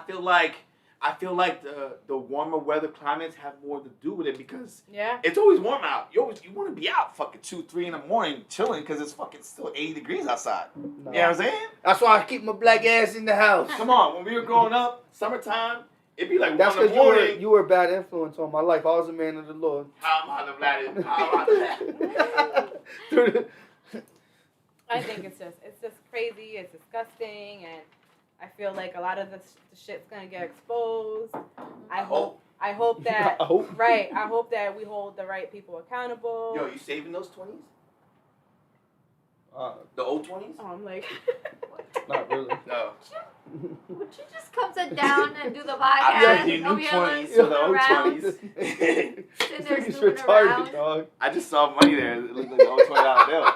I feel like the warmer weather climates have more to do with it because Yeah. it's always warm out. You want to be out fucking 2-3 in the morning chilling because it's fucking still 80 degrees outside. No. You know what I'm saying? That's why I keep my black ass in the house. Come on, when we were growing up, summertime, it'd be like That's 1 in because the morning. you were a bad influence on my life. I was a man of the Lord. How am I the black? How am I the black? I think it's just crazy. It's disgusting, and I feel like a lot of the shit's gonna get exposed. I hope I hope that I hope. right. I hope that we hold the right people accountable. Yo, you saving those 20s? The old 20s? Oh, I'm like, Not really. No. Would you just come sit down and do the I'm podcast? saving you new Over here, like, 20s for the snooping old around, 20s. sitting there He's snooping retarded, around. dog. I just saw money there. It looked like an old $20 bill.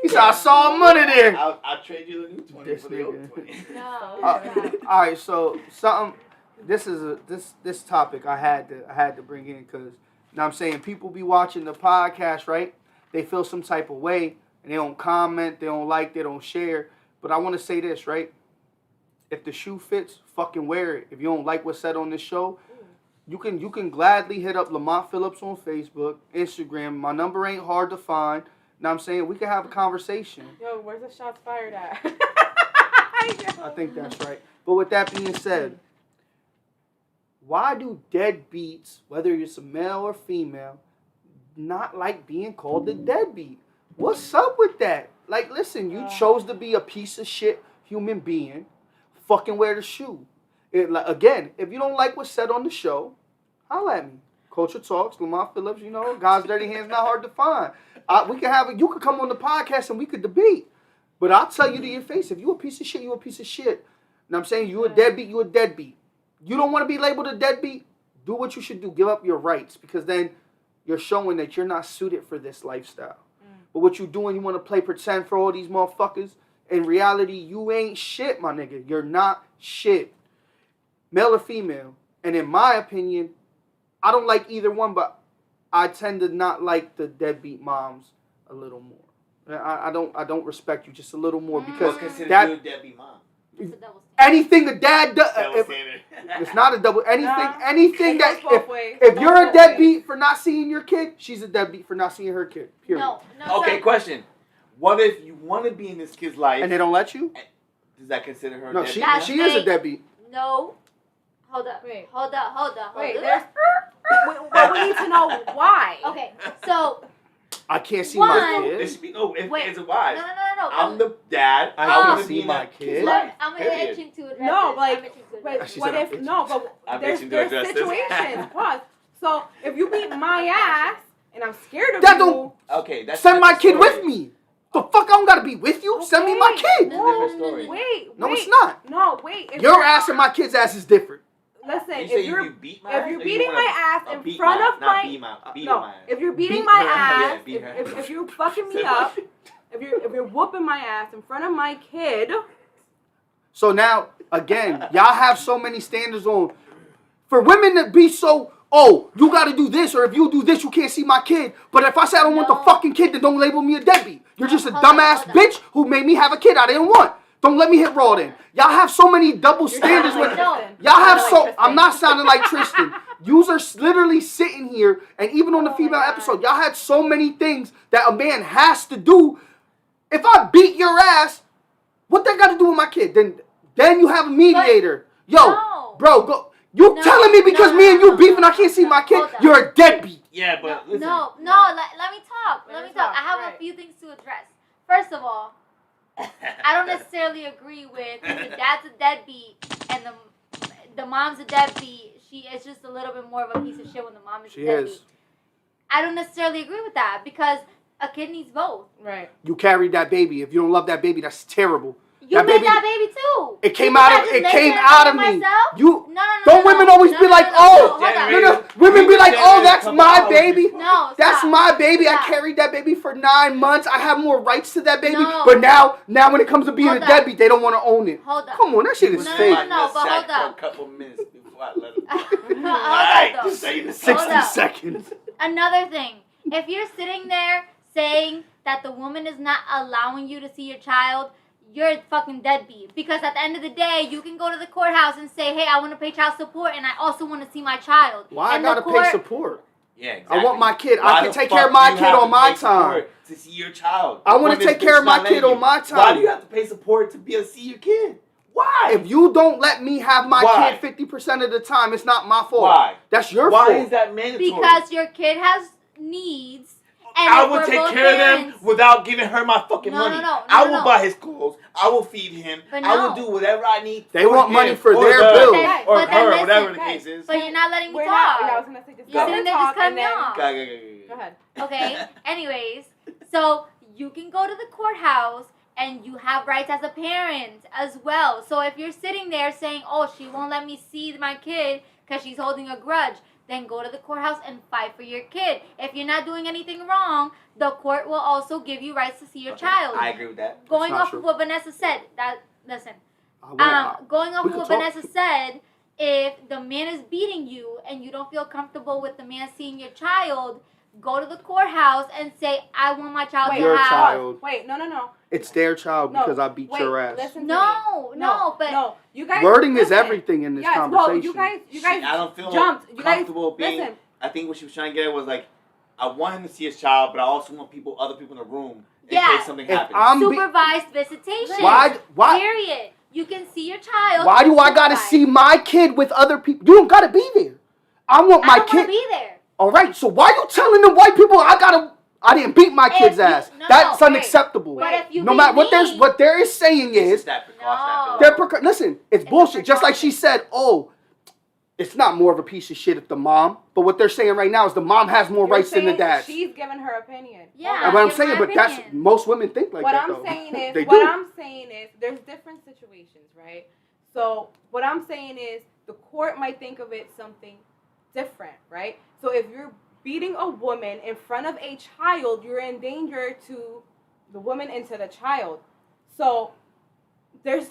He said, I saw money there. I'll trade you the new 20 This for the old nigga. 20. No. All right, so something. This is this topic I had to bring in because now I'm saying people be watching the podcast, right? They feel some type of way and they don't comment, they don't like, they don't share. But I want to say this, right? If the shoe fits, fucking wear it. If you don't like what's said on this show, you can gladly hit up Lamont Phillips on Facebook, Instagram. My number ain't hard to find. Now I'm saying we can have a conversation. yo, where's the shots fired at? I think that's right. But with that being said, why do deadbeats, whether it's a male or female, not like being called a deadbeat? What's up with that? Like, listen, you chose to be a piece of shit human being. Fucking wear the shoe. Again, if you don't like what's said on the show, holla at me. Culture Talks, Lamont Phillips, you know, God's dirty hands not hard to find. We can have you could come on the podcast and we could debate. But I'll tell you to your face, if you a piece of shit, you a piece of shit. And I'm saying you a deadbeat, you a deadbeat. You don't want to be labeled a deadbeat? Do what you should do. Give up your rights because then you're showing that you're not suited for this lifestyle. But what you doing, you want to play pretend for all these motherfuckers. In reality, you ain't shit, my nigga. You're not shit. Male or female. And in my opinion, I don't like either one, but I tend to not like the deadbeat moms a little more. I don't respect you just a little more because What's considered that you a deadbeat mom? It's a double standard. anything a dad does, Double standard. it's not a double. Anything It that goes both ways. if you're a Both ways. deadbeat for not seeing your kid, she's a deadbeat for not seeing her kid. Period. No, no. Okay, so- question. What if you want to be in this kid's life? And they don't let you? Does that consider her a No, deadbeat? she is a deadbeat. No. Hold up. Wait. Hold up. Wait, but we need to know why. Okay, so I can't see One- my There kid. should be no ifs, Wait. ands, or whys. no. I'm the dad. I I can't want to see be in my that kid. kid's life. I'm Period. itching to address No, this. like, I'm itching to address But this. She what said I'm if bitching. no? But I'm there's bitching to address this. situations. Pause. So if you beat my ass and I'm scared of That you, don't Okay, that's send my different kid story. with me. The fuck I don't gotta be with you. Send me my kid. That's a different story. Wait. No, it's not. No, wait. If Your ass and my kid's ass is different. Listen, You if say you're you beat my if ass, you're or beating you my wanna- ass or in beat front my- of not my beat my beat no, my ass. if you're beating Beat my her. ass, Yeah, beat her. if you're fucking me up, if you're whooping my ass in front of my kid, So now, again, y'all have so many standards on. For women to be so, oh, you gotta do this, or if you do this, you can't see my kid. But if I say I don't want the No. fucking kid, then don't label me a deadbeat. You're just a Hold on, dumbass hold on. bitch who made me have a kid I didn't want. Don't let me hit raw then. Y'all have so many double standards with No. y'all have Sounding so like I'm not sounding like Tristan. Yous are literally sitting here, and even on the Oh my female God. episode, y'all had so many things that a man has to do. If I beat your ass, what that got to do with my kid? Then you have a mediator. Yo, No. bro, go. You No, telling me because no, me and no, you no, beefing, no, I can't see no, my kid? hold on. You're a deadbeat. Yeah, but listen. No, let me talk. Let me Let us talk. talk, I have right. a few things to address. First of all, I don't necessarily agree with if the dad's a deadbeat and the mom's a deadbeat. She is just a little bit more of a piece of shit when the mom is She a deadbeat. is. I don't necessarily agree with that because a kid needs both. right? You carried that baby. If you don't love that baby, that's terrible. You That made baby- that baby too. It came You out think of I it just came laid there out of and me. myself? You No. don't women always be like, oh, hold on. no, women be like, oh, that's my baby. No, That's stop. my baby. I Stop. carried that baby for 9 months. I have more rights to that baby. No. But now when it comes to being Hold a up. deadbeat, they don't want to own it. Hold up. Come on, that shit is No, fake. no, but hold For up. a couple minutes before I let him. Hold Alright, up, though. just say the 60 Hold up. seconds. Another thing, if you're sitting there saying that the woman is not allowing you to see your child, you're a fucking deadbeat. Because at the end of the day, you can go to the courthouse and say, hey, I want to pay child support and I also want to see my child. Why and I the gotta court- pay support? Yeah, exactly. I want my kid. Why I can the take fuck care of my you kid have on to my pay time. support to see your child? I wanna When this take care of bitch my not kid letting on you. my Why time. do you have to pay support to be able to see your kid? Why? If you don't let me have my Why? kid 50% of the time, it's not my fault. Why? That's your Why fault. is that mandatory? Because your kid has needs I if will we're take both care of them parents- without giving her my fucking No, money. no, I will no. buy his clothes. I will feed him. But I will no. do whatever I need. They want him, money for or their her, bills. But or then her, listen, whatever the guys. case is. But you're not letting me We're talk. not. I was gonna say just You're let her sitting there just talk cutting and me then off. go ahead. Okay. Anyways, so you can go to the courthouse and you have rights as a parent as well. So if you're sitting there saying, "Oh, she won't let me see my kid because she's holding a grudge," then go to the courthouse and fight for your kid. If you're not doing anything wrong, the court will also give you rights to see your child. I agree with that. Going not off true. of what Vanessa said, going We off of could what talk. Vanessa said, if the man is beating you and you don't feel comfortable with the man seeing your child, go to the courthouse and say, "I want my child Wait, to Your have." child. Wait, no. It's their child No, because I beat wait, your ass. listen to No, me. no, but no, you guys. Wording is listen. everything in this Yes, conversation. well, you guys I don't feel jumped. You guys, comfortable being. listen. I think what she was trying to get at was like, I want him to see his child, but I also want other people in the room in Yeah. case something If happens. I'm supervised visitation. Why? Period. You can see your child. Why do I gotta supervised. see my kid with other people? You don't gotta be there. I want my I don't want kid. to be there. All right. So why you telling them white people I didn't beat my If kid's you- ass? no, That's no, unacceptable. But if you No beat matter me, what there is saying It's is that precaution. I No. feel like. listen, it's It's a bullshit. Just like she precaution. said, oh, it's not more of a piece of shit if the mom. But what they're saying right now is the mom has more You're rights than the saying dad. She's giving her opinion. Yeah. That's what I'm give saying, my but that's opinion. most women think like What that. I'm though. saying is, They what do. I'm saying is, there's different situations, right? So what I'm saying is, the court might think of it something different, right? So if you're beating a woman in front of a child, you're in danger to the woman and to the child. So there's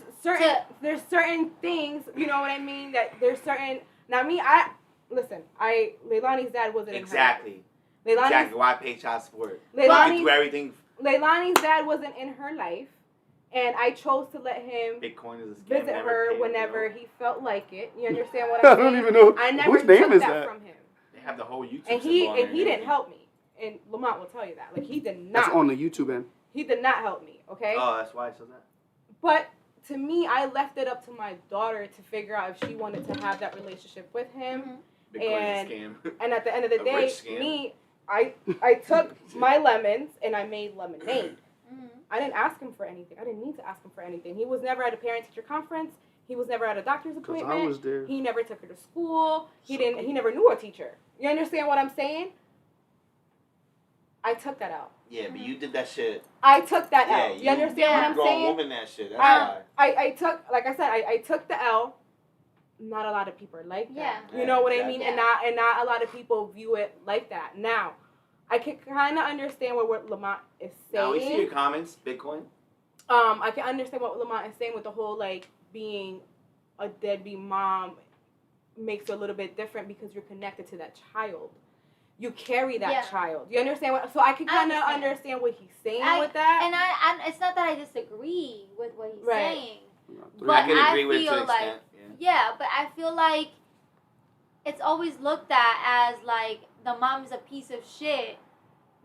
certain things, you know what I mean? That there's certain. Now Leilani's dad wasn't Exactly. in her life. Exactly. Why pay child support? Leilani- You can do everything. Leilani's dad wasn't in her life, and I chose to let him Bitcoin is a scam. visit Never her pay, you whenever know? he felt like it. You understand what I I'm saying? don't even know I never whose name took is that that. from him, They have the whole YouTube and he symbol on there didn't help me. And Lamont will tell you that. Like he did That's not. on the YouTube end. He did not help me. Okay. Oh, that's why it says that. But to me, I left it up to my daughter to figure out if she wanted to have that relationship with him. Mhm. Bitcoin And- is a scam. And at the end of the A day, rich scam. I took my lemons and I made lemonade. Mhm. I didn't ask him for anything. I didn't need to ask him for anything. He was never at a parent-teacher conference. He was never at a doctor's Because I appointment. was there. He never took her to school. He never knew a teacher. You understand what I'm saying? I took that out. Yeah, but you did that shit. I took that Yeah, out. You understand what I'm grown saying? woman that shit. That's Um, why. I took, like I said, I took the L. Not a lot of people are like that. Yeah. You know what I Yeah, mean? exactly. And not a lot of people view it like that. Now, I can kind of understand what Lamont is saying. Now we see your comments. Bitcoin. I can understand what Lamont is saying with the whole like being a deadbeat mom makes it a little bit different because you're connected to that child. You carry that Yeah. child. You understand what? So I can I kind of understand. understand what he's saying I- with that. And I, it's not that I disagree with what he's Right. saying. But But I can I agree with it to feel an like- extent. Yeah. Yeah, but I feel like it's always looked at as like the mom's a piece of shit,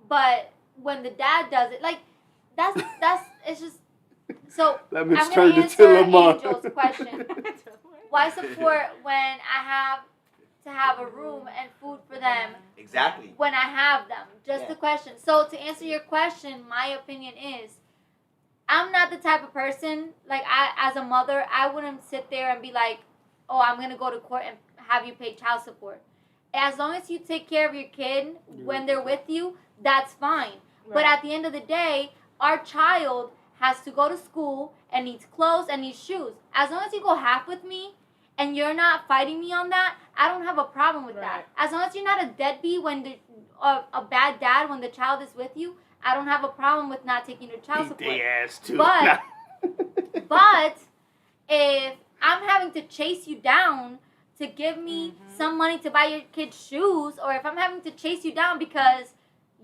but when the dad does it, like that's it's just so. That means I'm gonna turned into answer Lamont. Angel's question. Why support when I have to have a room and food for them Exactly. when I have them? Just Yeah. the question. So to answer your question, my opinion is, I'm not the type of person, like as a mother, I wouldn't sit there and be like, oh, I'm going to go to court and have you pay child support. As long as you take care of your kid when they're with you, that's fine. But at the end of the day, our child has to go to school and needs clothes and needs shoes. As long as you go half with me and you're not fighting me on that, I don't have a problem with that. Right. As long as you're not a deadbeat when a bad dad when the child is with you, I don't have a problem with not taking your child Beat support. their ass too. But- But if I'm having to chase you down to give me some money to buy your kid's shoes, or if I'm having to chase you down because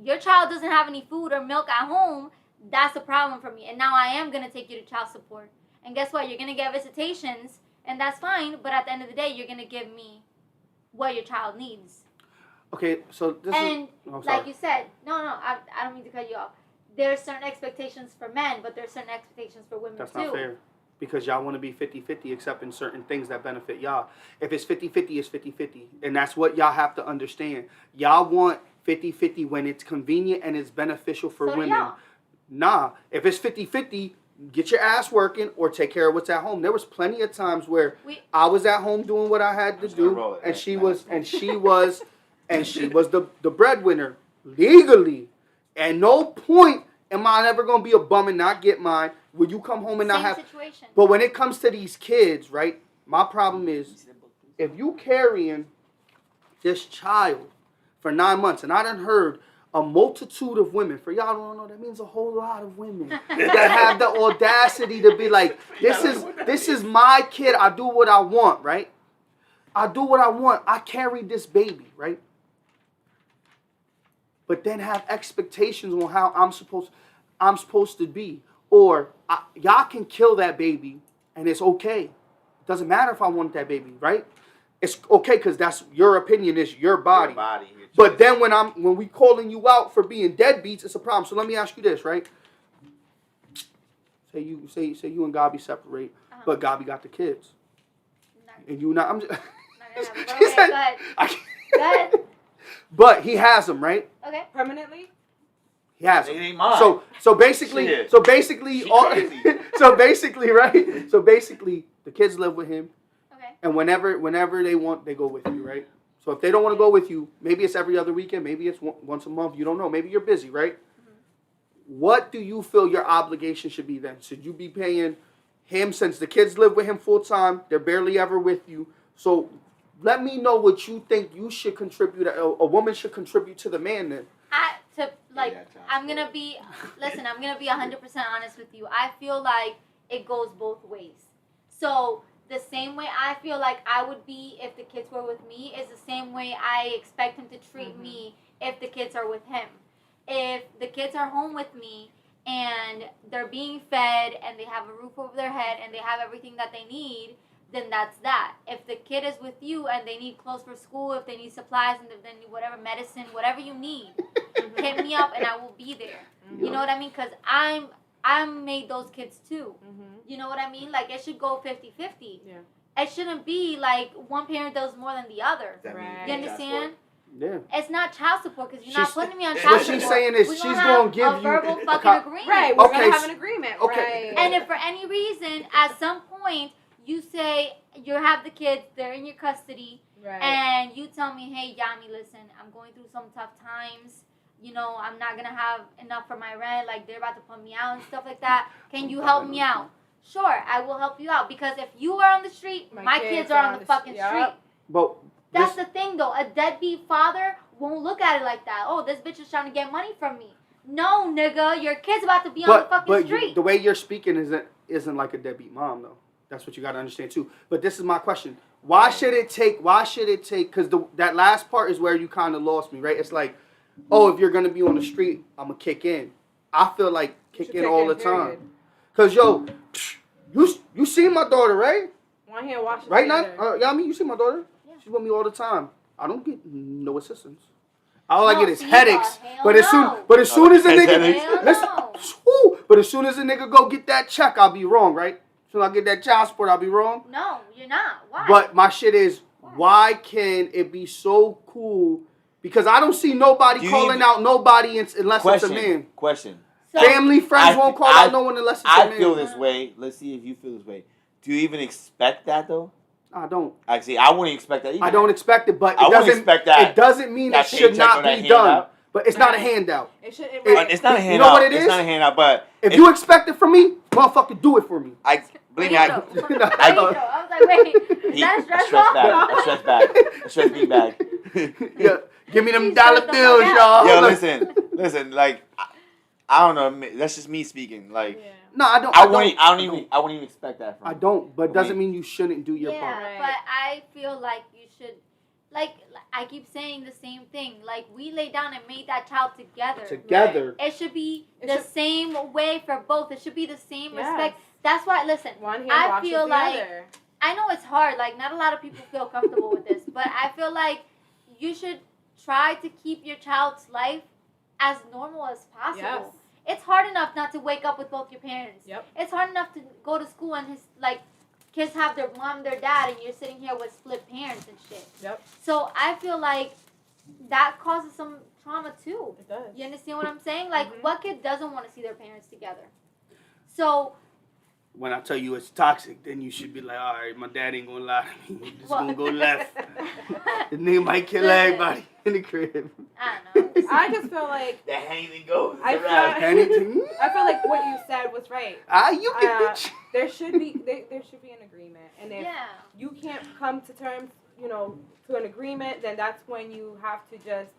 your child doesn't have any food or milk at home, that's a problem for me. And now I am going to take you to child support. And guess what? You're going to get visitations, and that's fine. But at the end of the day, you're going to give me what your child needs. Okay, so this And is. Oh, I'm sorry. like you said, I don't mean to cut you off. There's certain expectations for men, but there's certain expectations for women That's too. not fair. Because y'all want to be 50-50 except in certain things that benefit y'all. If it's 50-50, it's 50-50. And that's what y'all have to understand. Y'all want 50-50 when it's convenient and it's beneficial for So do women. y'all. Nah, if it's 50-50, get your ass working or take care of what's at home. There was plenty of times where I was at home doing what I had to do, and she was the breadwinner legally. At no point am I ever gonna be a bum and not get mine. When you come home and not have. Situation. But when it comes to these kids, right? My problem is if you carrying this child for 9 months, and I done heard a multitude of women. For y'all don't know, that means a whole lot of women that have the audacity to be like, this is my kid. I do what I want, right? I do what I want. I carry this baby, right? But then have expectations on how I'm supposed to be. Or y'all can kill that baby and it's okay. It doesn't matter if I want that baby, right? It's okay because that's your opinion. It's your body. But then when we calling you out for being deadbeats, it's a problem. So let me ask you this, right? Say you and Gabi separate, but Gabi got the kids, and you not. I'm just. Okay, go ahead. But he has them, right? Okay. Permanently? He has It them. ain't mine. So basically, Shit. so basically, right? So basically, the kids live with him. Okay. And whenever they want, they go with you, right? So if they don't want to go with you, maybe it's every other weekend, maybe it's once a month. You don't know. Maybe you're busy, right? Mm-hmm. What do you feel your obligation should be then? Should you be paying him since the kids live with him full time? They're barely ever with you. So let me know what you think you should contribute. A woman should contribute to the man then. I'm gonna be 100% honest with you. I feel like it goes both ways. So the same way I feel like I would be if the kids were with me is the same way I expect him to treat me if the kids are with him. If the kids are home with me and they're being fed and they have a roof over their head and they have everything that they need, then that's that. If the kid is with you and they need clothes for school, if they need supplies and if they need whatever medicine, whatever you need, hit me up and I will be there. You know what I mean? Because I made those kids too. You know what I mean? Like, it should go 50-50. Yeah. It shouldn't be like one parent does more than the other. Right. You understand? Yeah. It's not child support because you're not putting me on child support. What she's saying is she's going to give a you verbal fucking agreement. Right. We're going to have an agreement. Okay. Right. And if for any reason, at some point, you say you have the kids, they're in your custody, and you tell me, hey, Yami, listen, I'm going through some tough times. You know, I'm not going to have enough for my rent. Like, they're about to put me out and stuff like that. Can you help me out? Sure, I will help you out. Because if you are on the street, my kids are on the fucking street. But that's the thing, though. A deadbeat father won't look at it like that. Oh, this bitch is trying to get money from me. No, nigga, your kid's about to be on the fucking street. The way you're speaking isn't like a deadbeat mom, though. That's what you got to understand, too. But this is my question. Why should it take, because that last part is where you kind of lost me, right? It's like, oh, if you're going to be on the street, I'm going to kick in. I feel like kick in all the time. Because, yo, you seen my daughter, right? One hand washing right now, Yami, you see my daughter? Yeah. She's with me all the time. I don't get no assistance. All I get is headaches. But as soon as a nigga go get that check, I'll be wrong, right? So I get that child support, I'll be wrong. No, you're not. Why? But my shit is, why can it be so cool? Because I don't see nobody calling out nobody unless it's a man. Question. Family, friends won't call out no one unless it's a man. I feel this way. Let's see if you feel this way. Do you even expect that, though? I don't. Actually, I wouldn't expect that either. I don't expect it, but I wouldn't expect that. It doesn't mean it should not be done. But it's not a handout. It's not a handout. You know what it is? It's not a handout, but if you expect it from me, motherfucker, do it for me. Believe me, I was like, wait, is that a stress bag. Yeah, give me them dollar bills, y'all. Yo, listen, like, I don't know. That's just me speaking. Like, no, I don't. I wouldn't even expect that from you. I don't, but it doesn't mean you shouldn't do your part. Yeah, but I feel like you should. Like I keep saying the same thing. Like, we laid down and made that child together. It should be the same way for both. It should be the same respect. That's why. Listen, I feel like I know it's hard. Like, not a lot of people feel comfortable with this, but I feel like you should try to keep your child's life as normal as possible. Yes. It's hard enough not to wake up with both your parents. Yep. It's hard enough to go to school and kids have their mom, their dad, and you're sitting here with split parents and shit. Yep. So I feel like that causes some trauma too. It does. You understand what I'm saying? Like, Mhm. what kid doesn't want to see their parents together? So, When I tell you it's toxic, then you should be like, all right, my dad ain't gonna lie to me. He's gonna go left. The nigga might kill everybody in the crib. I don't know. I just feel like That anything goes. I It's a wrap. Anything? I feel like what you said was right. You can bitch. There should be an agreement, and if Yeah. you can't come to terms, to an agreement, then that's when you have to just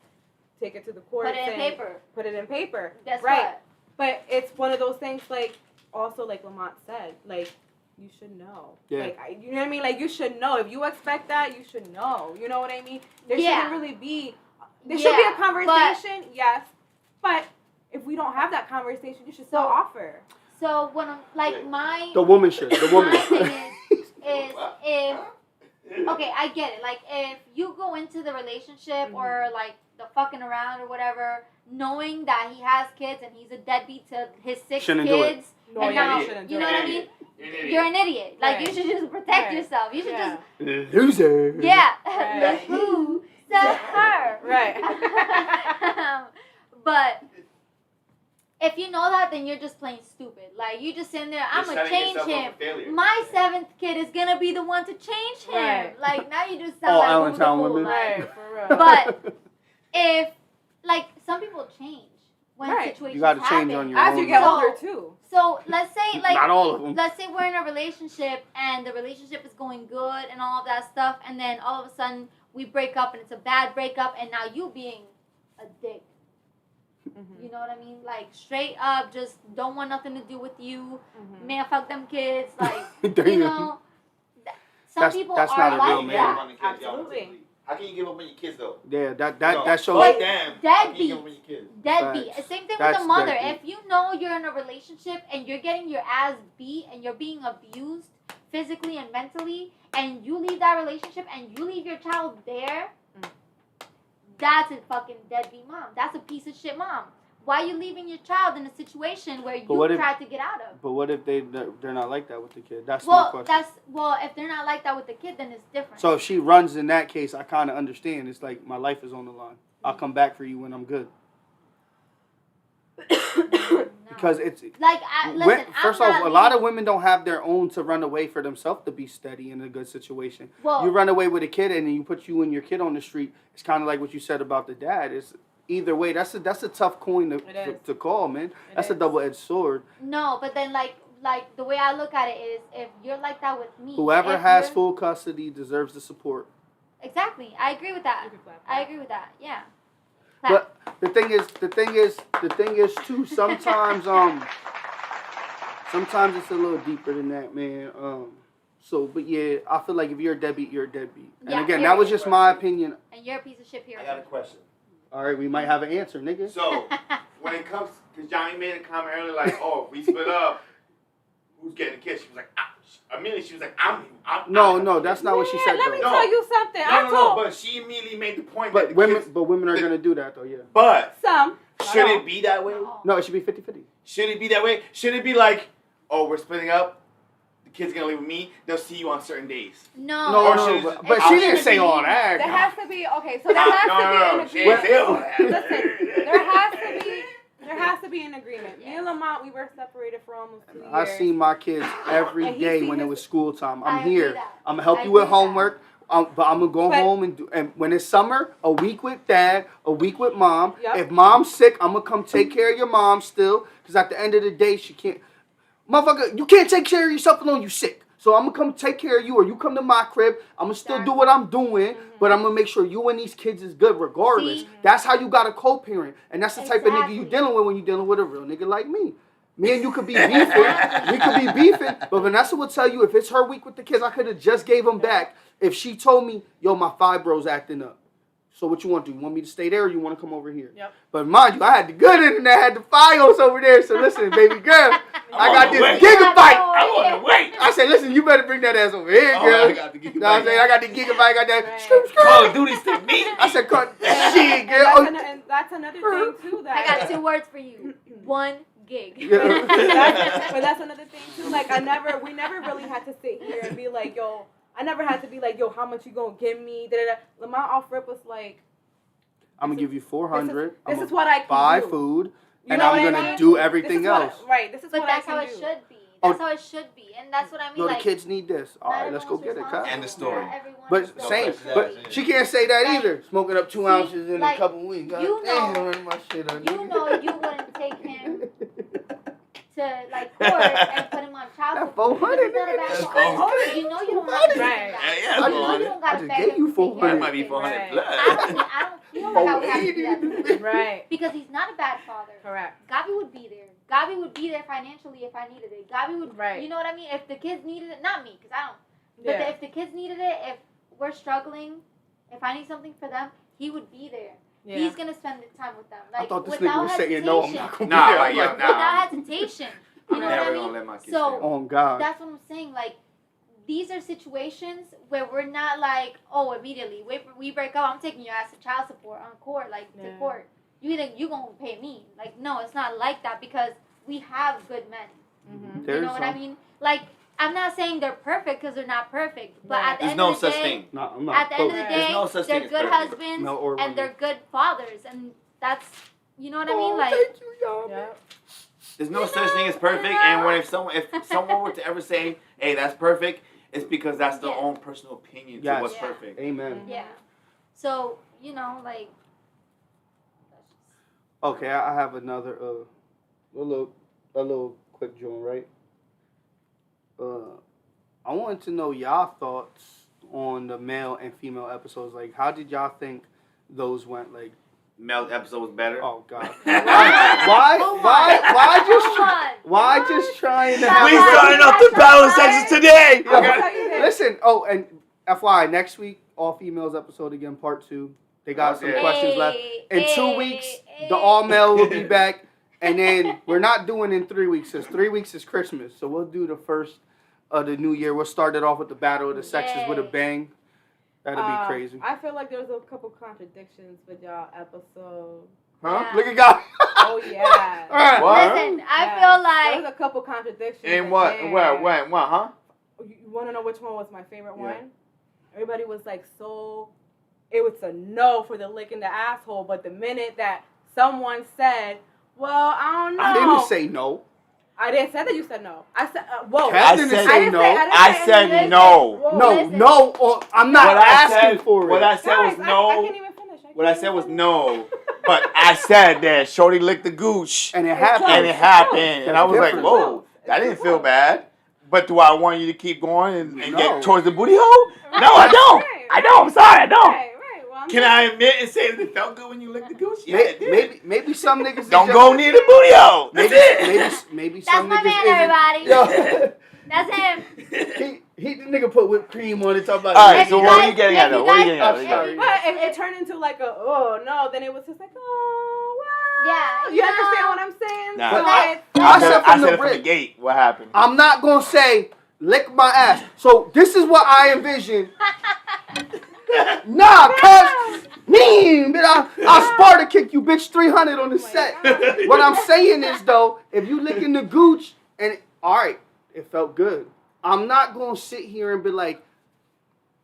take it to the court. Put it in paper. Put it in paper. Guess right. what? But it's one of those things, like, also like Lamont said, like, you should know. Yeah. Like, you know what I mean? Like, you should know. If you expect that, you should know. You know what I mean? There Yeah. shouldn't really be. There should be Yeah, a conversation, yes. But if we don't have that conversation, you should still offer. So when I'm like The woman should. The woman. my thing is if okay, I get it. Like if you go into the relationship or like the fucking around or whatever, knowing that he has kids and he's a deadbeat to his 6 Shouldn't do it. kids, No, and yeah, now you shouldn't do you know it. what I mean? You're You're an idiot. Like Right. you should just protect Right. yourself. You should Yeah. Loser. just yeah. Right. Who said her? Right. But if you know that, then you're just plain stupid. Like you just sitting there. I'm gonna change him. My 7th kid is gonna be the one to change him. Right. Like now you just sound All like Allentown who the fool, women. like- Right, for real. But if like some people change when Right. situations You gotta happen. change on your As own. you get So- older, too. So let's say like Not all of them. let's say we're in a relationship and the relationship is going good and all of that stuff, and then all of a sudden we break up and it's a bad breakup, and now you being a dick. Mm-hmm. You know what I mean? Like straight up, just don't want nothing to do with you. Mm-hmm. Man, fuck them kids. Like There you you go. know, some That's- people that's are not a like real man. that. Absolutely. How can you give up on your kids though? Yeah, that No, shows. fuck them. How can you give Deadbeat. up on your kids? Deadbeat. Facts. Same thing with That's the mother. deadbeat. If you know you're in a relationship and you're getting your ass beat and you're being abused physically and mentally, and you leave that relationship and you leave your child there, that's a fucking deadbeat mom. That's a piece of shit mom. Why are you leaving your child in a situation where you what if- tried to get out of? But what if they're not like that with the kid? That's my Well, question. if they're not like that with the kid, then it's different. So if she runs in that case, I kind of understand. It's like my life is on the line. I'll come back for you when I'm good. No. Because it's like listen, first I'm off, not a lot of leaving- women don't have their own to run away for themselves to be steady in a good situation. Well, You run away with a kid and then you put you and your kid on the street. It's kind of like what you said about the dad. It's either way. That's a tough coin It is. to call, man. That's a is. double-edged sword. no, but then like the way I look at it is, if you're like that with me, Whoever if has you're- full custody deserves the support. exactly, I agree with that. You can clap. I agree with that. Yeah. But the thing is too. Sometimes sometimes it's a little deeper than that, man. So, but yeah, I feel like if you're a deadbeat, you're a deadbeat. And Yeah, again, that was period. just my opinion. And you're a piece of shit here. I got a question. All right, we might have an answer, nigga. So, when it comes, because Johnny made a comment earlier, like, oh, if we split up, who's getting kissed? She was like, immediately she was like, I'm No, that's not what she said. Let me Though. tell you something. No, but she immediately made the point that But the women are the- gonna do that though, yeah. But some. should it be that way? No. No, it should be 50-50. Should it be that way? Should it be like, oh, we're splitting up, the kid's gonna live with me, they'll see you on certain days? No. No, Or no, should it but, just- but it she should didn't be- say all that. There has to be so there has No, to she be an didn't say all agreement. that. Listen, there has to be an agreement. Me and Lamont, we were separated for almost 2 years. I seen my kids every And he day see when it his- was school time. I'm I agree here. that. I'm gonna help I you with agree that. homework. But I'm gonna go But- home and when it's summer, a week with dad, a week with mom. Yep. If mom's sick, I'm gonna come take care of your mom still. Cause at the end of the day, she can't. Motherfucker, you can't take care of yourself alone. You sick. So I'm gonna come take care of you, or you come to my crib. I'm gonna still do what I'm doing, but I'm gonna make sure you and these kids is good regardless. See? That's how you got to co-parent, and that's the type of nigga you Exactly. dealing with when you dealing with a real nigga like me. Me and you could be beefing. We could be beefing. But Vanessa will tell you if it's her week with the kids, I could have just gave them back. If she told me, yo, my fibro's acting up. So what you want to do? You want me to stay there or you want to come over here? Yep. But mind you, I had the good internet, I had the Fios over there. So listen, baby girl, I got this gigabyte. I want to wait. I said, listen, you better bring that ass over here, girl. I got the You know what I'm saying? I got the gigabyte, I got that. Right. Screw, screw. Call of Duty's to me. I said, cut And shit, girl. and that's another thing too. That I got 2 words for you. 1 gig. but that's another thing too. Like we never really had to sit here and be like, yo, I never had to be like, yo, how much you gonna give me? Da, da, da. Lamont off rip was like, I'm gonna give you 400. This I'm is what I can buy do. food, You and know I'm what I gonna mean? do This everything is what- else. Right. This is But what that's I how can it do. should be. Oh. That's how it should be, and that's what I mean. Yo, the like, kids need this. All not right, let's go everyone's get it, cuz. And the responsible. story. Not everyone But is same, responsible. but she can't say that Like, either. Smoking up 2 see, ounces in like, a couple weeks. God you damn, know- running my shit on You know you wouldn't take him to like court and put him on child That support. 400, He's not a bad That's father. 400. You know you don't have to Right. take him Yeah, back. yeah, You know that's you 400. don't gotta I just beg gave him you to take care 400. of That might be everything. 400 Right. plus. I don't feel like I would have to do that to him. Right. Because he's not a bad father. Correct. Gabi would be there. Gabi would be there financially if I needed it. Gabi would, Right. you know what I mean? If the kids needed it, not me, because I don't. But Yeah. if the kids needed it, if we're struggling, if I need something for them, he would be there. Yeah. He's gonna spend the time with them. I Like thought this nigga without was hesitation. saying no. I'm not gonna Nah, be there. like, I'm yo, like, nah. Without hesitation. You I'm know what never I gonna mean? let my kids So- stay. Oh God. That's what I'm saying. Like, these are situations where we're not like, oh, immediately we break up. I'm taking your ass to child support on court, like to Yeah. court. You gonna pay me? Like, no, it's not like that because we have good men. Mm-hmm. There's You know what I some. mean? Like, I'm not saying they're perfect because they're not perfect, but Right. at the There's end no of the such day, thing. No, I'm not. at the end of the Right. day, There's no such they're thing as good perfect. husbands Male or and women. they're good fathers, and that's, you know what I mean? Oh, Like, thank you, y'all. Yeah. There's no You such thing as know, perfect, you know. and when if someone were to ever say, "Hey, that's perfect," it's because that's their Yeah. own personal opinion to Yes. what's Yeah. perfect. Amen. yeah. So you know, like, Okay, I have another a little quick joint, right? I wanted to know y'all thoughts on the male and female episodes. Like, how did y'all think those went? Like, Male episode was better. oh God, Why? why just trying to We have? We Why? starting off the battle section today. Yo, Okay. listen. Oh, and FYI, next week all females episode again, part 2. They got some Okay. questions left. In 2 weeks, the all male will be back, and then we're not doing in 3 weeks. Cause 3 weeks is Christmas, so we'll do the first of the new year. We'll start it off with the battle of the sexes with a Yay. bang. That'd be crazy. I feel like there's a couple contradictions with y'all episode. Huh? Yeah. Look at God. Oh yeah. All right. What? Listen, I Yes. feel like There's a couple contradictions. And what? there. Where? When? What? Huh? You want to know which one was my favorite Yeah. one? Everybody was like so. It was a no for the lick in the asshole, but the minute that someone said, "Well, I don't know," I didn't say no. I didn't say that you said no. I said, "Whoa." Kat I didn't said- say didn't no. say- I didn't I say said anything. no. Whoa. No, Listen. no. Or I'm not What I asking said- for it. What I said was Guys, no. I can't even finish. What I said was no. But I said that Shorty licked the gooch And it It's happened. and it It's happened. close. And I was like, It's whoa, close. that It's didn't feel close. bad. But do I want you to keep going and No. get towards the booty hole? No, I don't. Right. I don't. I'm sorry, I don't. Right. Well, I'm Can just- I admit and say that it felt good when you licked the gooch? Yeah, it did. Maybe some niggas Don't is go near the booty hole. That's it. Maybe that's some my niggas man, everybody. Yo, That's him. he the nigga put whipped cream on it. Talking about. All right, If so you what are guys- you getting if at though? you What are you guys- getting at? I'm sorry. But if it turned into like a oh no, then it was just like oh well. Yeah, You no. understand what I'm saying? Nah. So But like, I said I from the said it from the rip. gate. What happened? I'm not gonna say lick my ass. So this is what I envision. Nah, cuz but I Sparta kick you, bitch, 300 on the set. God. What I'm saying is though, if you licking the gooch and all right, it felt good. I'm not gonna sit here and be like,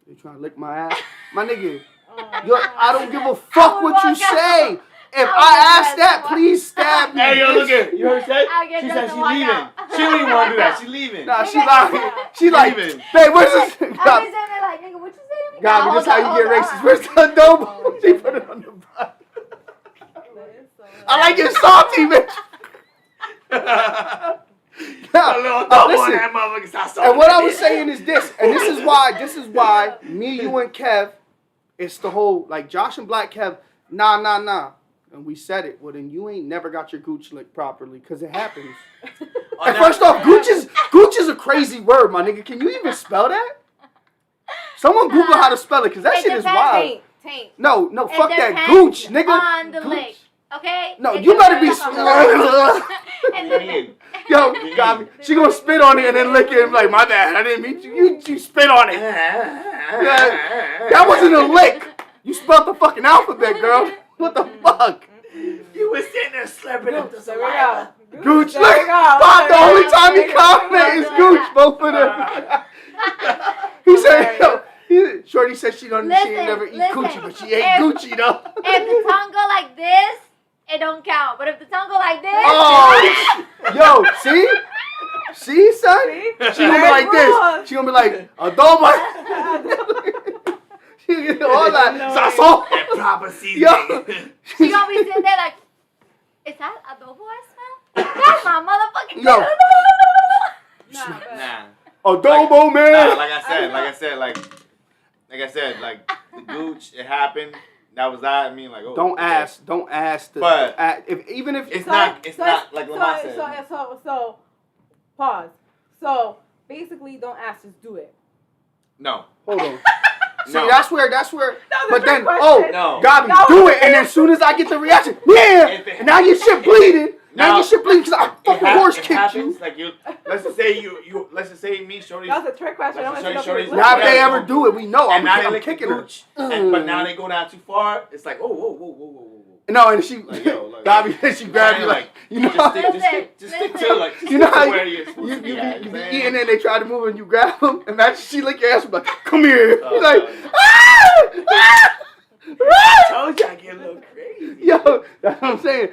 you trying to lick my ass, my nigga. I don't give a fuck would what you walk out. say. If I I would ask that, walk- please stab me. Hey, yo, look bitch. at you. Heard that? I'll get She dressed said and she's walk leaving. out. She don't even want to do that. She's leaving. Nah, she Nigga, like, yeah. she like, Leaving. babe, where's this? I was sitting there like, nigga, what you say to me? God, Nah, this hold how on, you get hold racist. on. Where's the Oh, dope? She goodness. put it on the bottom. That is so I like it salty, bitch. A little double on listen, that motherfucker. Stop and what I was saying is this, and this is why me, you, and Kev, it's the whole, like Josh and Black Kev, nah. And we said it. Well, then you ain't never got your gooch licked properly, because it happens. And first off, gooch is a crazy word, my nigga. Can you even spell that? Someone Google how to spell it, because that It shit is depends. wild. Taint. No, It fuck that. depends Gooch, nigga. on the Gooch. lick, okay? No, It you better be. depends on the lick. And then- Yo, got me. She gonna spit on it and then lick it and be like, my bad, I didn't mean to. You spit on it. That wasn't a lick. You spelled the fucking alphabet, girl. What the fuck? You was sitting there slurping up the There we saliva. go. Gooch, There look. we go. Bob, the only time he There we go. comment is Gooch, both of them. He said, yo, Shorty said she ain't never eat Gucci, but she ate Gucci though. If the tongue go like this, it don't count. But if the tongue go like this, Oh, yo, see, son, she gonna be like this. She gonna be like adobo. She gonna get all that sazon. That proper seasoning. Yo, she gonna be sitting there like, is that adobo I smell? That's my motherfucking. Yo. Nah. Adobo, man. Nah, like I said, like the gooch, it happened. That was that. I mean, like, oh. Don't ask. But even if it's not like Lamar said. So, pause. So basically, don't ask, just do it. No. Hold on. See, No. that's where. But then, No. Gabi, do it, and as soon as I get the reaction, yeah, and now your shit bleeding. Now your shit bleeding because I fucking horse kicked you. Like let's just say let's just say me, Shorty. That's a trick question. Now if they ever do it, we know. And now they I'm lick kicking the her. gooch. But now they go down too far. It's like, whoa. No, and she, Like, yo, like, Gabi, she grabbed you like, you know, just stick to like, you know how where you you're supposed to be be at, eating man. and they try to move and you grab them. Imagine she lick your ass and be like, come here. Oh, He's like, no. ah! I told you I get a little crazy. Yo, that's what I'm saying.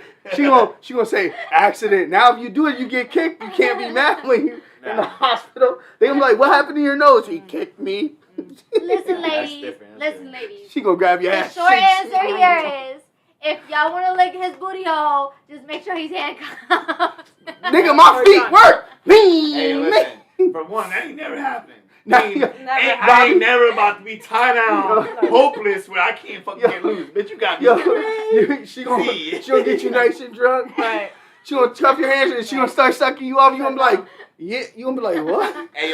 She gonna say accident. Now if you do it, you get kicked. You can't be mad when you in the hospital. They gonna be like, what happened to your nose? He kicked me. Listen, That's ladies. different. Listen, ladies. She gonna grab your The ass. short answer here is, if y'all want to lick his booty hole, just make sure he's handcuffed. Nigga, my feet work. Hey, listen. For one, that ain't never happened. I ain't never about to be tied down, hopeless, where I can't fucking get loose. Bitch, you got me. Yo, she gonna get you nice and drunk. Right. She gonna cuff your hands and she gonna start sucking you off. You gonna be like, yeah. You gonna be like, what? Hey,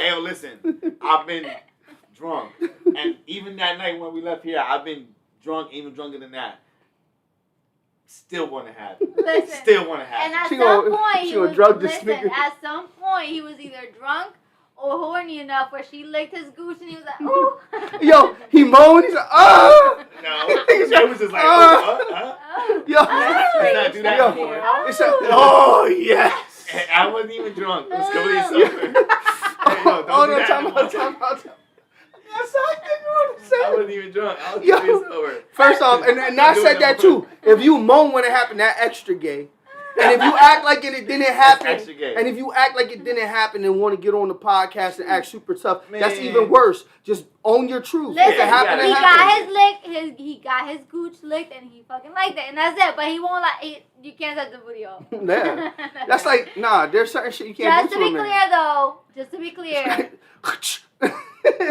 yo, listen. I've been drunk. And even that night when we left here, I've been drunk, even drunker than that. Still want to have it. Listen. Still want to have And it. at She some gonna- point, she he gonna was, drug this listen, nigga. at some point, he was either drunk or horny enough where she licked his gooch and he was like, ooh. Yo, he moaned. He's like, ah. No. It was just like, oh. Yo, Let's not do that Yo. anymore. it's a, oh yes. And I wasn't even drunk. It was completely sober. Hey, yo, don't do that time anymore. out. That's how I think what I'm I saying. wasn't even drunk. I was Yo. completely sober. First off, and I Don't do said it that no more. too. If you moan when it happened, that extra gay. And if you act like it didn't happen, extra gay. and if you act like it didn't happen and want to get on the podcast and act super tough, that's Man. even worse. Just own your truth. Listen, if it happened, he it got happened. his lick, he got his gooch licked, and he fucking liked it, and that's it. But he won't you can't touch the booty hole. Yeah. That's like, nah, there's certain shit you can't Just do to be a man. clear, though,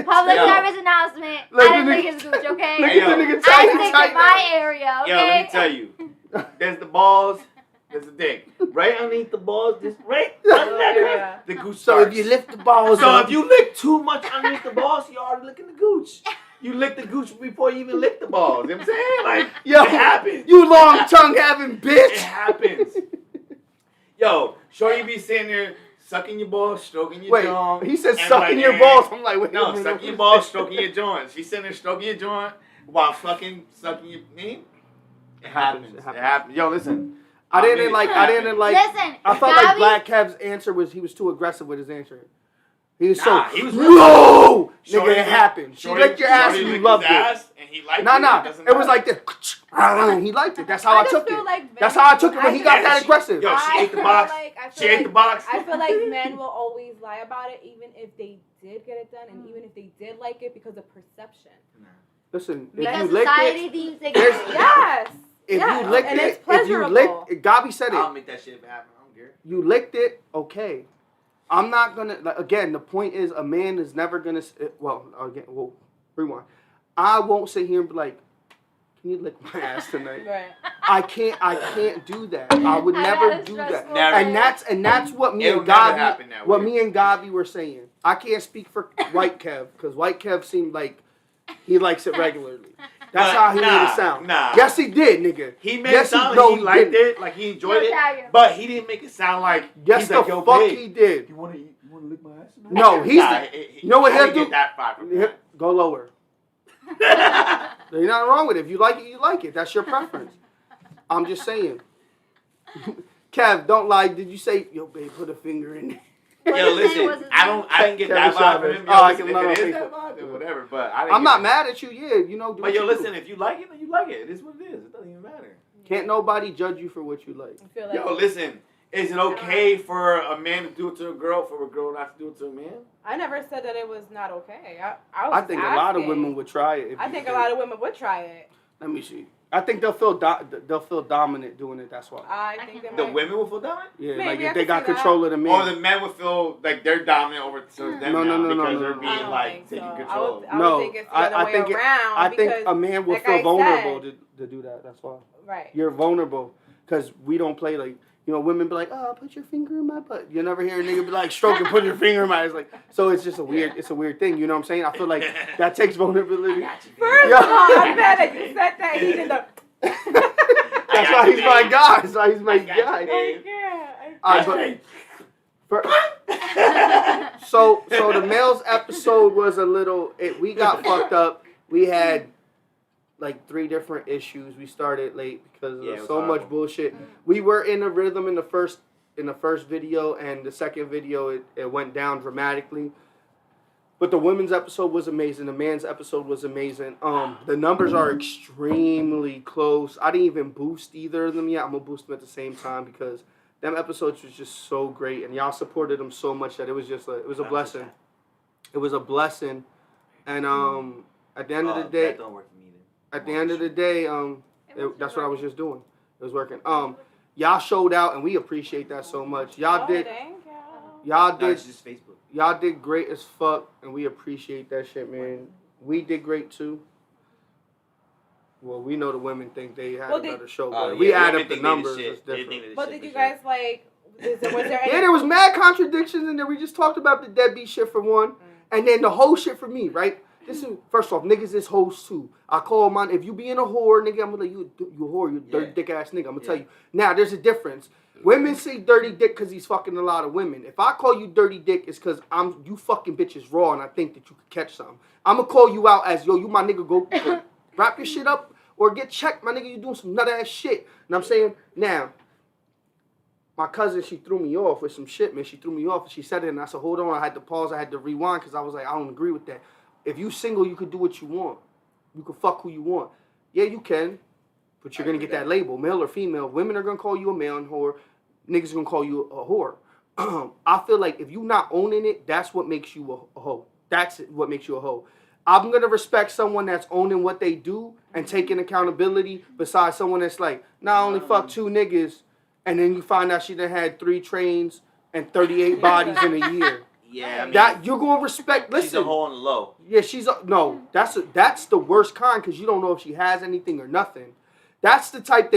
public Yo. service announcement. Look, I didn't the lick nigga- his gooch, okay? Look Hey, at the yo. nigga I tight, stick tight to my area, okay? Yo, let me tell you. There's the balls. There's the dick. Right underneath the balls, just right under that crest, the gooch So starts. if you lift the balls So up, if you lick too much underneath the balls, you're already licking the gooch. You lick the gooch before you even lick the balls. You know what I'm saying? Like, yo, it happens. you long tongue having bitch. It happens. Yo, Shorty be sitting there sucking your balls, stroking your Wait, joint. he said and sucking like, your eh. balls. I'm like, wait. No, a minute. sucking your balls, stroking your joint. She's sitting there stroking your joint while fucking sucking your name. It happens. It happens. Yo, listen. I didn't like. Listen, I felt like Gabi- Black Kev's answer was he was too aggressive with his answer. He was He was no, Shorty nigga, it happened. She Shorty- licked your ass Shorty and you licked loved his it. ass and he liked Nah, it. nah, doesn't it was matter. like this. He liked it. That's how I just took feel it. like That's men- how I took it when he got Yeah, that she- aggressive. Yo, she ate the box. She ate the box. I feel like men will always lie about it, even if they did get it done, and even if they did like it, because of perception. Listen, if Because you licked society it, deems it there's- good. Yes. if Yeah, you licked and it, it's if you pleasurable. licked, Gabi said I'll it. make that shit happen. I don't care. You licked it, okay. I'm not gonna. Like, again, the point is, a man is never gonna. Well, again, rewind. I won't sit here and be like, "Can you lick my ass tonight?" Right. I can't do that. I would never do that. Never. And that's what me It'll and never Gabi, happen that what way. me and Gabi were saying. I can't speak for White Kev because White Kev seemed like he likes it regularly. That's But how he made nah, it sound. nah. Yes, he did, nigga. He made Yes, it sound no, like he liked didn't. it, like he enjoyed You're it, Italian. but he didn't make it sound like Yes, he's the like, yo, fuck babe, he did. You wanna lick my ass tonight? No, he's you know what I he'll didn't do? get that far from that. Go lower. There's nothing wrong with it. If you like it, you like it. That's your preference. I'm just saying. Kev, don't lie. Did you say, yo, babe, put a finger in there? Yo, listen, What's his I didn't get Kevin that vibe from Chavez. him. Oh, I Yo, can listen, learn if it on is that Facebook. vibe, then whatever. But I didn't I'm get not it. mad at you. Yeah, you know. Do But what yo, you listen, do. if you like it, then you like it. It is what it is. It doesn't even matter. Can't nobody judge you for what you like. I feel like Yo, listen, is it okay for a man to do it to a girl, for a girl not to do it to a man? I never said that it was not okay. I I think a lot of women would try it. I think a lot of women would try it. Let me see. I think they'll feel dominant doing it. That's why. I think can- they The might. women will feel dominant? Yeah, Maybe like I if they can got see that. control of the man. Or the men would feel like they're dominant over them No, now no, because no, they're no. being I don't like think taking so. control. I No, would think it's the I other way think around. I think because, a man will like feel I vulnerable said- to do that. That's why. right. You're vulnerable because we don't play like, you know, women be like, oh, put your finger in my butt. You never hear a nigga be like, stroke and put your finger in my. It's like, so it's just a weird thing. You know what I'm saying? I feel like that takes vulnerability. First Yeah. of all, I'm mad that you said that. He did the. That's why he's my guy. That's why he's my guy. I Alright, so the males episode was a little. We got fucked up. We had like 3 different issues. We started late because Yeah, it of was so much horrible. bullshit. We were in a rhythm in the first video, and the second video it went down dramatically. But the women's episode was amazing. The man's episode was amazing. The numbers are extremely close. I didn't even boost either of them yet. I'm gonna boost them at the same time because them episodes was just so great, and y'all supported them so much that it was just it was a blessing. It was a blessing, and at the end of the day, That don't work for me then. at the end of the day, that's what I was just doing. It was working. Y'all showed out, and we appreciate that so much. Y'all did. Y'all No, did. it's just Facebook. Y'all did great as fuck, and we appreciate that shit, man. We did great too. Well, we know the women think they had a better show, but we add up the numbers. It's different. But did you guys like? Was there any? Yeah, there was mad contradictions in there. We just talked about the deadbeat shit for one, and then the whole shit for me, right? This is first off, niggas is hoes too. I call mine. If you being a whore, nigga, I'm gonna let you a whore, you dirty dick ass nigga. I'm gonna tell you. Now, there's a difference. Women say dirty dick because he's fucking a lot of women. If I call you dirty dick, it's because you fucking bitches raw and I think that you could catch something. I'm gonna call you out as, yo, you my nigga, go wrap your shit up or get checked, my nigga, you doing some nut ass shit. You know what I'm saying? Now, my cousin, she threw me off with some shit, man. She threw me off and she said it and I said, hold on, I had to pause, I had to rewind because I was like, I don't agree with that. If you single, you could do what you want. You could fuck who you want. Yeah, you can. But you're going to get that label, male or female. Women are going to call you a male and whore. Niggas are going to call you a whore. I feel like if you're not owning it, that's what makes you a hoe. That's what makes you a hoe. I'm going to respect someone that's owning what they do and taking accountability besides someone that's like, nah, I only fuck 2 niggas. And then you find out she done had 3 trains and 38 bodies in a year. Yeah, I mean, That you're going to respect. Listen. she's a hole in the low. Yeah, no. That's the worst kind because you don't know if she has anything or nothing. That's the type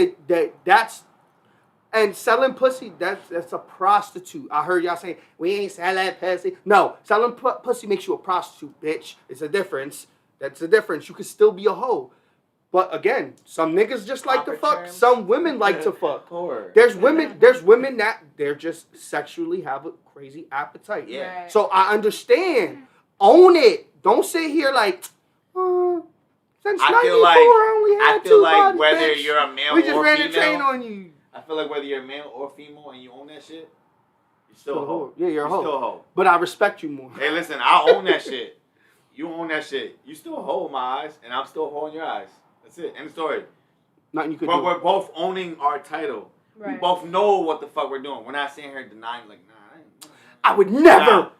that's and selling pussy. That's a prostitute. I heard y'all saying we ain't selling pussy. No, selling pussy makes you a prostitute, bitch. It's a difference. That's a difference. You can still be a hoe. But again, some niggas just like to fuck. Terms. Some women like to fuck. Whore. There's women that they're just sexually have a crazy appetite. Yeah. Right. So I understand. Own it. Don't sit here like, since I 94 feel like I only had 2 bodies, whether bitch. you're a male We just or ran female, a train on you. I feel like whether you're a male or female and you own that shit, you're still a hoe. Yeah, you're a hoe. Still a hoe. But I respect you more. Hey, listen, I own that shit. You own that shit. You still a hoe in my eyes, and I'm still a hoe in your eyes. That's it. End of story. Nothing you could But do. we're both owning our title. Right. We both know what the fuck we're doing. We're not sitting here denying, like, nah. I would never. Nah.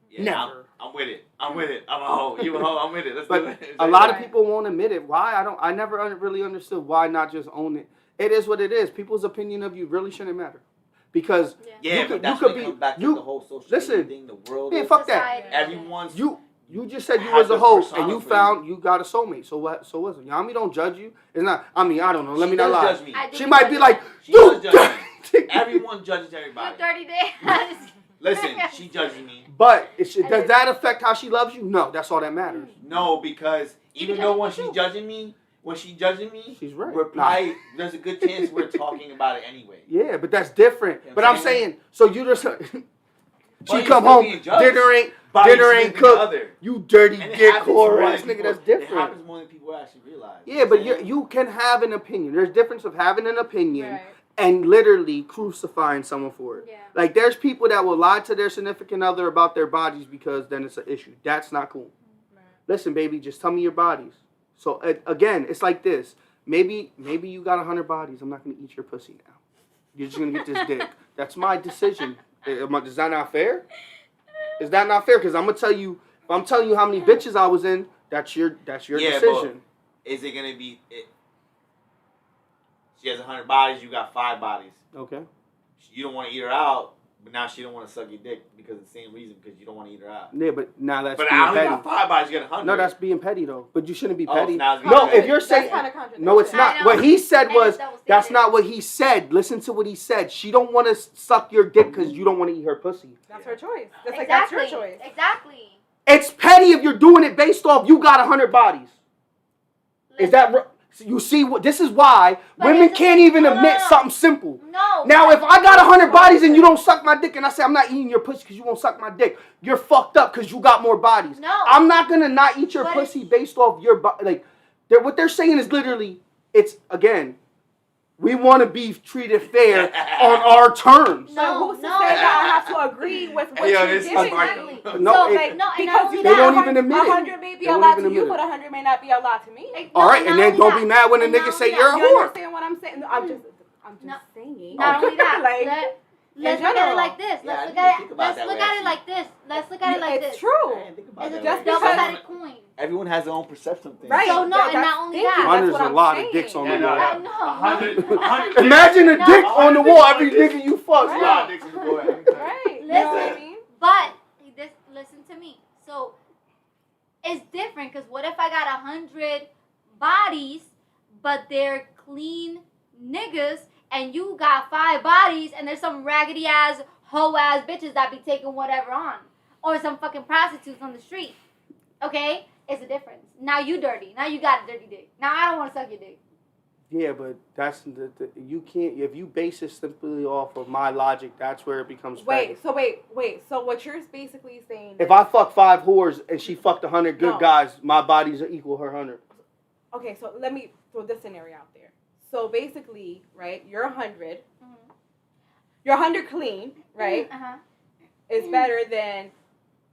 Yeah, Never. I'm with it. I'm with it. I'm a hoe. You a hoe. I'm with it. Let's do But it. a lot of Right. people won't admit it. Why? I never really understood why not just own it. It is what it is. People's opinion of you really shouldn't matter. Because Yeah, you but could that's be when it comes back to you the whole social listen. media thing, the world. Yeah, is- fuck that. Society. Everyone's You just said you Has was a a hoe persona and you for found you got a soulmate. So what? So what's it? Yami don't judge you. It's not. I mean, I don't know. Let She me not does lie. judge me. I do She might be like, She you does judge dirty. Everyone judges You everybody. 30 days. Listen, she judges me. But does that affect how she loves you? No, that's all that matters. No, because You even be though judging when she's judging me, She's right. we're probably there's a good chance we're talking about it anyway. Yeah, but that's different. You know But what I'm I'm saying, so you just But she you come still home, being judged by dinner your ain't significant cooked. other. You dirty And it dick happens whore more ass than nigga. people- That's It different. happens more than people actually realize. Yeah, but you can have an opinion. There's difference of having an opinion Right. and literally crucifying someone for it. Yeah. Like, there's people that will lie to their significant other about their bodies because then it's an issue. That's not cool. Right. Listen, baby, just tell me your bodies. So, again, it's like this. Maybe you got 100 bodies. I'm not going to eat your pussy now. You're just going to get this dick. That's my decision. Is that not fair? Is that not fair? Because I'm going to tell you, if I'm telling you how many bitches I was in, that's your decision. But is it going to be... She has 100 bodies, you got 5 bodies. Okay. You don't want to eat her out, but now she don't want to suck your dick because of the same reason, because you don't want to eat her out. Yeah, but now that's But being I only petty. got 5 bodies, you got 100. No, that's being petty, though. But you shouldn't be petty. Now it's being No, petty. if you're saying... That's kind of contradictory. No, it's not. What he said was... double That's standard. not what he said. Listen to what he said. She don't want to suck your dick because you don't want to eat her pussy. That's her choice. That's like, Exactly. that's your choice. Exactly. It's petty if you're doing it based off you got 100 bodies. Is that... You see, this is why But women it's- can't even no, no, admit no. something simple. No. Now, if I got 100 bodies and you don't suck my dick and I say I'm not eating your pussy because you won't suck my dick, you're fucked up because you got more bodies. No. I'm not going to not eat your But pussy based off your body. Like, what they're saying is literally, it's, again, we want to be treated fair on our terms. So No, who's to no. say that I have to agree with what Hey, yo, you're this is giving smart. me? No, So, it- like, No, and not because only you They that, don't even admit it. 100 may be They a don't lot even to you, admit but it. 100 may not be a lot to me. Like, All no, right, not and then only don't that. be mad when a And nigga not say only you're a that. You whore. understand what I'm saying? I'm just No. saying. Not only that, Like, let's look at general. it like this. Yeah, I Let's look didn't at think it. about Let's that look way, at it actually. like this. Let's look at it like it's this. true. I didn't think about It's that just way. double-sided coin. Everyone has their own perception of things. Right. So, no, and That's- not only thank you, that. that's There's what a I'm lot of saying. dicks on Yeah, the no, wall. I know. 100 Imagine a No. dick on the wall every nigga you fuck. Right. Wow, dicks on the wall every time. Right. You know what I Listen. mean? But listen to me. So it's different because what if I got 100 bodies, but they're clean niggas, and you got 5 bodies, and there's some raggedy ass hoe ass bitches that be taking whatever on, or some fucking prostitutes on the street. Okay, it's a difference. Now you dirty. Now you got a dirty dick. Now I don't want to suck your dick. Yeah, but that's you can't, if you base it simply off of my logic, that's where it becomes petty. Wait. So what you're basically saying If I fuck 5 whores and she fucked 100 good No. guys, my bodies are equal her 100. okay, so let me throw this scenario out there. So basically, right, you're 100. You're 100 clean, right? Uh-huh. Is better than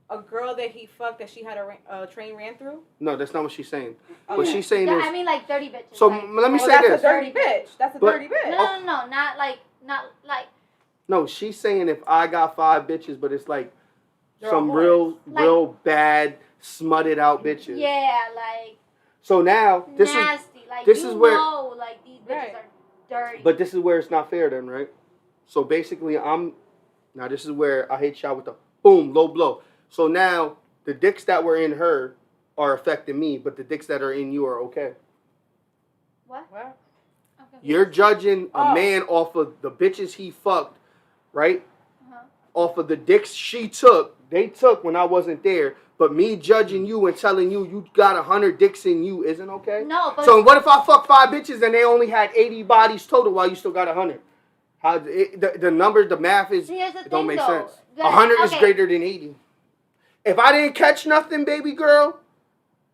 a girl that he fucked that she had a train ran through. No, that's not what she's saying. Okay. What she's saying Yeah, is, I mean like 30 bitches. so like, let me Oh, say that's this. a dirty bitch. That's a But- dirty bitch. No, not like No, she's saying if I got 5 bitches, but it's like They're some all real Like- bad, smutted out bitches. yeah, like So now, this is, nasty. Like this you is where- know, like these bitches Right. are dirty. but this is where it's not fair then, right? So basically, now this is where I hit y'all with the boom, low blow. So now, the dicks that were in her are affecting me, but the dicks that are in you are okay. What? What? Okay. You're judging a Oh. man off of the bitches he fucked, right? Uh-huh. Off of the dicks they took when I wasn't there. But me judging you and telling you got 100 dicks in you isn't okay? No, but So what if I fuck 5 bitches and they only had 80 bodies total while you still got 100? How the numbers, the math is see, here's the it thing, don't make though. sense. The- 100 is okay. greater than 80. If I didn't catch nothing, baby girl,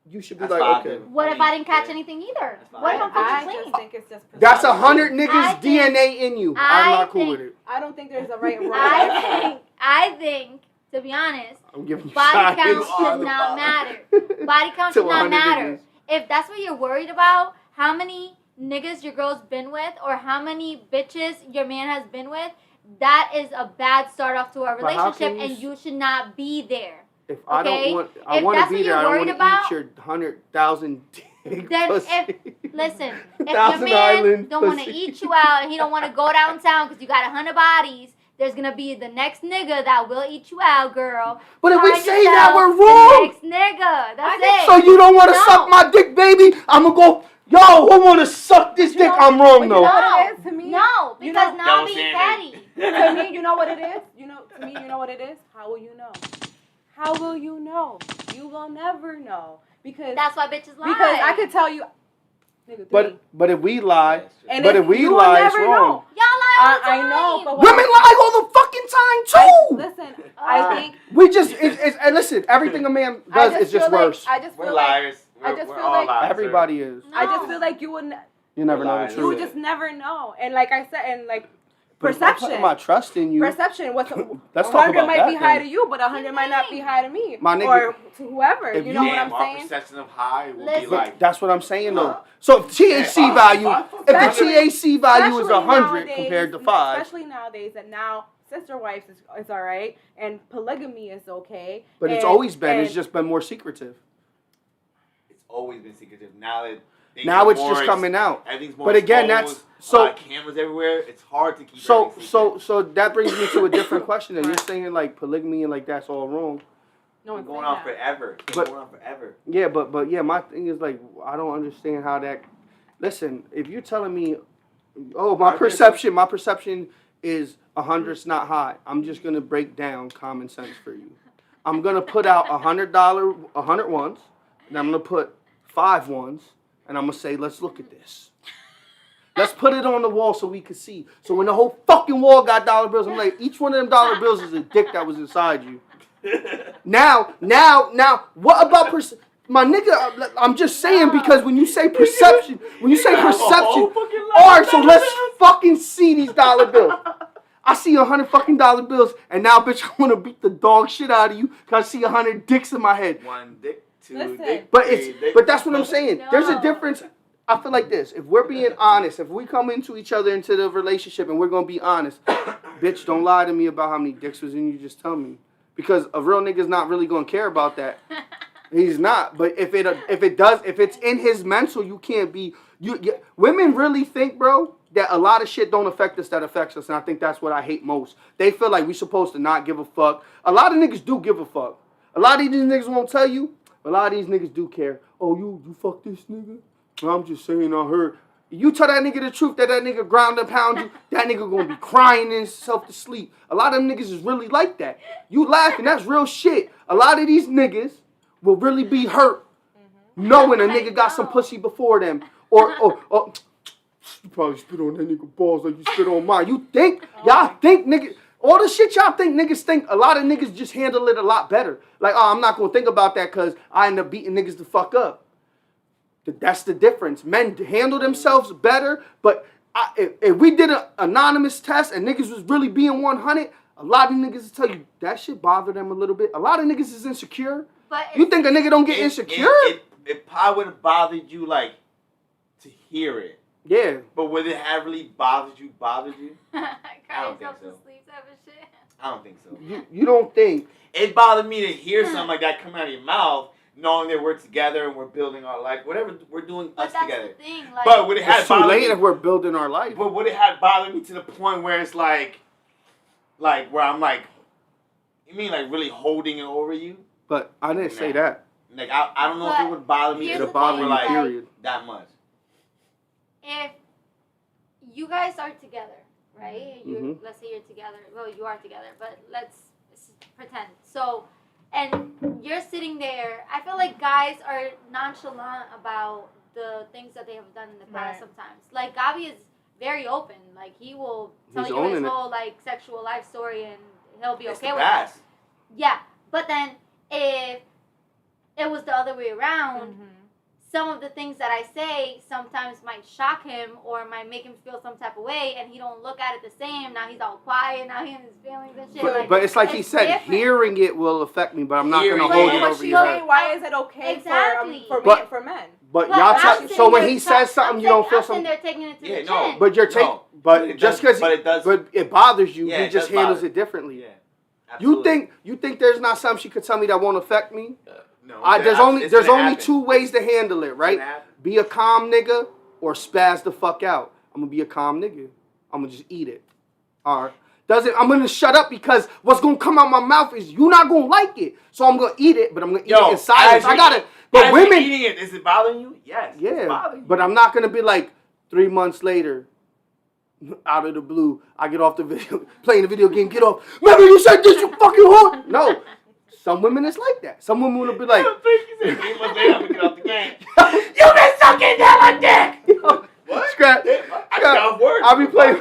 you should be That's like, fine, okay. then. What if I didn't catch anything either? That's fine. What if I'm I fucking just clean? think it's just. That's perception. 100 I niggas think- DNA in you. I'm I not cool think- with it. I don't think there's a right and wrong. I think, to be honest, I'm giving you body side. count You are should the not father. matter. Body count To should not 100 matter. niggas. If that's what you're worried about, how many niggas your girl's been with, or how many bitches your man has been with, that is a bad start off to a But how relationship, can you and s- you should not be there. If I Okay? don't want, I If want to that's be what there. I you're don't worried want to about, eat your 100,000 dick then pussy. Listen, if your Thousand man Island don't want to pussy. eat you out and he don't want to go downtown because you got 100 bodies, there's gonna be the next nigga that will eat you out, girl. But if we Find say that, yourself we're the wrong. next nigga. That's I it. So you don't want to No. suck my dick, baby? I'm gonna go. Yo, who want to suck this But you dick? know- I'm wrong but you though. know what it is to me? No, You because know- now Double I'm being standard. petty. To me, you know what it is? To me, you know what it is? How will you know? How will you know? You will never know. Because That's why bitches lie. I could tell you, nigga, But if we lie, and but if we you will lie, it's never wrong. know. y'all lie all the time. I know, but Women lie all the fucking time too. Listen, I think We just and listen. Everything a man does is just feel like, worse. I just We're feel like liars. I We're just feel all like- liars. Everybody is. No. I just feel like you wouldn't. You never know the Lies. You truth. just never know. And like I said, and like But if I'm perception. putting my trust in you. Perception. What's Let's talk 100 about might that be high then. to you, but 100 might not be high to me. My nigga, or to whoever. if You know you- what Damn, I'm our saying? perception of high will be Listen. like. That's what I'm saying though. So if THC Yeah, value, if the especially- THC value is Especially 100 nowadays- compared to 5, Especially nowadays, and now sister wives is all right, and polygamy is okay. but it's and- always been. It's and- just been more secretive. It's always been secretive. Now that things Now are it's more just coming out. Everything's more But again, exposed, that's so. a lot of cameras everywhere. It's hard to keep. So everything so secret. so that brings me to a different question. And you're saying like polygamy and like that's all wrong. No It's one's going saying on that. forever. It's But- going on forever. Yeah, but yeah, my thing is like I don't understand how that. Listen, if you're telling me, oh, my perception is 100's not high. I'm just gonna break down common sense for you. I'm gonna put out $100 ones, and I'm gonna put 5 ones, and I'm gonna say, let's look at this. Let's put it on the wall so we can see. So when the whole fucking wall got dollar bills, I'm like, each one of them dollar bills is a dick that was inside you. Now, what about my nigga? I'm just saying because when you say perception, all right, so let's fucking see these dollar bills. I see 100 fucking dollar bills, and now, bitch, I want to beat the dog shit out of you because I see 100 dicks in my head. One dick, two Listen. dick. But three dick. but that's what I'm saying. No. There's a difference. I feel like this. If we're being honest, if we come into each other into the relationship and we're gonna be honest, bitch, don't lie to me about how many dicks was in you. Just tell me, because a real nigga's not really gonna care about that. He's not. But if it's in his mental, you can't be. Women really think, bro, that a lot of shit don't affect us that affects us, and I think that's what I hate most. They feel like we supposed to not give a fuck. A lot of niggas do give a fuck. A lot of these niggas won't tell you. A lot of these niggas do care. Oh, you fuck this nigga? I'm just saying I heard. You tell that nigga the truth that nigga ground and pound you, that nigga gonna be crying himself to sleep. A lot of them niggas is really like that. You laughing, that's real shit. A lot of these niggas will really be hurt knowing a nigga got some pussy before them. Or you probably spit on that nigga balls like you spit on mine. You think, y'all think niggas, all the shit y'all think niggas think, a lot of niggas just handle it a lot better. Like, oh, I'm not gonna think about that because I end up beating niggas the fuck up. That's the difference. Men handle themselves better, but if we did an anonymous test and niggas was really being 100, a lot of niggas will tell you that shit bothered them a little bit. A lot of niggas is insecure. But You think a nigga don't get insecure? It probably would have bothered you, like, to hear it. Yeah. But would it have really bothered you? I don't Cry think yourself so. to sleep type of shit. I don't think so. You don't think. It bothered me to hear something like that come out of your mouth, knowing that we're together and we're building our life, whatever we're doing But us that's together. the thing, like. But would it have It's too bothered late me? if we're building our life. But would it have bothered me to the point where it's like where I'm like, you mean like really holding it over you? But I didn't say that. Like I don't know if it would bother me Here's to the the point thing, where Bother you, like period. that much. If you guys are together, right? Mhm. Let's say you're together. Well, you are together, but let's pretend. So, and you're sitting there. I feel like guys are nonchalant about the things that they have done in the past. Right. Sometimes, like Gabi is very open. Like he will tell He's you his owning it. whole like sexual life story, and he'll be It's okay the with past. it. Yeah, but then if it was the other way around. Some of the things that I say sometimes might shock him or might make him feel some type of way, and he don't look at it the same. Now he's all quiet. Now he has his feelings and shit. But it's like he said, different. hearing it will affect me, but I'm not Hearing gonna it. hold But it what over she's your saying, head. why is it okay Exactly. for men? But But y'all I'm tell. sitting So when there he t- says something, I'm you don't saying- feel I'm sitting something. there taking it to Yeah, the no. chin. But you're taking. No. But It just does- because. but it does- But it bothers you. Yeah, He it just does handles bother. it differently. Yeah. You Absolutely. think there's not something she could tell me that won't affect me? No. There's it's only happen. 2 ways to handle it, It's right? gonna happen. Be a calm nigga or spaz the fuck out. I'm gonna be a calm nigga. I'm gonna just eat it. All right. I'm gonna shut up because what's gonna come out my mouth is you not gonna like it. So I'm gonna eat it, but I'm gonna eat it in silence. I gotta. But as women, you're eating it, is it bothering you? Yes. It's yeah. bothering you. But I'm not gonna be like 3 months later, out of the blue, I get off the video, playing the video game, get off. Remember you said this, you fucking whore. No. Some women is like that. Some women will be like, I think he said 3 months later, I'm gonna get off the game. you been sucking down my dick. What? Scrap. I got off work. I'll be playing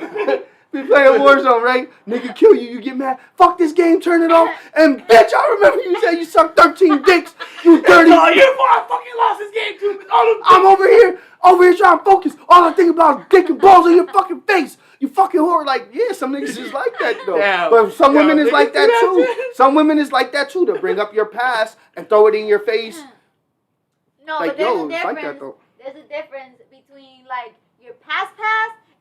Warzone, right? Nigga kill you, you get mad. Fuck this game, turn it off. And bitch, I remember you said you sucked 13 dicks. You dirty. No, your fault. I fucking lost this game too. I'm over here trying to focus. All I think about is dick and balls in your fucking face. You fucking whore. Like, yeah, some niggas is like that though. Damn. But some women is niggas like do that that too. shit. Some women is like that too. To bring up your past and throw it in your face. No, Like, but there's yo, a it's like difference. that though. There's a difference between like your past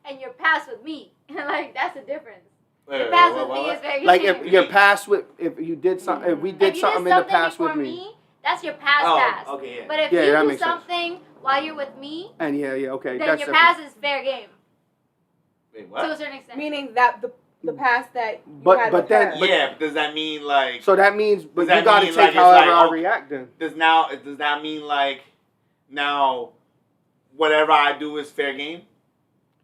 and your past with me. Like that's the difference. Your past with me is very Like if your past with if you did something if we did if you something did in the past before with me. that's your past. Okay, yeah. But if Yeah, you that do makes sense. something while you're with me, And yeah, okay. then That's your different. past is fair game Wait, to a what? certain extent. Meaning that the past that you But- had but with then- her. but- Yeah, but does that mean like? So that means but Does that you gotta mean, take like, it's however like, I react then. Does that mean like now whatever I do is fair game?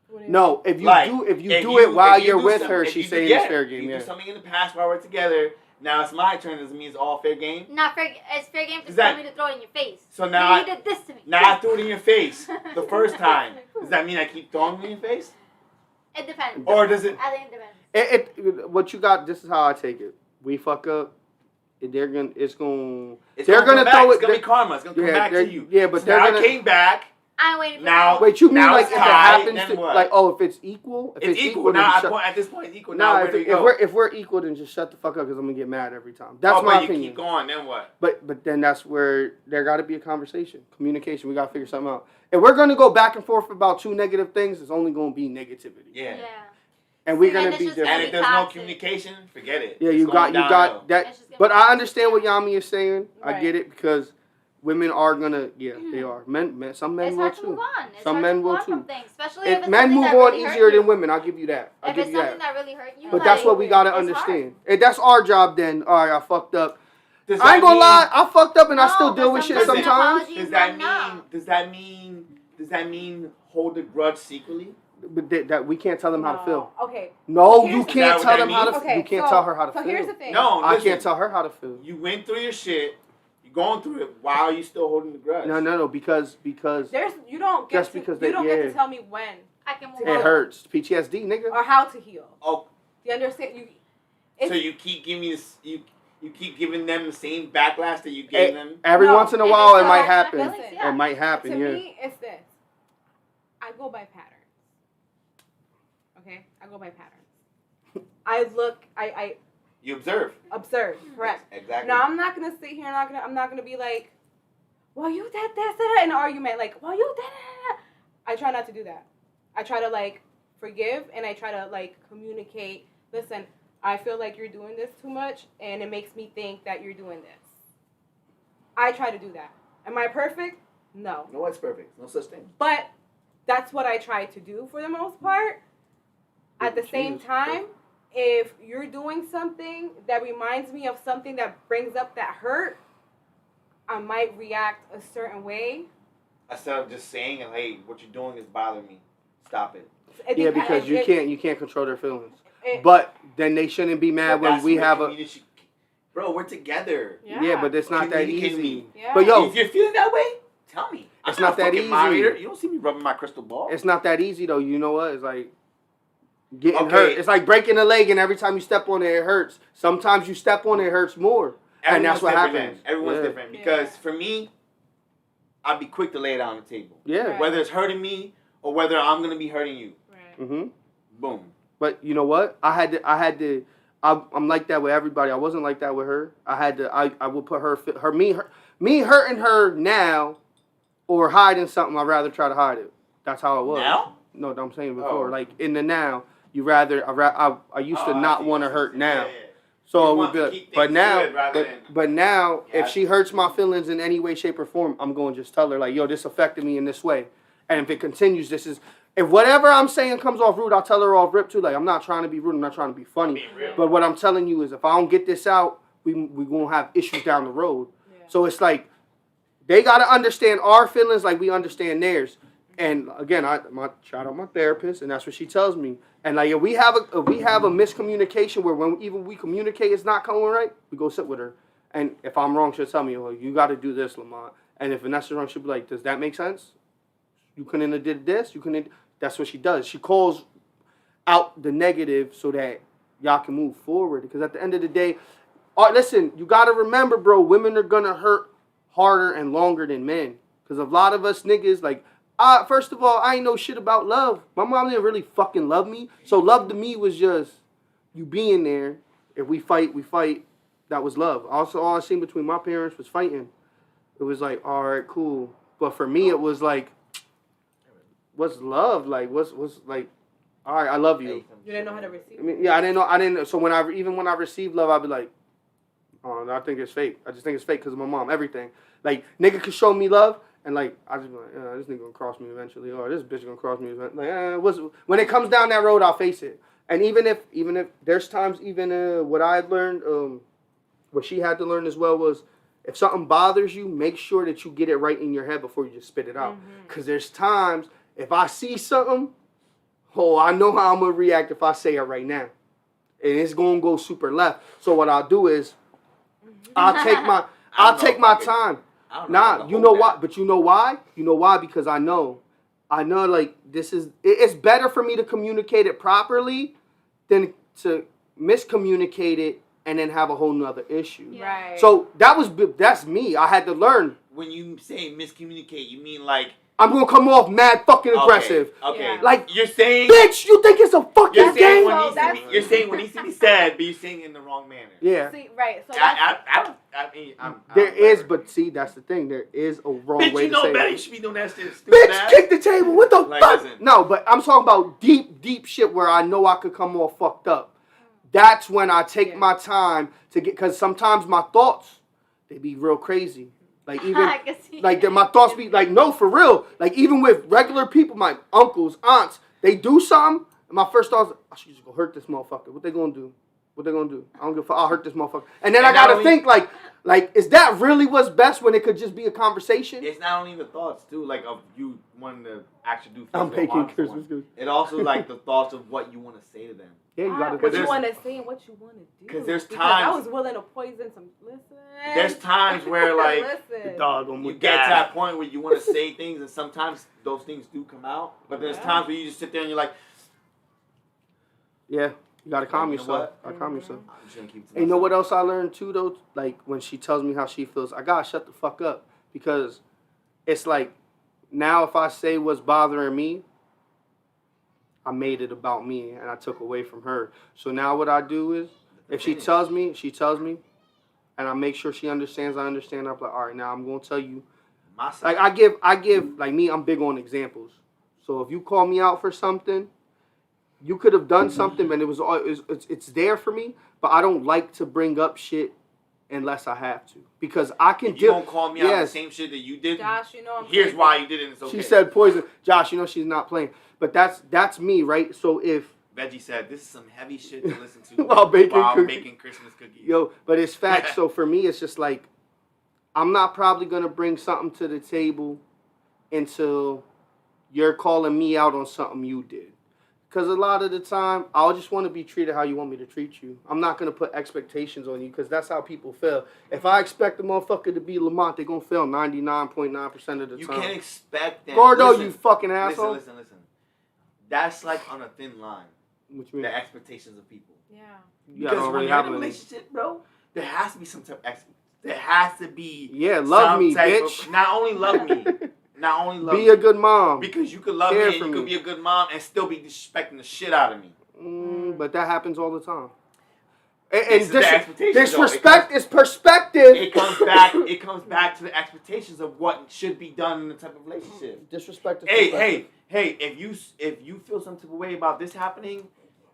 What do you No, if you Like, do if it while if you you're do with some- her, if she's you saying do- it's fair if game, you yeah. do something in the past while we're together. Now it's my turn. Does it mean it's all fair game? Not fair. It's fair game to Is tell that- me to throw it in your face. So now you did this to me. Now I threw it in your face the first time. Does that mean I keep throwing it in your face? It depends. Or does it? I think it depends. What you got? This is how I take it. We fuck up. It's They're gonna gonna come throw back. It's it. gonna be karma. It's gonna come back they're- to you. Yeah, but So they're now gonna. I came back. I'm waiting for Now- that. Wait, you mean Now like it's if it tied, happens then to what? like if it's equal? If It's equal. then Now shut- at this point it's equal. Now Nah, where do we go? if we're equal, then just shut the fuck up because I'm gonna get mad every time. That's but my you opinion. keep going. Then what? But then that's where there got to be a conversation, communication. We got to figure something out. If we're gonna go back and forth about two negative things, it's only gonna be negativity. Yeah. And we're See, gonna and be it's just different. And if there's no Toxic. communication, forget it. Yeah, It's you going got downhill. that. It's just gonna But be I toxic. understand what Yami is saying. I Right. get it because women are gonna. Yeah, they are. Men some men It's will hard to move too. on. It's Some hard men to move will on from too. things, especially If it's men something move that on really hurt easier you. than women, I'll give you that. I'll If give it's you something that. that really hurt you, But that's what we gotta it's understand. And that's our job then. All right, I fucked up. Does I ain't that gonna mean- lie, I fucked up and I No, still deal but with shit sometimes an sometimes. apology- Does that No. mean? Does that mean hold the grudge secretly? But that we can't tell them how to feel. Okay. No, Here's you the- can't Is that tell what them that how to. means? Okay. You can't so, tell her how to so feel. here's the thing. No, I listen. can't tell her how to feel. You went through your shit. You're going through it. Why are you still holding the grudge? No, because There's you don't get Just to, because you they- don't get yeah. to tell me when I can move It it on. hurts. PTSD, nigga. or how to heal. Oh, Do you understand? so you keep giving me this, you keep giving them the same backlash that you gave them. Every No. once in a And while, it's it still might hurts my happen. feelings, yeah. It might happen. To Yeah. me, it's this. I go by patterns. Okay, I go by patterns. I You observe. observe. Correct. Exactly. Now I'm not gonna sit here. I'm not gonna be like, well, you did this in an argument. Like, well, you did it. I try not to do that. I try to like forgive and I try to like communicate. Listen, I feel like you're doing this too much, and it makes me think that you're doing this. I try to do that. Am I perfect? No. No one's perfect. No such thing. But that's what I try to do for the most part. At the same Jesus. time, if you're doing something that reminds me of something that brings up that hurt, I might react a certain way. Instead of just saying, "Hey, what you're doing is bothering me. Stop it." Yeah, because you can't control their feelings. It, But then they shouldn't be mad But when that's we where have a. community- Bro, we're together. Yeah, but it's not that Communicate with easy. me. yeah. But yo, If you're feeling that way, tell me. It's I'm not a that fucking easy. moderator. You don't see me rubbing my crystal ball. it's not that easy though. You know what? It's like getting Okay. hurt. It's like breaking a leg, and every time you step on it, it hurts. Sometimes you step on it, it hurts more. And that's what different, happens. man. Everyone's Yeah. different. Because for me, I'd be quick to lay it on the table. Yeah. Right. Whether it's hurting me or whether I'm gonna be hurting you. Right. hmm Boom. But you know what? I'm like that with everybody. I wasn't like that with her. I would put me hurting her now or hiding something. I'd rather try to hide it. That's how it was. Now? No, I'm saying before. Oh. Like in the now, I used to Oh, I not see want to what hurt you're now. saying. Yeah. So You it would want be to like, keep but things now, good rather but now, Yeah. if she hurts my feelings in any way, shape, or form, I'm going to just tell her like, yo, this affected me in this way, and if it continues, if whatever I'm saying comes off rude, I'll tell her off rip too. Like I'm not trying to be rude, I'm not trying to be funny, Being real. but what I'm telling you is, if I don't get this out, we gonna have issues down the road. Yeah. So it's like they gotta understand our feelings like we understand theirs. And again, shout out my therapist, and that's what she tells me. And like if we have a miscommunication where when even we communicate it's not coming right, we go sit with her. And if I'm wrong, she'll tell me, "Oh, you got to do this, Lamont." And if Vanessa's wrong, she'll be like, "Does that make sense? You couldn't have did this. You couldn't." That's what she does. She calls out the negative so that y'all can move forward. Because at the end of the day, listen, you got to remember, bro, women are going to hurt harder and longer than men. Because a lot of us niggas, like, first of all, I ain't know shit about love. My mom didn't really fucking love me. So love to me was just you being there. If we fight, we fight. That was love. Also, all I seen between my parents was fighting. It was like, all right, cool. But for me, it was like, what's love? Like, what's like, all right, I love you. You didn't know how to receive. I mean, yeah, I didn't know. So when I received love, I'd be like, oh, no, I think it's fake. I just think it's fake because of my mom. Everything. Like, nigga could show me love, and like, I just be like, yeah, this nigga gonna cross me eventually, or this bitch gonna cross me eventually. Like, when it comes down that road, I'll face it. And even if there's times, what I had learned, what she had to learn as well was, if something bothers you, make sure that you get it right in your head before you just spit it out. Because there's times, if I see something, I know how I'm going to react if I say it right now. And it's going to go super left. So what I'll do is, I'll take my time. Nah, you know why? But you know why? You know why? Because I know like, it's better for me to communicate it properly than to miscommunicate it and then have a whole nother issue. Yeah. Right. So that's me. I had to learn. When you say miscommunicate, you mean like I'm gonna come off mad fucking aggressive. Okay. Yeah. Like you're saying, bitch, you think it's a fucking game? You're saying what needs to be said, but you're saying it in the wrong manner. Yeah. See, right. So There is, but see, that's the thing. There is a wrong bitch, way you to know say better. it. You should be doing that shit. Bitch, kick the table. What the Like, fuck? listen. No, but I'm talking about deep shit where I know I could come all fucked up. That's when I take my time to get, because sometimes my thoughts, they be real crazy. Like even, like my thoughts be like, no, for real. Like even with regular people, my uncles, aunts, they do something, and my first thought is, I should just go hurt this motherfucker. What they gonna do? What they gonna do? I don't give a fuck. I'll hurt this motherfucker. And then I gotta think like, is that really what's best when it could just be a conversation? It's not only the thoughts too, like of you wanting to actually do. I'm making Christmas good. It also like the thoughts of what you want to say to them. Yeah, you gotta. what you want to say and what you want to do. Because there's times I was willing to poison some. Listen. There's times where like listen. Dog, you get to that point where you want to say things, and sometimes those things do come out. But there's times where you just sit there and you're like, yeah, you gotta calm you know yourself. what? Gotta calm yourself. I'm just gonna keep it to And you know myself. what else I learned too though? Like when she tells me how she feels, I gotta shut the fuck up, because it's like now if I say what's bothering me, I made it about me and I took away from her. So now what I do is, if she tells me, and I make sure she understands. I understand. I'm like, all right, now I'm gonna tell you. Like I give like me. I'm big on examples. So if you call me out for something, you could have done something, and it's there for me. But I don't like to bring up shit unless I have to, because I can. You don't call me out the same shit that you did. Josh, you know I'm Here's crazy. why you did it. It's okay. She said poison. Josh, you know she's not playing. But that's me, right? So if Veggie said, "This is some heavy shit to listen to while baking making Christmas cookies." Yo, but it's facts. So for me, it's just like, I'm not probably gonna bring something to the table until you're calling me out on something you did. Because a lot of the time, I'll just want to be treated how you want me to treat you. I'm not going to put expectations on you, because that's how people fail. If I expect a motherfucker to be Lamont, they're going to fail 99.9% of the You time. can't expect them. Gordo, Listen, you fucking asshole. Listen. That's like on a thin line. What you mean? The expectations of people. Yeah. Because when you're in a relationship, bro, there has to be some type of there has to be love me, type bitch. Of, not only love me. Not only love be me. a good mom. Because you could love me and you could be a good mom and still be disrespecting the shit out of me. But that happens all the time. And disrespect is perspective. It comes back to the expectations of what should be done in the type of relationship. Disrespect is perspective. Hey, if you feel some type of way about this happening,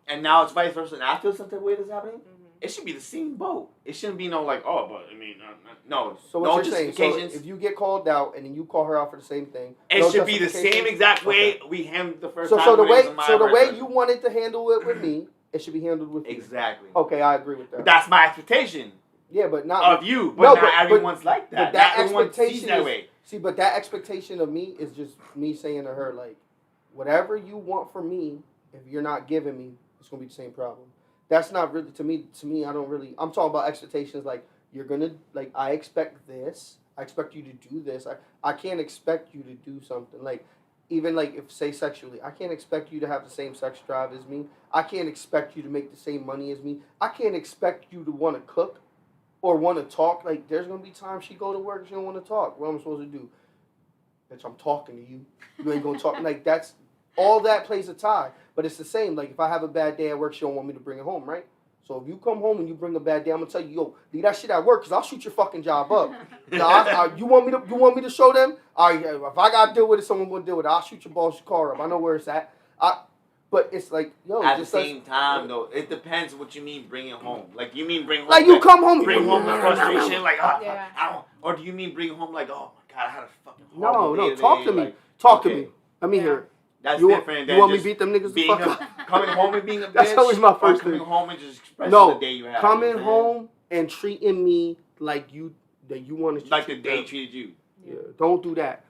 and now it's vice versa, and I feel some type of way that's happening, it should be the same boat. It shouldn't be no like, oh, but I mean, no. So what you're saying? So if you get called out and then you call her out for the same thing, it should be the same exact way we handled the first time. So the way you wanted to handle it with me, it should be handled with you. Exactly. Okay, I agree with that. But that's my expectation. Yeah, but not of you. But not everyone's like that. But that not everyone expectation sees that way. See, but that expectation of me is just me saying to her, like, whatever you want from me, if you're not giving me, it's gonna be the same problem. That's not really to me. I don't really. I'm talking about expectations. Like, you're gonna, like, I expect this. I expect you to do this. I can't expect you to do something. Like, even like if say sexually, I can't expect you to have the same sex drive as me. I can't expect you to make the same money as me. I can't expect you to want to cook or want to talk. Like there's gonna be times she go to work and she don't want to talk. What am I supposed to do? Bitch, I'm talking to you. You ain't gonna talk. Like that's all that plays a tie. But it's the same. Like if I have a bad day at work, she don't want me to bring it home, right? So if you come home and you bring a bad day, I'm gonna tell you, yo, leave that shit at work, cause I'll shoot your fucking job up. Now, you want me to show them? All right, if I gotta deal with it, someone gonna deal with it. I'll shoot your boss's car up. I know where it's at. But it's like, yo, at just the same time though, it depends what you mean bring it home. Like you mean bring home like you come home, bring home the frustration, like Yeah. I don't, or do you mean bring home like, oh my god, I had a fucking no, horrible day talk to today, me, like, talk to okay. me. Let me hear it. That's You different than want me just to beat them niggas the being fuck up? coming home and being a bitch. That's always my first or coming thing. home and just expressing No, the day you had. coming you know what I'm saying? home and treating me like you wanted to like the treat day them. treated you. Yeah, don't do that.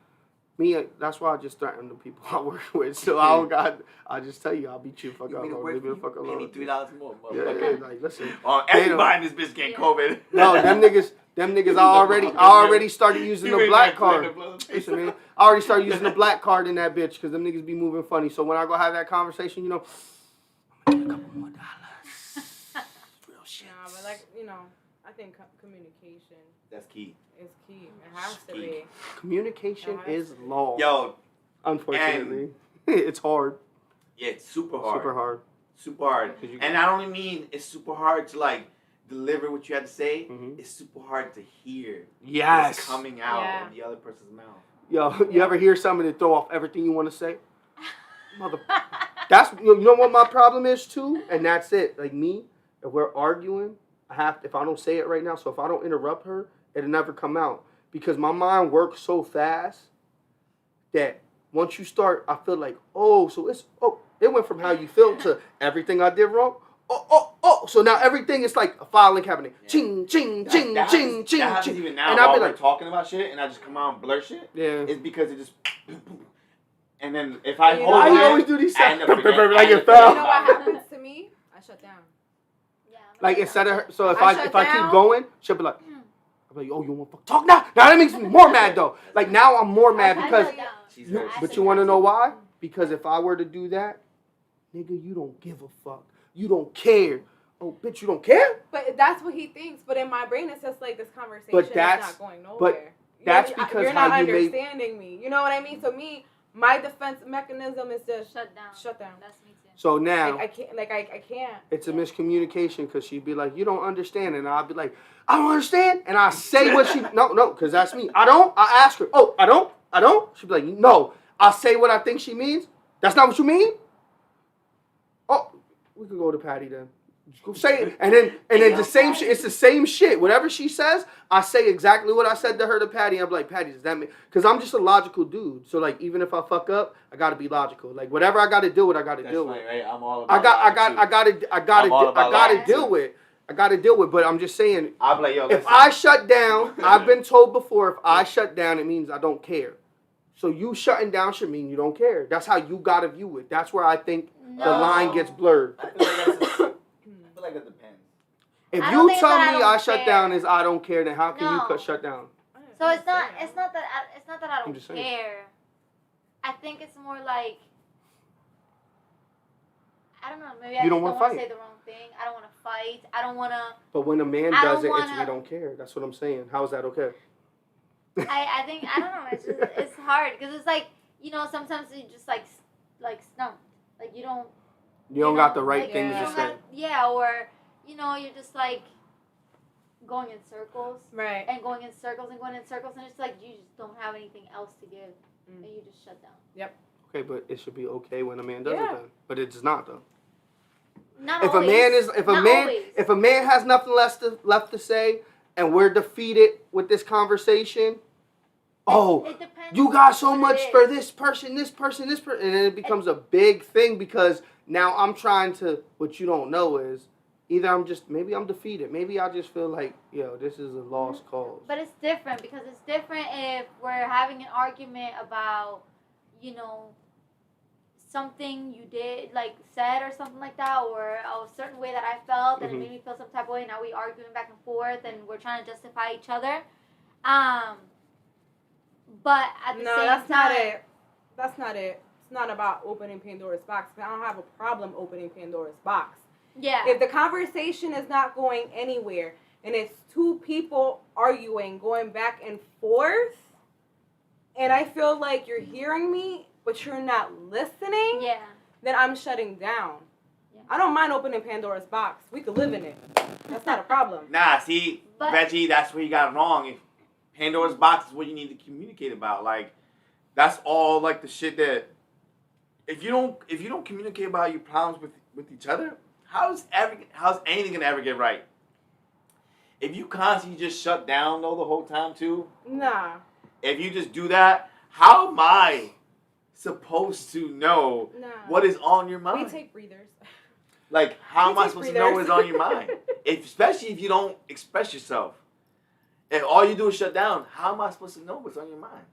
Me, that's why I just threaten the people I work with. So I don't got. I just tell you, I'll beat you the fuck You up. mean to Or work leave me the for fuck you? alone. Pay me $3 more, Yeah, motherfucker. like listen. Everybody in this bitch getting COVID. No, them niggas. I already started using the black card. Listen, man, I already started using the black card in that bitch because them niggas be moving funny. So when I go have that conversation, you know, I'm gonna get a couple more dollars. Real shit. No, but like, you know, I think communication That's key. is key. It has to Key. be. Communication is law. Yo, Unfortunately, it's hard. yeah, it's super hard. Super hard. Super hard. And I don't mean it's super hard to like deliver what you had to say. Mhm. It's super hard to hear Yes. what's coming out Yeah. of the other person's mouth. Yo, you ever hear something that throw off everything you want to say? Mother. That's you know what my problem is too, and that's it. Like me, if we're arguing, if I don't say it right now, so if I don't interrupt her, it'll never come out because my mind works so fast that once you start, I feel like it went from how you feel to everything I did wrong. So now everything is like a filing cabinet. Yeah. Ching, ching, That- ching, that ching, happens- ching, That happens ching. even now And I'll while be we're like, talking about shit and I just come out and blur shit. yeah. It's because it just and then if I You hold know, Why it you I always do these I end sounds? up forgetting- Like I end it up fell. You know what happens to me? I shut down. Yeah. Like instead of her, so if I I shut keep down. going, she'll be like, I'm like, oh, you want to talk now? Now that makes me more mad though. Like now I'm more mad I because, shut down. She's you, very but you want to know why? Because if I were to do that, nigga, you don't give a fuck. You don't care. Oh, bitch, you don't care? But that's what he thinks. But in my brain, it's just like this conversation But is that's- not going nowhere. but that's because you're how not you made- understanding me. You know what I mean? So me, my defense mechanism is just Shut down. shut down. That's me too. So now I can't. Like I can't. it's a miscommunication because she'd be like, you don't understand. And I'd be like, I don't understand. And I say what she, no, because that's me. I don't. I ask her, oh, I don't. She'd be like, no. I say what I think she means. That's not what you mean? Oh, we could go to Patty then. Go say it. And then the same shit. It's the same shit. Whatever she says, I say exactly what I said to her to Patty. I'm like, Patty, does that mean? Because I'm just a logical dude. So like, even if I fuck up, I gotta be logical. Like whatever I gotta deal with, I gotta That's deal funny, with. right? I'm all I about gotta deal with. I gotta deal with. But I'm just saying, I'm like, yo, if listen. I shut down, I've been told before, if I shut down, it means I don't care. So you shutting down should mean you don't care. That's how you gotta view it. That's where I think the No. line gets blurred. I feel like that depends. If I don't you think tell that I me don't I shut care. down is I don't care, then how can No. you shut down? So it's not that I I'm don't just saying. care. I think it's more like I don't know. Maybe I You just don't don't wanna want to fight. say the wrong thing. I don't want to fight. I don't want to. But when a man I does it, don't it's we wanna- don't care. That's what I'm saying. How is that okay? I think I don't know. It's just it's hard because it's like sometimes you just like stumped. Like you don't. You don't got the know, right like, things you to don't say. got- yeah, or you're just like going in circles Right. and going in circles and going in circles, and it's like you just don't have anything else to give, and you just shut down. Okay, but it should be okay when a man does Yeah. it then. But it's not though. Not If always. a man has nothing left to say and we're defeated with this conversation, It depends you got so what it much is. for this person, and then it becomes a big thing because now I'm trying to. What you don't know is either maybe I'm defeated, maybe I just feel like this is a lost cause. But it's different because it's different if we're having an argument about, something you did, like said or something like that, or a certain way that I felt and it made me feel some type of way. Now we arguing back and forth and we're trying to justify each other. But at the No, same that's time, not it. That's not it. It's not about opening Pandora's box. I don't have a problem opening Pandora's box. Yeah. If the conversation is not going anywhere and it's two people arguing, going back and forth, and I feel like you're hearing me, but you're not listening, Yeah. then I'm shutting down. Yeah. I don't mind opening Pandora's box. We could live in it. That's not a problem. Nah, see, But- Reggie, that's where you got it wrong. If Pandora's box is what you need to communicate about. Like, that's all like the shit that if you don't communicate about your problems with each other, how's anything gonna ever get right? If you constantly just shut down though the whole time too, Nah. if you just do that, how am I supposed to know Nah. what is on your mind? We take breathers. Like, how We am I take supposed to know breathers. what's on your mind? Especially if you don't express yourself. If all you do is shut down, how am I supposed to know what's on your mind?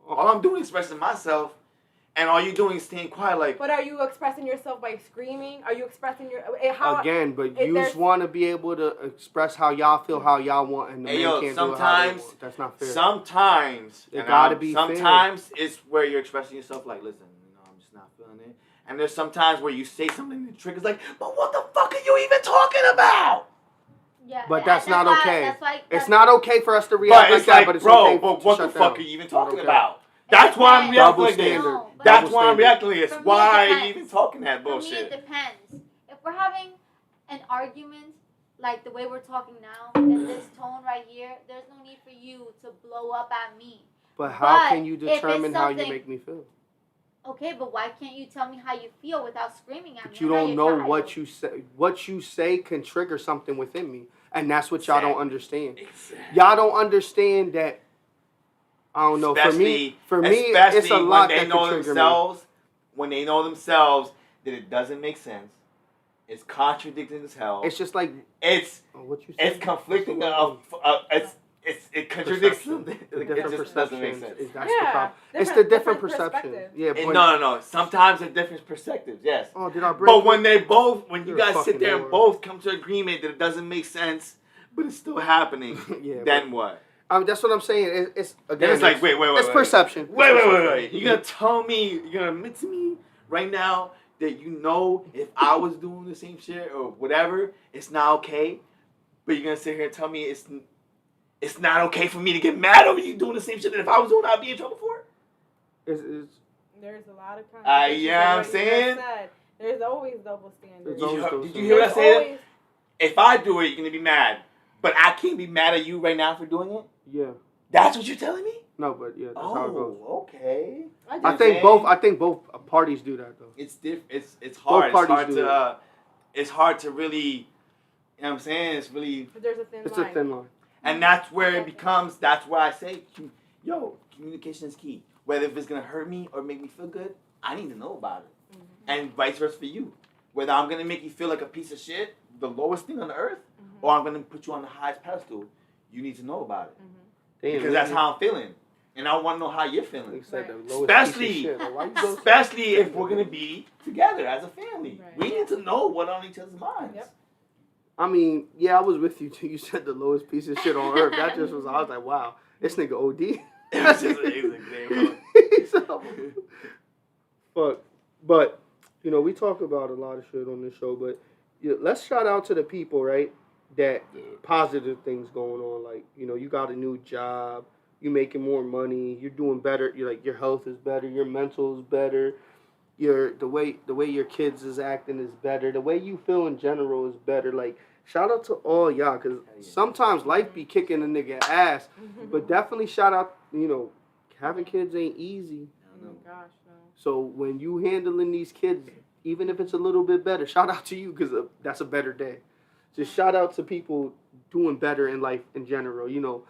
All I'm doing is expressing myself, and all you're doing is staying quiet. Like, But are you expressing yourself by screaming? Are you expressing your how? Again, but if you there's- just want to be able to express how y'all feel, how y'all want, and the Hey, man yo, can't do it how they sometimes- want. That's not fair. sometimes, It and gotta be fair. sometimes it's where you're expressing yourself. Like, listen, I'm just not feeling it. And there's sometimes where you say something that triggers. Like, but what the fuck are you even talking about? Yeah. But that's not why- okay. That's why. It's not okay for us to react But like it's that, like, but it's bro, okay but to what the shut fuck down. are you even It's not talking okay. about? That's why I'm Double reacting like standard. this. No, but That's Double why I'm standard. reacting like this. For me, Why it are you depends. even talking that For me, it bullshit? depends. If we're having an argument like the way we're talking now, in this tone right here, there's no need for you to blow up at me. But how But can you if it's determine how you something- make me feel? Okay, but why can't you tell me how you feel without screaming at me? But you I'm not don't your know child. what you say. What you say can trigger something within me, and that's what y'all don't Exactly. understand. Exactly. Y'all don't understand that. I don't know. Especially for me, it's a lot when that they know can trigger themselves. When they know themselves that it doesn't make sense, it's contradicting as hell. me. It's just like It's what you it's said. conflicting. What's the word? It contradicts Perception. something. The It different just doesn't make perceptions. sense. That's the Yeah, problem. It's the different perception. perspectives. Yeah, but No. Sometimes they're different perspectives. Yes. oh, did I break? But it? when you You're a guys sit fucking there and whore. both come to agreement that it doesn't make sense, but it's still happening, Yeah, then what? that's what I'm saying. It's again. Then it's like, wait. It's perception. Wait. It's perception. You're gonna tell me, you're gonna admit to me right now that you know if I was doing the same shit or whatever, it's not okay. But you're gonna sit here and tell me it's not okay for me to get mad over you doing the same shit that if I was doing, I'd be in trouble for it. It's There's a lot of contradictions. yeah, I'm in what you just saying. said. There's always double standards. Did you hear what I There's said? always- If I do it, you're gonna be mad. But I can't be mad at you right now for doing it. yeah. That's what you're telling me? No, but yeah, that's how it goes. Okay. I I do. think both. I think both parties do that though. It's it's hard. Both It's parties hard do to it's hard to really, you know what I'm saying? It's really, There's a thin It's line. a thin line. and that's where it becomes. That's where I say, communication is key. Whether if it's gonna hurt me or make me feel good, I need to know about it, Mhm. and vice versa for you. Whether I'm gonna make you feel like a piece of shit, the lowest thing on the earth, Mhm. or I'm gonna put you on the highest pedestal, you need to know about it. Mhm. Damn, Because that's how I'm feeling. And I want to know how you're They feeling. said the Right. lowest Especially- piece of shit. Like, why you go- Especially if we're going to be together as a family. Right. We need to know what on each other's minds. Yep. I mean, yeah, I was with you too. You said the lowest piece of shit on earth. That just was. I was like, wow, this nigga OD. It was just an example. But you know, we talk about a lot of shit on this show. But let's shout out to the people, right? That positive things going on. Like, you know, you got a new job. You making more money. You're doing better. You're like, your health is better. Your mental is better. The way your kids is acting is better. The way you feel in general is better. Like, shout out to all y'all, because sometimes life be kicking a nigga ass. But definitely shout out, you know, having kids ain't easy. Oh gosh, no. So when you handling these kids, even if it's a little bit better, shout out to you, because that's a better day. Just shout out to people doing better in life in general. You know,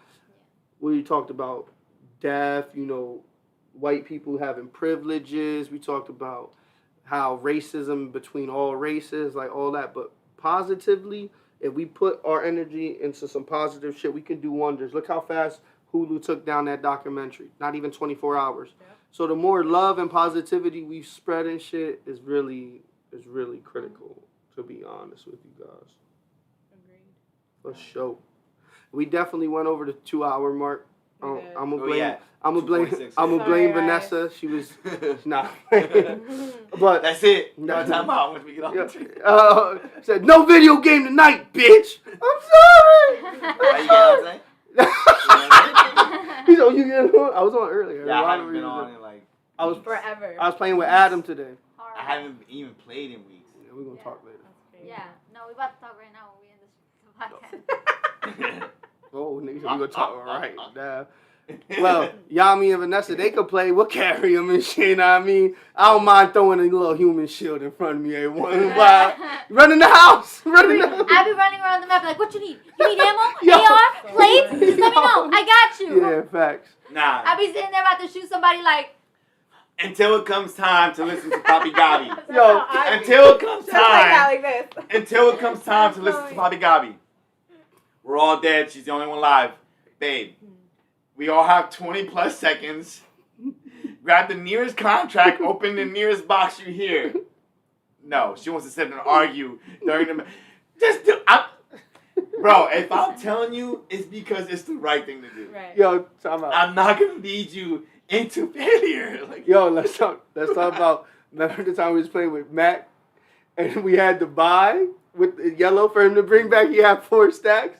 we talked about death, you know, white people having privileges. We talked about how racism between all races, like all that. But positively, if we put our energy into some positive shit, we can do wonders. Look how fast Hulu took down that documentary. Not even 24 hours. Yep. So the more love and positivity we spread and shit is really critical, to be honest with you guys. Agreed. For sure. We definitely went over the 2 hour mark. I'm did. gonna Oh, blame. yeah. I'm gonna blame. 2.6, I'm gonna Sorry, blame guys. Vanessa. She was not. But That's it. No. No time out once we get off. yeah, said no video game tonight, bitch. I'm sorry. How you get on today? He's on. You get on? I was on earlier. Yeah, I Ronald haven't been was on in like. I was. Forever. I was playing with Adam today. I haven't even played in weeks. Yeah, we're gonna talk later. Yeah, no, we're about to talk right now when we end this podcast. Oh, niggas, we gonna talk right now. Well, Yami and Vanessa, they could play. We'll carry them and shit. You know what I mean, I don't mind throwing a little human shield in front of me every once in a while. Run in the house. Run in the house. I be running around the map like, what you need? You need ammo? Yo. AR? Plates? Just let me know. I got you. Yeah, facts. Nah. I be sitting there about to shoot somebody like. Until it comes time to listen to Poppy Gabi. Yo, Until it comes Just like that, time. like this. Until it comes time to listen to Poppy Gabi. We're all dead. She's the only one live. Babe, we all have 20 plus seconds. Grab the nearest contract. Open the nearest box you hear. No, she wants to sit and argue during the. Just do. Bro, if I'm telling you, it's because it's the right thing to do. Right. Yo, time out. I'm not gonna lead you into failure. Like, Yo, let's talk about. Remember the time we was playing with Mac, and we had to buy with the yellow for him to bring back. He had 4 stacks,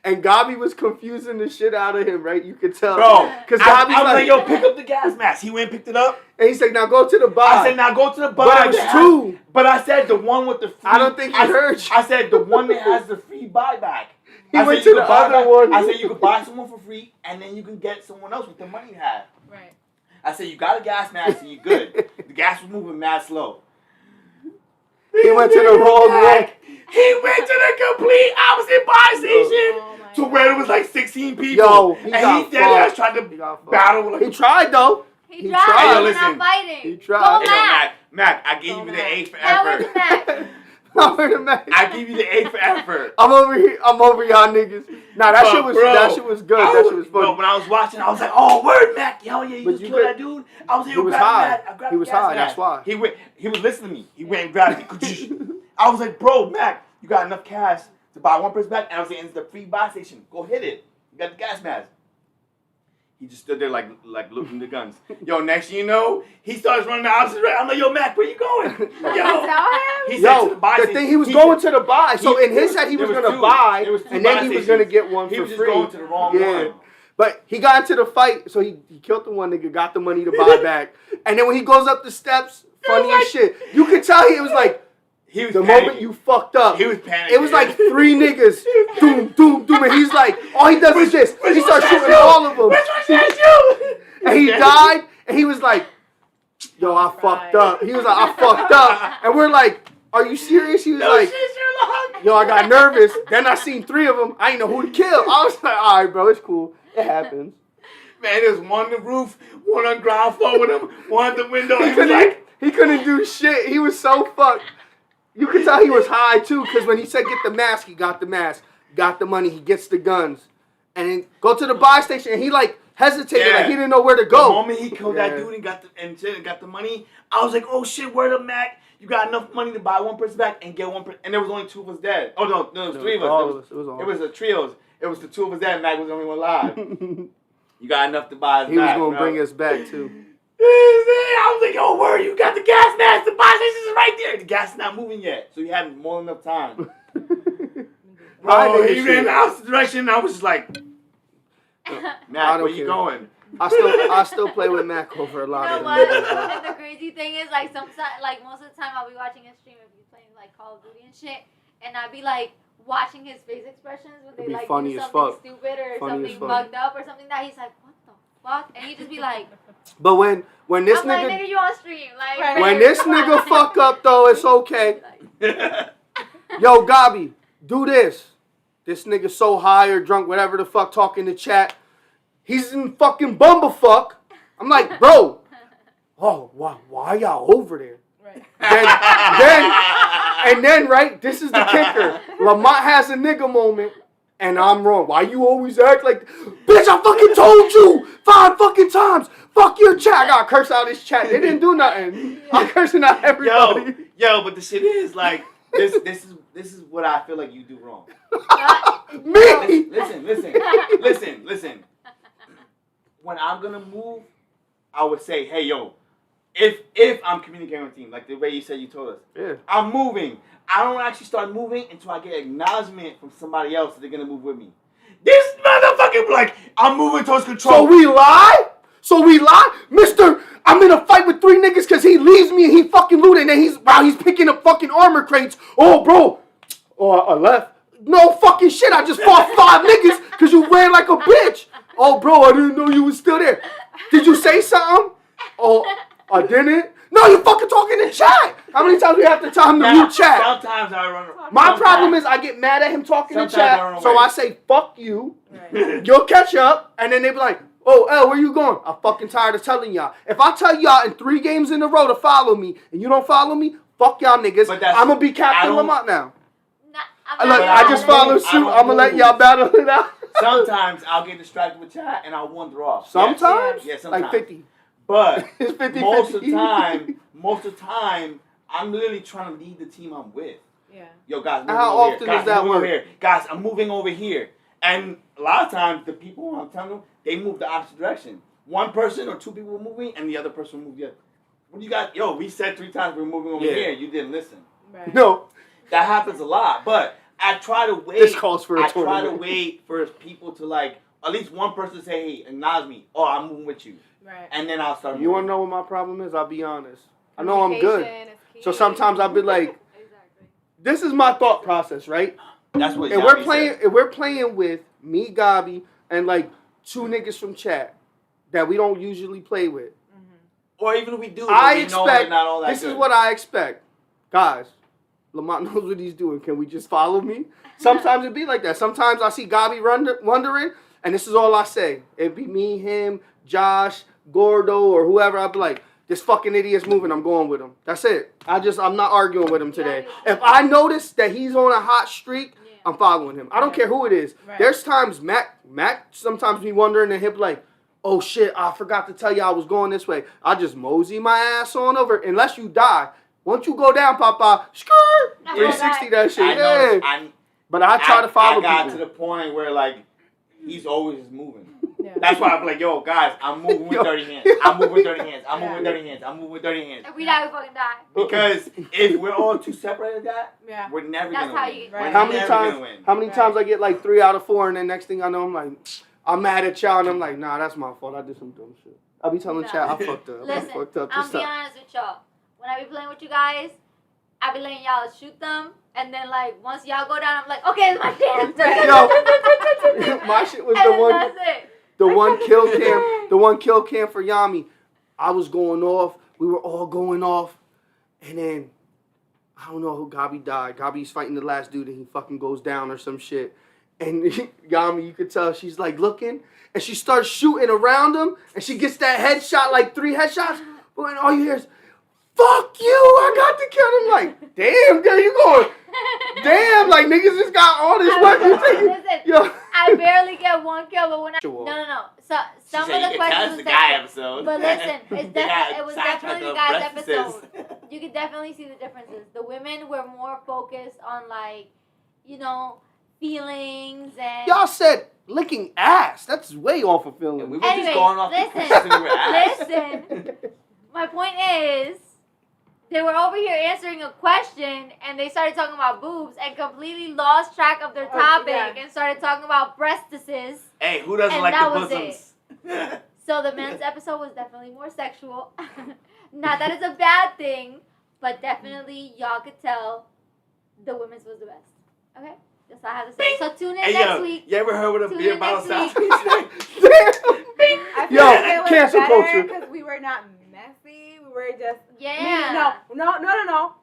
and Gabi was confusing the shit out of him. Right, you could tell. bro, because I Gabi's was like, yo, pick up the gas mask. He went and picked it up. and he said, now go to the buy. I said, now go to the bar. but it was that 2. But I said the one with the free. I don't think he heard you. I said the one that has the free buyback. He I went said to you the could buy other back- one. I said you could buy someone for free, and then you can get someone else with the money you have. Right. I said you got a gas mask and you're good. The gas was moving mad slow. He went to the wrong one. He went to the complete opposite buy station Oh my to where it was like 16 people. Yo, he and got he dead ass fucked. tried He to got fucked. battle with He tried though. He He tried. tried. Hey, yo, We're listen. not fighting. He Go tried. Hey, yo, Mac. Mac, I gave So you the mad. A for That was effort. Mac. I'm over the Mac. I give you the A for effort. I'm over here. I'm over y'all niggas. Nah, that But, shit was bro, that shit was good. I That shit was Bro, funny. when I was watching, I was like, "Oh, word, Mac! Hell yeah, you But just you killed could- that dude." I was He here, was grab high. Mac. I grabbed He was the gas high, mask. that's why. He was listening to me. He went and grabbed it. I was like, "Bro, Mac, you got enough cash to buy one person back?" And I was saying, "It's the free buy station. Go hit it. You got the gas mask." He just stood there like looking the guns. Yo, next thing you know, he starts running the opposite direction. I'm like, "Yo, Mac, where you going?" Yo, he said to Yo, the buy the station. thing he was He going said- to the buy. So he- in his head, he there was was gonna two. buy, There was 2 and then buy he was stations. gonna get one He for was just free. going to the wrong Yeah. one. But he got into the fight, so he killed the one nigga, got the money to buy back, and then when he goes up the steps, funny as shit. You could tell it was like He was the panicking. moment you fucked up. He was panicking. It was like 3 niggas, doom, doom, doom, and he's like, all he does is this. Which He starts one says shooting you? all of them. Which one says you? And he died, and he was like, yo, I fucked up. He was like, I fucked up. And we're like, are you serious? He was No like, shit, Sherlock. yo, I got nervous. Then I seen 3 of them. I didn't know who to kill. I was like, all right, bro, it's cool. It happens. Man, there's one on the roof, one on ground floor with him, one at the window. He He was like, couldn't do shit. He was so fucked. You could tell he was high, too, because when he said get the mask, he got the mask. Got the money, he gets the guns. And then go to the buy station, and he, like, hesitated, Yeah. like he didn't know where to the go. moment he killed that Yeah. dude and got the money, I was like, oh shit, word up, Mac. You got enough money to buy one person back and get one person. And there was only 2 of us dead. Oh, no, there was 3 of us. All of us. It was all. It was a trios. It was the 2 of us dead. Mac was the only one alive. You got enough to buy us He was back, going to bro. bring us back, too. I was like, yo, word, you got the gas mask. The buy station is right there. The gas is not moving yet. So you had more than enough time. I Bro, did he shit. ran the opposite direction. And I was just like, I Mac, don't where you care. going? I still play with Mac over a You lot know of what? them niggas, though. And the crazy thing is, like, sometimes, like, most of the time I'll be watching a stream if he's playing, like, Call of Duty and shit, and I'll be, like, watching his face expressions when It'd they, be like, funny do as something fuck. stupid or Funny as something fuck. bugged up or something that he's like, what the fuck? And he just be like, But when this I'm like, nigga nigga, you on stream. Like, Right. when this nigga fuck up though, it's okay. Yo, Gabi, do this. This nigga so high or drunk, whatever the fuck, talking to chat. He's in fucking bumblefuck. I'm like, bro. Oh, why y'all over there? Right. And then, right, this is the kicker. Lamont has a nigga moment, and I'm wrong. Why you always act like, bitch, I fucking told you 5 fucking times. Fuck your chat. I got cursed out his chat. They didn't do nothing. I'm cursing out everybody. Yo, but the shit is, like, this is what I feel like you do wrong. Me? Listen. when I'm gonna move, I would say, hey, yo, if I'm communicating with the team, like the way you said you told us, Yeah. I'm moving. I don't actually start moving until I get acknowledgement from somebody else that they're gonna move with me. This motherfucker, like, I'm moving towards control. So we lie? Mister, I'm in a fight with 3 niggas because he leaves me and he fucking looted and he's picking up fucking armor crates. Oh, bro. Oh, I left. No fucking shit. I just fought 5 niggas because you ran like a bitch. Oh, bro, I didn't know you was still there. Did you say something? Oh, I didn't. No, you fucking talking in chat. How many times we have to tell him to mute chat? Sometimes I run. My problem is I get mad at him talking in chat, so I say, fuck you. Right. You'll catch up, and then they be like, oh, L, where you going? I'm fucking tired of telling y'all. If I tell y'all in 3 games in a row to follow me, and you don't follow me, fuck y'all niggas. I'm going to be Captain Lamont now. Look, I just followed suit. I'm going to let y'all battle it out. Sometimes I'll get distracted with chat, and I'll wander off. Sometimes? Yeah, sometimes. Like 50. But It's 50, most of the time, I'm literally trying to lead the team I'm with. Yeah. Yo, guys, How over often here. Guys, does that moving work? over here. Guys, I'm moving over here. And a lot of times, the people I'm telling them, they move the opposite direction. One person or 2 people will move me, and the other person will move the other. What do you got? Yo, we said 3 times we're moving over here. You didn't listen. Right. No. That happens a lot. But I try to wait. This calls for a I try to tournament. wait for people to, like, at least one person to say, hey, acknowledge me. Oh, I'm moving with you. Right. And then I'll start moving. You want to know what my problem is? I'll be honest. I know I'm good. Communication is key. So sometimes I'll be like, Exactly. this is my thought process, right? That's what If Yami we're playing with me, Gabi, and like 2 niggas from chat that we don't usually play with. Mm-hmm. Or even if we do, I we know they're expect, not all that this good. is what I expect. Guys, Lamont knows what he's doing. Can we just follow me? Sometimes it be like that. Sometimes I see Gabi wondering, and this is all I say. It'd be me, him, Josh, Gordo, or whoever. I'd be like, this fucking idiot's moving. I'm going with him. That's it. I'm not arguing with him today. If I notice that he's on a hot streak, I'm following him. I don't care who it is. Right. There's times Mac sometimes be wondering and he'll be like, oh shit, I forgot to tell you I was going this way. I just mosey my ass on over. Unless you die. Once you go down, Papa, skirt, 360 that shit. Yeah. But I try to follow people. I got people. to the point where, like, he's always moving. Yeah. That's why I'm like, yo, guys, I'm moving with dirty hands. I'm moving with dirty hands. I'm moving with dirty hands. I'm moving with dirty hands. If we die, we fucking die. Because if we're all too separate at that, Yeah. we're never That's going to how win. you get Right. right. How many times I get like 3 out of 4 and then next thing I know I'm like, I'm mad at y'all and I'm like, nah, that's my fault. I did some dumb shit. I'll be telling Chad I fucked up. Listen, I fucked up I'm this be time. honest with y'all. When I be playing with you guys, I be letting y'all shoot them, and then like once y'all go down, I'm like, okay, it's my chance. Yo, my shit was and the one. That's it. The one kill cam for Yami. I was going off. We were all going off. And then, I don't know who Gabi died. Gabi's fighting the last dude and he fucking goes down or some shit. And Yami, you could tell she's like looking. And she starts shooting around him. And she gets that headshot, like 3 headshots. But all you hear is, fuck you, I got the kill. I'm like, damn, there you going. Damn, like niggas just got all this weapons. Listen, Yo. I barely get 1 kill, but when I Sure. No. So some She said of the you can tell questions it's was the guy that, episode. but listen, Yeah, it was sidetracked definitely the on guy's references. episode. You could definitely see the differences. The women were more focused on like, you know, feelings and. Y'all said licking ass. That's way off of feeling. We were Anyways, just going off the questions we were asked. listen. My point is, they were over here answering a question, and they started talking about boobs, and completely lost track of their topic, and started talking about breastises. Hey, who doesn't And like that the was bosoms? So the men's episode was definitely more sexual. Not that it's a bad thing, but definitely y'all could tell the women's was the best. Okay? That's all I have to say. So tune in Hey, next yo, week. you ever heard what a Tune beer in bottle next sounds week. like? I feel Yo, like it was cancel better culture. because we were not messy. We were just Yeah. No.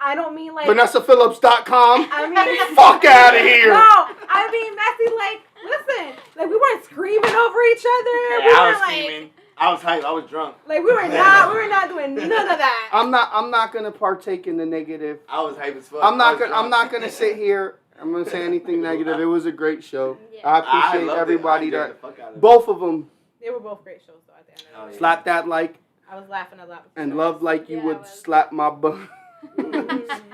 I don't mean like VanessaPhillips.com. I mean Fuck out of here. No, I mean messy. Like listen, like we weren't screaming over each other. Hey, we I weren't was screaming. I was hyped. I was drunk. like we were not doing none of that. I'm not gonna partake in the negative. I was hyped as fuck. I'm I was not drunk. gonna sit here. I'm gonna say anything negative. It was a great show. Yeah. I appreciate loved everybody it. I that enjoyed the fuck out of it. both of them They were both great shows though. At the end of the day, yeah. slap that like I was laughing a lot. and love like you Yeah, I would was. slap my butt.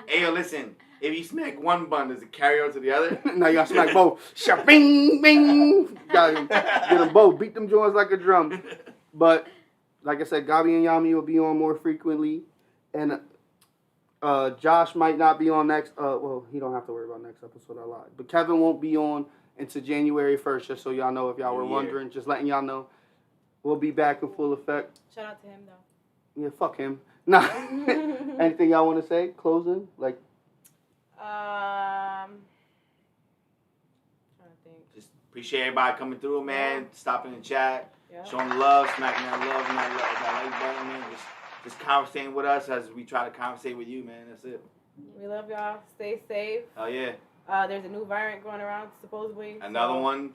Hey, yo, listen. if you smack one button, does it carry over to the other? Now you gotta smack both. Sha-bing, bing. Gotta get them both. Beat them joints like a drum. But like I said, Gabi and Yami will be on more frequently, and Josh might not be on next. Well, he don't have to worry about next episode. I lied. But Kevin won't be on until January 1st. Just so y'all know, if y'all were wondering, just letting y'all know, we'll be back in full effect. Shout out to him though. Yeah, fuck him. Nah. Anything y'all want to say? Closing? Like. Trying to think. Just appreciate everybody coming through, man. Stopping in chat, Yeah. showing love, smacking that love and that like button, man. Just conversating with us as we try to conversate with you, man. That's it. We love y'all. Stay safe. Oh yeah. There's a new variant going around supposedly. Another one.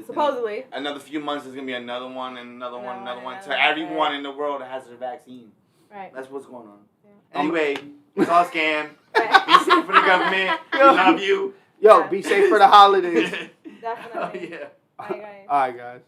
Supposedly. Another few months, there's gonna be another one and another one, another one. So another everyone in the world that has their vaccine. Right. That's what's going on. Yeah. Anyway, it's all scam. Be safe for the government. We love you. Yo, be safe for the holidays. Definitely. Oh yeah. Bye, guys. All right, guys.